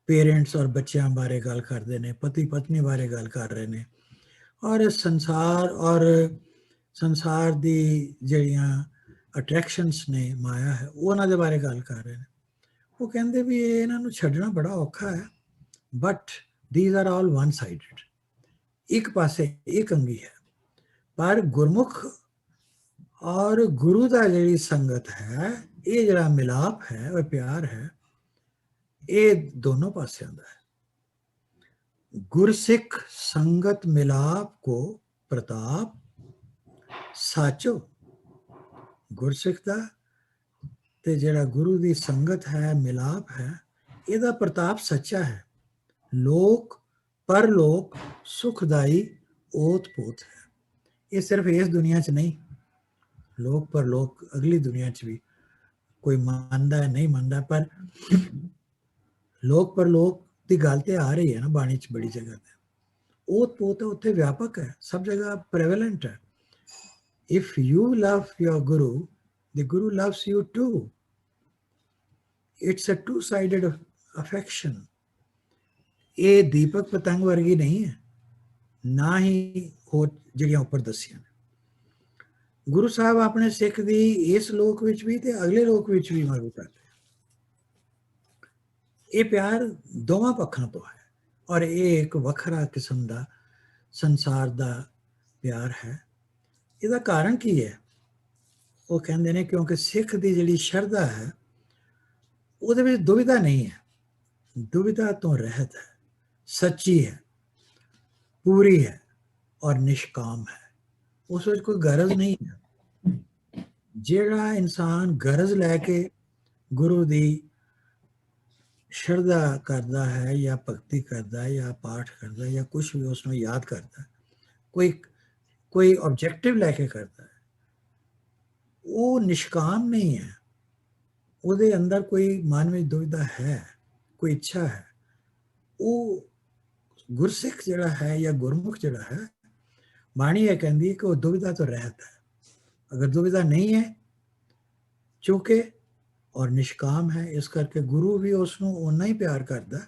ਪੇਰੈਂਟਸ ਔਰ ਬੱਚਿਆਂ ਬਾਰੇ ਗੱਲ ਕਰਦੇ ਨੇ, ਪਤੀ ਪਤਨੀ ਬਾਰੇ ਗੱਲ ਕਰ ਰਹੇ ਨੇ, ਔਰ ਸੰਸਾਰ ਦੀ ਜਿਹੜੀਆਂ ਅਟਰੈਕਸ਼ਨਸ ਨੇ, ਮਾਇਆ ਹੈ, ਉਹਨਾਂ ਦੇ ਬਾਰੇ ਗੱਲ ਕਰ ਰਹੇ ਨੇ। ਉਹ ਕਹਿੰਦੇ ਵੀ ਇਹਨਾਂ ਨੂੰ ਛੱਡਣਾ ਬੜਾ ਔਖਾ ਹੈ, but these are all one-sided, ਇੱਕ ਪਾਸੇ ਇੱਕ ਅੰਗੀ ਹੈ। ਪਰ ਗੁਰਮੁਖ ਔਰ ਗੁਰੂ ਦਾ ਜਿਹੜੀ ਸੰਗਤ ਹੈ, ਇਹ ਜਿਹੜਾ ਮਿਲਾਪ ਹੈ ਉਹ ਪਿਆਰ ਹੈ, ਇਹ ਦੋਨੋਂ ਪਾਸਿਆਂ ਦਾ ਹੈ। ਗੁਰਸਿੱਖ ਸੰਗਤ ਮਿਲਾਪ ਕੋ ਪ੍ਰਤਾਪ ਸਾਚੋ, ਗੁਰਸਿੱਖ ਦਾ ਤੇ ਜਿਹੜਾ ਗੁਰੂ ਦੀ ਸੰਗਤ ਹੈ, ਮਿਲਾਪ ਹੈ, ਇਹਦਾ ਪ੍ਰਤਾਪ ਸੱਚਾ ਹੈ। ਲੋਕ ਪਰਲੋਕ ਸੁਖਦਾਈ ਓਤ ਪੋਤ ਹੈ। ਇਹ ਸਿਰਫ ਇਸ ਦੁਨੀਆ 'ਚ ਨਹੀਂ, ਲੋਕ ਪਰਲੋਕ ਅਗਲੀ ਦੁਨੀਆ 'ਚ ਵੀ ਕੋਈ ਮੰਨਦਾ ਹੈ ਨਹੀਂ ਮੰਨਦਾ, ਪਰ ਲੋਕ ਪਰਲੋਕ ਦੀ ਗੱਲ ਤੇ ਆ ਰਹੀ ਹੈ ਨਾ ਬਾਣੀ 'ਚ ਬੜੀ ਜਗ੍ਹਾ ਤੇ। ਓਤ ਪੋਤ ਉੱਥੇ ਵਿਆਪਕ ਹੈ, ਸਭ ਜਗ੍ਹਾ ਪ੍ਰੈਵਲੈਂਟ ਹੈ। If you love your Guru, the Guru loves you too. It's a two-sided affection. ਇਹ ਦੀਪਕ ਪਤੰਗ ਵਰਗੀ ਨਹੀਂ ਹੈ, ਨਾ ਹੀ ਹੋਰ ਜਿਹੜੀਆਂ ਉੱਪਰ ਦੱਸੀਆਂ ਨੇ। ਗੁਰੂ ਸਾਹਿਬ ਆਪਣੇ ਸਿੱਖ ਦੀ ਇਸ ਲੋਕ ਵਿੱਚ ਵੀ ਤੇ ਅਗਲੇ ਲੋਕ ਵਿੱਚ ਵੀ ਮਦਦ ਕਰਦੇ। ਇਹ ਪਿਆਰ ਦੋਵਾਂ ਪੱਖਾਂ ਤੋਂ ਹੈ, ਔਰ ਇਹ ਇੱਕ ਵੱਖਰਾ ਕਿਸਮ ਦਾ ਸੰਸਾਰ ਦਾ ਪਿਆਰ ਹੈ। ਇਹਦਾ ਕਾਰਨ ਕੀ ਹੈ? ਉਹ ਕਹਿੰਦੇ ਨੇ ਕਿਉਂਕਿ ਸਿੱਖ ਦੀ ਜਿਹੜੀ ਸ਼ਰਧਾ ਹੈ ਉਹਦੇ ਵਿੱਚ ਦੁਵਿਧਾ ਨਹੀਂ ਹੈ, ਦੁਵਿਧਾ ਤੋਂ ਰਹਿਤ ਹੈ, ਸੱਚੀ ਹੈ, ਪੂਰੀ ਹੈ ਔਰ ਨਿਸ਼ਕਾਮ ਹੈ। ਉਸ ਵਿੱਚ ਕੋਈ ਗਰਜ਼ ਨਹੀਂ ਹੈ। ਜਿਹੜਾ ਇਨਸਾਨ ਗਰਜ਼ ਲੈ ਕੇ ਗੁਰੂ ਦੀ ਸ਼ਰਧਾ ਕਰਦਾ ਹੈ ਜਾਂ ਭਗਤੀ ਕਰਦਾ ਹੈ ਜਾਂ ਪਾਠ ਕਰਦਾ ਹੈ ਜਾਂ ਕੁਛ ਵੀ ਉਸ ਨੂੰ ਯਾਦ ਕਰਦਾ ਹੈ, ਕੋਈ ਆਬਜੈਕਟਿਵ ਲੈ ਕੇ ਕਰਦਾ ਹੈ, ਉਹ ਨਿਸ਼ਕਾਮ ਨਹੀਂ ਹੈ। ਉਹਦੇ ਅੰਦਰ ਕੋਈ ਮਨ ਵਿੱਚ ਦੁਵਿਧਾ ਹੈ, ਕੋਈ ਇੱਛਾ ਹੈ। ਉਹ ਗੁਰਸਿੱਖ ਜਿਹੜਾ ਹੈ ਜਾਂ ਗੁਰਮੁਖ ਜਿਹੜਾ ਹੈ, ਬਾਣੀ ਇਹ ਕਹਿੰਦੀ ਹੈ ਕਿ ਉਹ ਦੁਵਿਧਾ ਤੋਂ ਰਹਿਤ ਹੈ। ਅਗਰ ਦੁਵਿਧਾ ਨਹੀਂ ਹੈ ਚੁੱਕੇ ਔਰ ਨਿਸ਼ਕਾਮ ਹੈ, ਇਸ ਕਰਕੇ ਗੁਰੂ ਵੀ ਉਸ ਨੂੰ ਓਨਾ ਹੀ ਪਿਆਰ ਕਰਦਾ,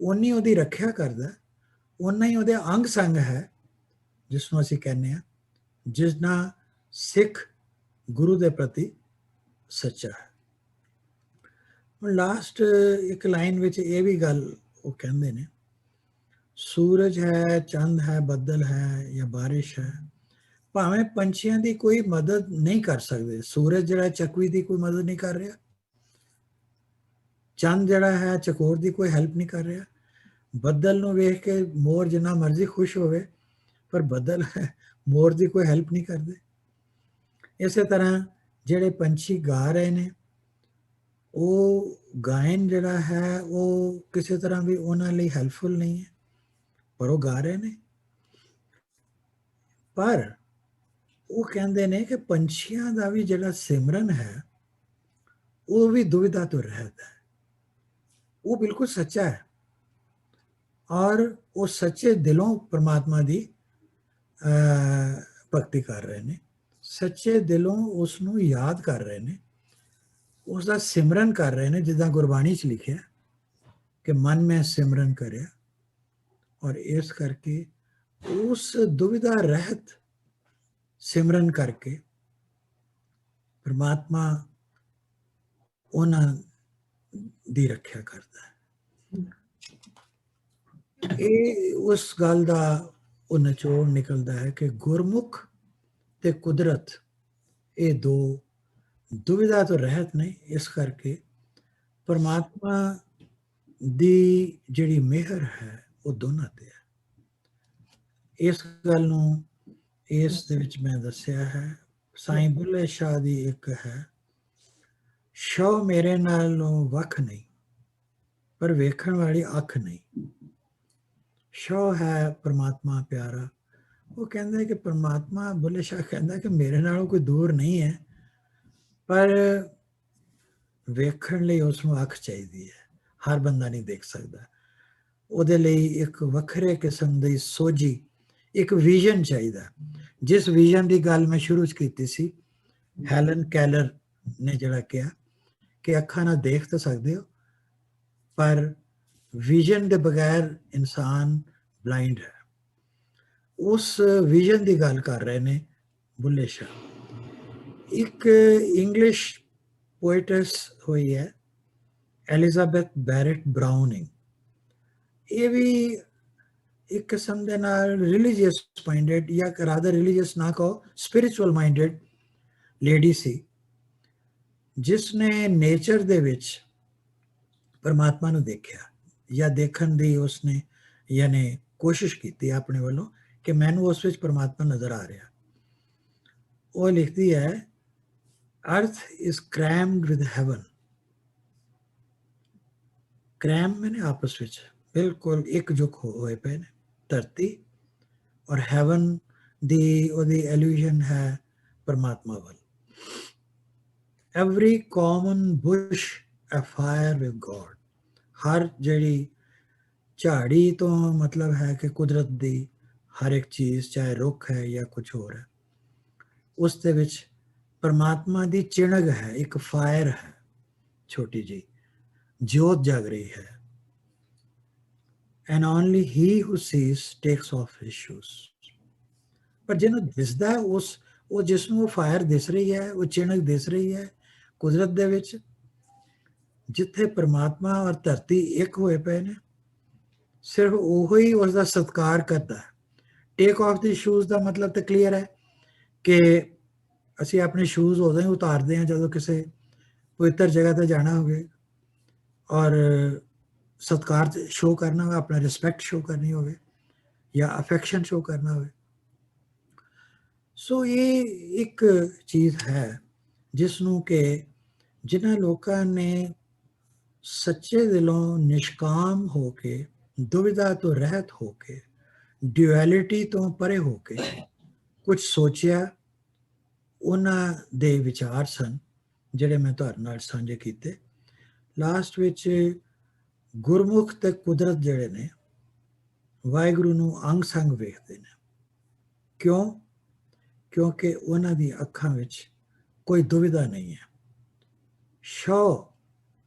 ਓਨੀ ਉਹਦੀ ਰੱਖਿਆ ਕਰਦਾ, ਓਨਾ ਹੀ ਉਹਦੇ ਅੰਗ ਸੰਗ ਹੈ, ਜਿਸ ਨੂੰ ਅਸੀਂ ਕਹਿੰਦੇ ਹਾਂ, ਜਿਸ ਨਾਲ ਸਿੱਖ ਗੁਰੂ ਦੇ ਪ੍ਰਤੀ ਸੱਚਾ ਹੈ। ਹੁਣ ਲਾਸਟ ਇੱਕ ਲਾਈਨ ਵਿੱਚ ਇਹ ਵੀ ਗੱਲ ਉਹ ਕਹਿੰਦੇ ਨੇ, ਸੂਰਜ ਹੈ, ਚੰਦ ਹੈ, ਬੱਦਲ ਹੈ ਜਾਂ ਬਾਰਿਸ਼ ਹੈ, ਭਾਵੇਂ ਪੰਛੀਆਂ ਦੀ ਕੋਈ ਮਦਦ ਨਹੀਂ ਕਰ ਸਕਦੇ। ਸੂਰਜ ਜਿਹੜਾ ਚਕਵੀ ਦੀ ਕੋਈ ਮਦਦ ਨਹੀਂ ਕਰ ਰਿਹਾ, ਚੰਦ ਜਿਹੜਾ ਹੈ ਚਕੋਰ ਦੀ ਕੋਈ ਹੈਲਪ ਨਹੀਂ ਕਰ ਰਿਹਾ, ਬੱਦਲ ਨੂੰ ਵੇਖ ਕੇ ਮੋਰ ਜਿੰਨਾ ਮਰਜ਼ੀ ਖੁਸ਼ ਹੋਵੇ, ਪਰ ਬੱਦਲ ਮੋਰ ਦੀ ਕੋਈ ਹੈਲਪ ਨਹੀਂ ਕਰਦੇ। ਇਸੇ ਤਰ੍ਹਾਂ ਜਿਹੜੇ ਪੰਛੀ ਗਾ ਰਹੇ ਨੇ, ਉਹ ਗਾਇਨ ਜਿਹੜਾ ਹੈ ਉਹ ਕਿਸੇ ਤਰ੍ਹਾਂ ਵੀ ਉਹਨਾਂ ਲਈ ਹੈਲਪਫੁਲ ਨਹੀਂ ਹੈ, ਪਰ ਉਹ ਗਾ ਰਹੇ ਨੇ। ਪਰ ਉਹ ਕਹਿੰਦੇ ਨੇ ਕਿ ਪੰਛੀਆਂ ਦਾ ਵੀ ਜਿਹੜਾ ਸਿਮਰਨ ਹੈ ਉਹ ਵੀ ਦੁਵਿਧਾ ਤੋਂ ਰਹਿਤ ਹੈ। ਉਹ ਬਿਲਕੁਲ ਸੱਚਾ ਹੈ ਔਰ ਉਹ ਸੱਚੇ ਦਿਲੋਂ ਪਰਮਾਤਮਾ ਦੀ ਭਗਤੀ ਕਰ ਰਹੇ ਨੇ, ਸੱਚੇ ਦਿਲੋਂ ਉਸ ਨੂੰ ਯਾਦ ਕਰ ਰਹੇ ਨੇ, ਉਸ ਦਾ ਸਿਮਰਨ ਕਰ ਰਹੇ ਨੇ, ਜਿੱਦਾਂ ਗੁਰਬਾਣੀ 'ਚ ਲਿਖਿਆ ਕਿ ਮਨ ਮੈਂ ਸਿਮਰਨ ਕਰਿਆ। ਔਰ ਇਸ ਕਰਕੇ ਉਸ ਦੁਵਿਧਾ ਰਹਿਤ ਸਿਮਰਨ ਕਰਕੇ ਪਰਮਾਤਮਾ ਉਹਨਾਂ ਦੀ ਰੱਖਿਆ ਕਰਦਾ ਹੈ। ਇਹ ਉਸ ਗੱਲ ਦਾ ਉਹ ਨਿਚੋੜ ਨਿਕਲਦਾ ਹੈ ਕਿ ਗੁਰਮੁਖ ਤੇ ਕੁਦਰਤ ਇਹ ਦੋ ਦੁਵਿਧਾ ਤੋਂ ਰਹਿਤ ਨੇ। ਇਸ ਕਰਕੇ ਪਰਮਾਤਮਾ ਦੀ ਜਿਹੜੀ ਮਿਹਰ ਹੈ ਉਹ ਦੋਨਾਂ ਤੇ ਹੈ। ਇਸ ਗੱਲ ਨੂੰ ਇਸ ਦੇ ਵਿੱਚ ਮੈਂ ਦੱਸਿਆ ਹੈ। ਸਾਈਂ ਬੁੱਲੇ ਸ਼ਾਹ ਦੀ ਇੱਕ ਹੈ, ਸ਼ੋ ਮੇਰੇ ਨਾਲੋਂ ਵੱਖ ਨਹੀਂ ਪਰ ਵੇਖਣ ਵਾਲੀ ਅੱਖ ਨਹੀਂ। ਸ਼ੋ ਹੈ ਪਰਮਾਤਮਾ ਪਿਆਰਾ। ਉਹ ਕਹਿੰਦਾ ਕਿ ਪਰਮਾਤਮਾ, ਬੁੱਲੇ ਸ਼ਾਹ ਕਹਿੰਦਾ ਕਿ ਮੇਰੇ ਨਾਲੋਂ ਕੋਈ ਦੂਰ ਨਹੀਂ ਹੈ, ਪਰ ਵੇਖਣ ਲਈ ਉਸ ਨੂੰ ਅੱਖ ਚਾਹੀਦੀ ਹੈ। ਹਰ ਬੰਦਾ ਨਹੀਂ ਦੇਖ ਸਕਦਾ। ਉਹਦੇ ਲਈ ਇੱਕ ਵੱਖਰੇ ਕਿਸਮ ਦੀ ਸੋਝੀ, ਇੱਕ ਵਿਜ਼ਨ ਚਾਹੀਦਾ। ਜਿਸ ਵਿਜ਼ਨ ਦੀ ਗੱਲ ਮੈਂ ਸ਼ੁਰੂ 'ਚ ਕੀਤੀ ਸੀ, ਹੈਲਨ ਕੈਲਰ ਨੇ ਜਿਹੜਾ ਕਿਹਾ ਕਿ ਅੱਖਾਂ ਨਾਲ ਦੇਖ ਤਾਂ ਸਕਦੇ ਹੋ, ਪਰ ਵਿਜ਼ਨ ਦੇ ਬਗੈਰ ਇਨਸਾਨ ਬਲਾਈਂਡ ਹੈ। ਉਸ ਵਿਜ਼ਨ ਦੀ ਗੱਲ ਕਰ ਰਹੇ ਨੇ ਬੁੱਲੇ ਸ਼ਾਹ। ਇੱਕ ਇੰਗਲਿਸ਼ ਪੋਇਟਸ ਹੋਈ ਹੈ ਐਲਿਜ਼ਾਬੈਥ ਬੈਰਟ ਬਰਾਊਨਿੰਗ। ਇਹ ਵੀ ਇੱਕ ਕਿਸਮ ਦੇ ਨਾਲ ਰਿਲੀਜੀਅਸ ਮਾਈਂਡਡ, ਜਾਂ ਰਾਦਰ ਰਿਲੀਜੀਅਸ ਨਾ ਕਹੋ, ਸਪਿਰਿਚੁਅਲ ਮਾਈਂਡਡ ਲੇਡੀ ਸੀ, ਜਿਸ ਨੇ ਨੇਚਰ ਦੇ ਵਿੱਚ ਪਰਮਾਤਮਾ ਨੂੰ ਦੇਖਿਆ, ਜਾਂ ਦੇਖਣ ਦੀ ਉਸਨੇ ਯਾਨੀ ਕੋਸ਼ਿਸ਼ ਕੀਤੀ ਆਪਣੇ ਵੱਲੋਂ ਕਿ ਮੈਨੂੰ ਉਸ ਵਿੱਚ ਪਰਮਾਤਮਾ ਨਜ਼ਰ ਆ ਰਿਹਾ। ਉਹ ਲਿਖਦੀ ਹੈ, ਅਰਥ ਇਜ਼ ਕ੍ਰੈਮਡ ਵਿਦ ਹੈਵਨ। ਕ੍ਰੈਮ ਮੈਨੇ ਆਪਸ ਵਿੱਚ ਬਿਲਕੁਲ ਇੱਕਜੁੱਟ ਹੋਏ ਪਏ ਨੇ ਧਰਤੀ ਔਰ ਹੈਵਨ ਦੀ। ਉਹਦੀ ਐਲੂਜਨ ਹੈ ਪਰਮਾਤਮਾ ਵੱਲ। Every common bush afire with God. ਹਰ ਜਿਹੜੀ ਝਾੜੀ ਤੋਂ ਮਤਲਬ ਹੈ ਕਿ ਕੁਦਰਤ ਦੀ ਹਰ ਇੱਕ ਚੀਜ਼, ਚਾਹੇ ਰੁੱਖ ਹੈ ਜਾਂ ਕੁਝ ਹੋਰ ਹੈ, ਉਸ ਦੇ ਵਿੱਚ ਪਰਮਾਤਮਾ ਦੀ ਚਿਣਗ ਹੈ, ਇੱਕ ਫਾਇਰ ਹੈ, ਛੋਟੀ ਜਿਹੀ ਜੋਤ ਜਗ ਰਹੀ ਹੈ। And only he who sees takes off his shoes. ਪਰ ਜਿਹਨੂੰ ਦਿਸਦਾ ਹੈ, ਉਹ ਜਿਸ ਨੂੰ ਉਹ ਫਾਇਰ ਦਿਸ ਰਹੀ ਹੈ, ਉਹ ਚਿਣਗ ਦਿਸ ਰਹੀ ਹੈ ਕੁਦਰਤ ਦੇ ਵਿੱਚ, ਜਿੱਥੇ ਪਰਮਾਤਮਾ ਔਰ ਧਰਤੀ ਇੱਕ ਹੋਏ ਪਏ ਨੇ, ਸਿਰਫ ਉਹ ਹੀ ਉਸ ਦਾ ਸਤਿਕਾਰ ਕਰਦਾ ਹੈ। ਟੇਕ ਆਫ ਦੀ ਸ਼ੂਜ਼ ਦਾ ਮਤਲਬ ਤਾਂ ਕਲੀਅਰ ਹੈ ਕਿ ਅਸੀਂ ਆਪਣੇ ਸ਼ੂਜ਼ ਉਦੋਂ ਹੀ ਉਤਾਰਦੇ ਹਾਂ ਜਦੋਂ ਕਿਸੇ ਪਵਿੱਤਰ ਜਗ੍ਹਾ ਤੇ ਜਾਣਾ ਹੋਵੇ ਔਰ ਸਤਿਕਾਰ ਸ਼ੋ ਕਰਨਾ ਹੋਵੇ, ਆਪਣਾ ਰਿਸਪੈਕਟ ਸ਼ੋ ਕਰਨੀ ਹੋਵੇ ਜਾਂ ਅਫੈਕਸ਼ਨ ਸ਼ੋ ਕਰਨਾ ਹੋਵੇ। ਸੋ ਇਹ ਇੱਕ ਚੀਜ਼ ਹੈ ਜਿਸ ਨੂੰ ਕਿ ਜਿਨ੍ਹਾਂ ਲੋਕਾਂ ਨੇ ਸੱਚੇ ਦਿਲੋਂ ਨਿਸ਼ਕਾਮ ਹੋ ਕੇ, ਦੁਵਿਧਾ ਤੋਂ ਰਹਿਤ ਹੋ ਕੇ, ਡਿਊਐਲਿਟੀ ਤੋਂ ਪਰੇ ਹੋ ਕੇ ਕੁਝ ਸੋਚਿਆ, ਉਹਨਾਂ ਦੇ ਵਿਚਾਰ ਸਨ ਜਿਹੜੇ ਮੈਂ ਤੁਹਾਡੇ ਨਾਲ ਸਾਂਝੇ ਕੀਤੇ। ਲਾਸਟ ਵਿੱਚ ਗੁਰਮੁਖ ਤੇ ਕੁਦਰਤ ਜਿਹੜੇ ਨੇ ਵਾਹਿਗੁਰੂ ਨੂੰ ਅੰਗ ਸੰਗ ਵੇਖਦੇ ਨੇ। ਕਿਉਂ? ਕਿਉਂਕਿ ਉਹਨਾਂ ਦੀ ਅੱਖਾਂ ਵਿੱਚ ਕੋਈ ਦੁਵਿਧਾ ਨਹੀਂ ਹੈ। ਸ਼ੋ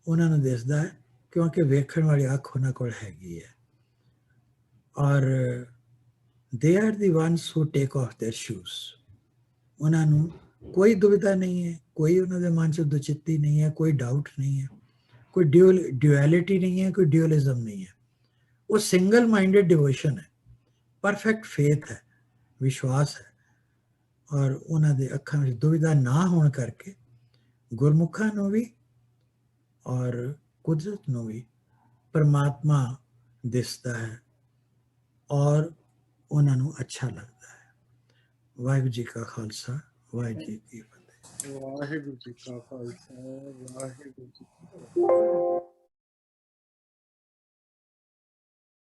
ਉਹਨਾਂ ਨੂੰ ਦਿਸਦਾ ਹੈ ਕਿਉਂਕਿ ਵੇਖਣ ਵਾਲੀ ਅੱਖ ਉਹਨਾਂ ਕੋਲ ਹੈਗੀ ਹੈ। ਔਰ they are the ones who take off their shoes. ਉਹਨਾਂ ਨੂੰ ਕੋਈ ਦੁਵਿਧਾ ਨਹੀਂ ਹੈ, ਕੋਈ ਉਹਨਾਂ ਦੇ ਮਨ 'ਚ ਦੁਚਿੱਤੀ ਨਹੀਂ ਹੈ, ਕੋਈ ਡਾਊਟ ਨਹੀਂ ਹੈ, ਕੋਈ ਡਿਊਐਲਿਟੀ ਨਹੀਂ ਹੈ, ਕੋਈ ਡਿਊਅਲਿਜ਼ਮ ਨਹੀਂ ਹੈ। ਉਹ ਸਿੰਗਲ ਮਾਈਂਡਡ ਡਿਵੋਸ਼ਨ ਹੈ, ਪਰਫੈਕਟ ਫੇਥ ਹੈ, ਵਿਸ਼ਵਾਸ ਹੈ। ਔਰ ਉਹਨਾਂ ਦੇ ਅੱਖਾਂ ਵਿੱਚ ਦੁਵਿਧਾ ਨਾ ਹੋਣ ਕਰਕੇ ਗੁਰਮੁਖਾਂ ਨੂੰ ਵੀ ਔਰ ਕੁਦਰਤ ਨੂੰ ਵੀ ਪਰਮਾਤਮਾ ਦਿਸਦਾ ਹੈ ਔਰ ਉਹਨਾਂ ਨੂੰ ਅੱਛਾ ਲੱਗਦਾ ਹੈ। ਵਾਹਿਗੁਰੂ ਜੀ ਕਾ ਖਾਲਸਾ ਵਾਹਿਗੁਰੂ ਜੀ ਕੀ ਫਤਿਹ। ਵਾਹਿਗੁਰੂ ਜੀ ਕਾ ਖਾਲਸਾ ਵਾਹਿਗੁਰੂ ਜੀ ਕੀ ਫਤਿਹ।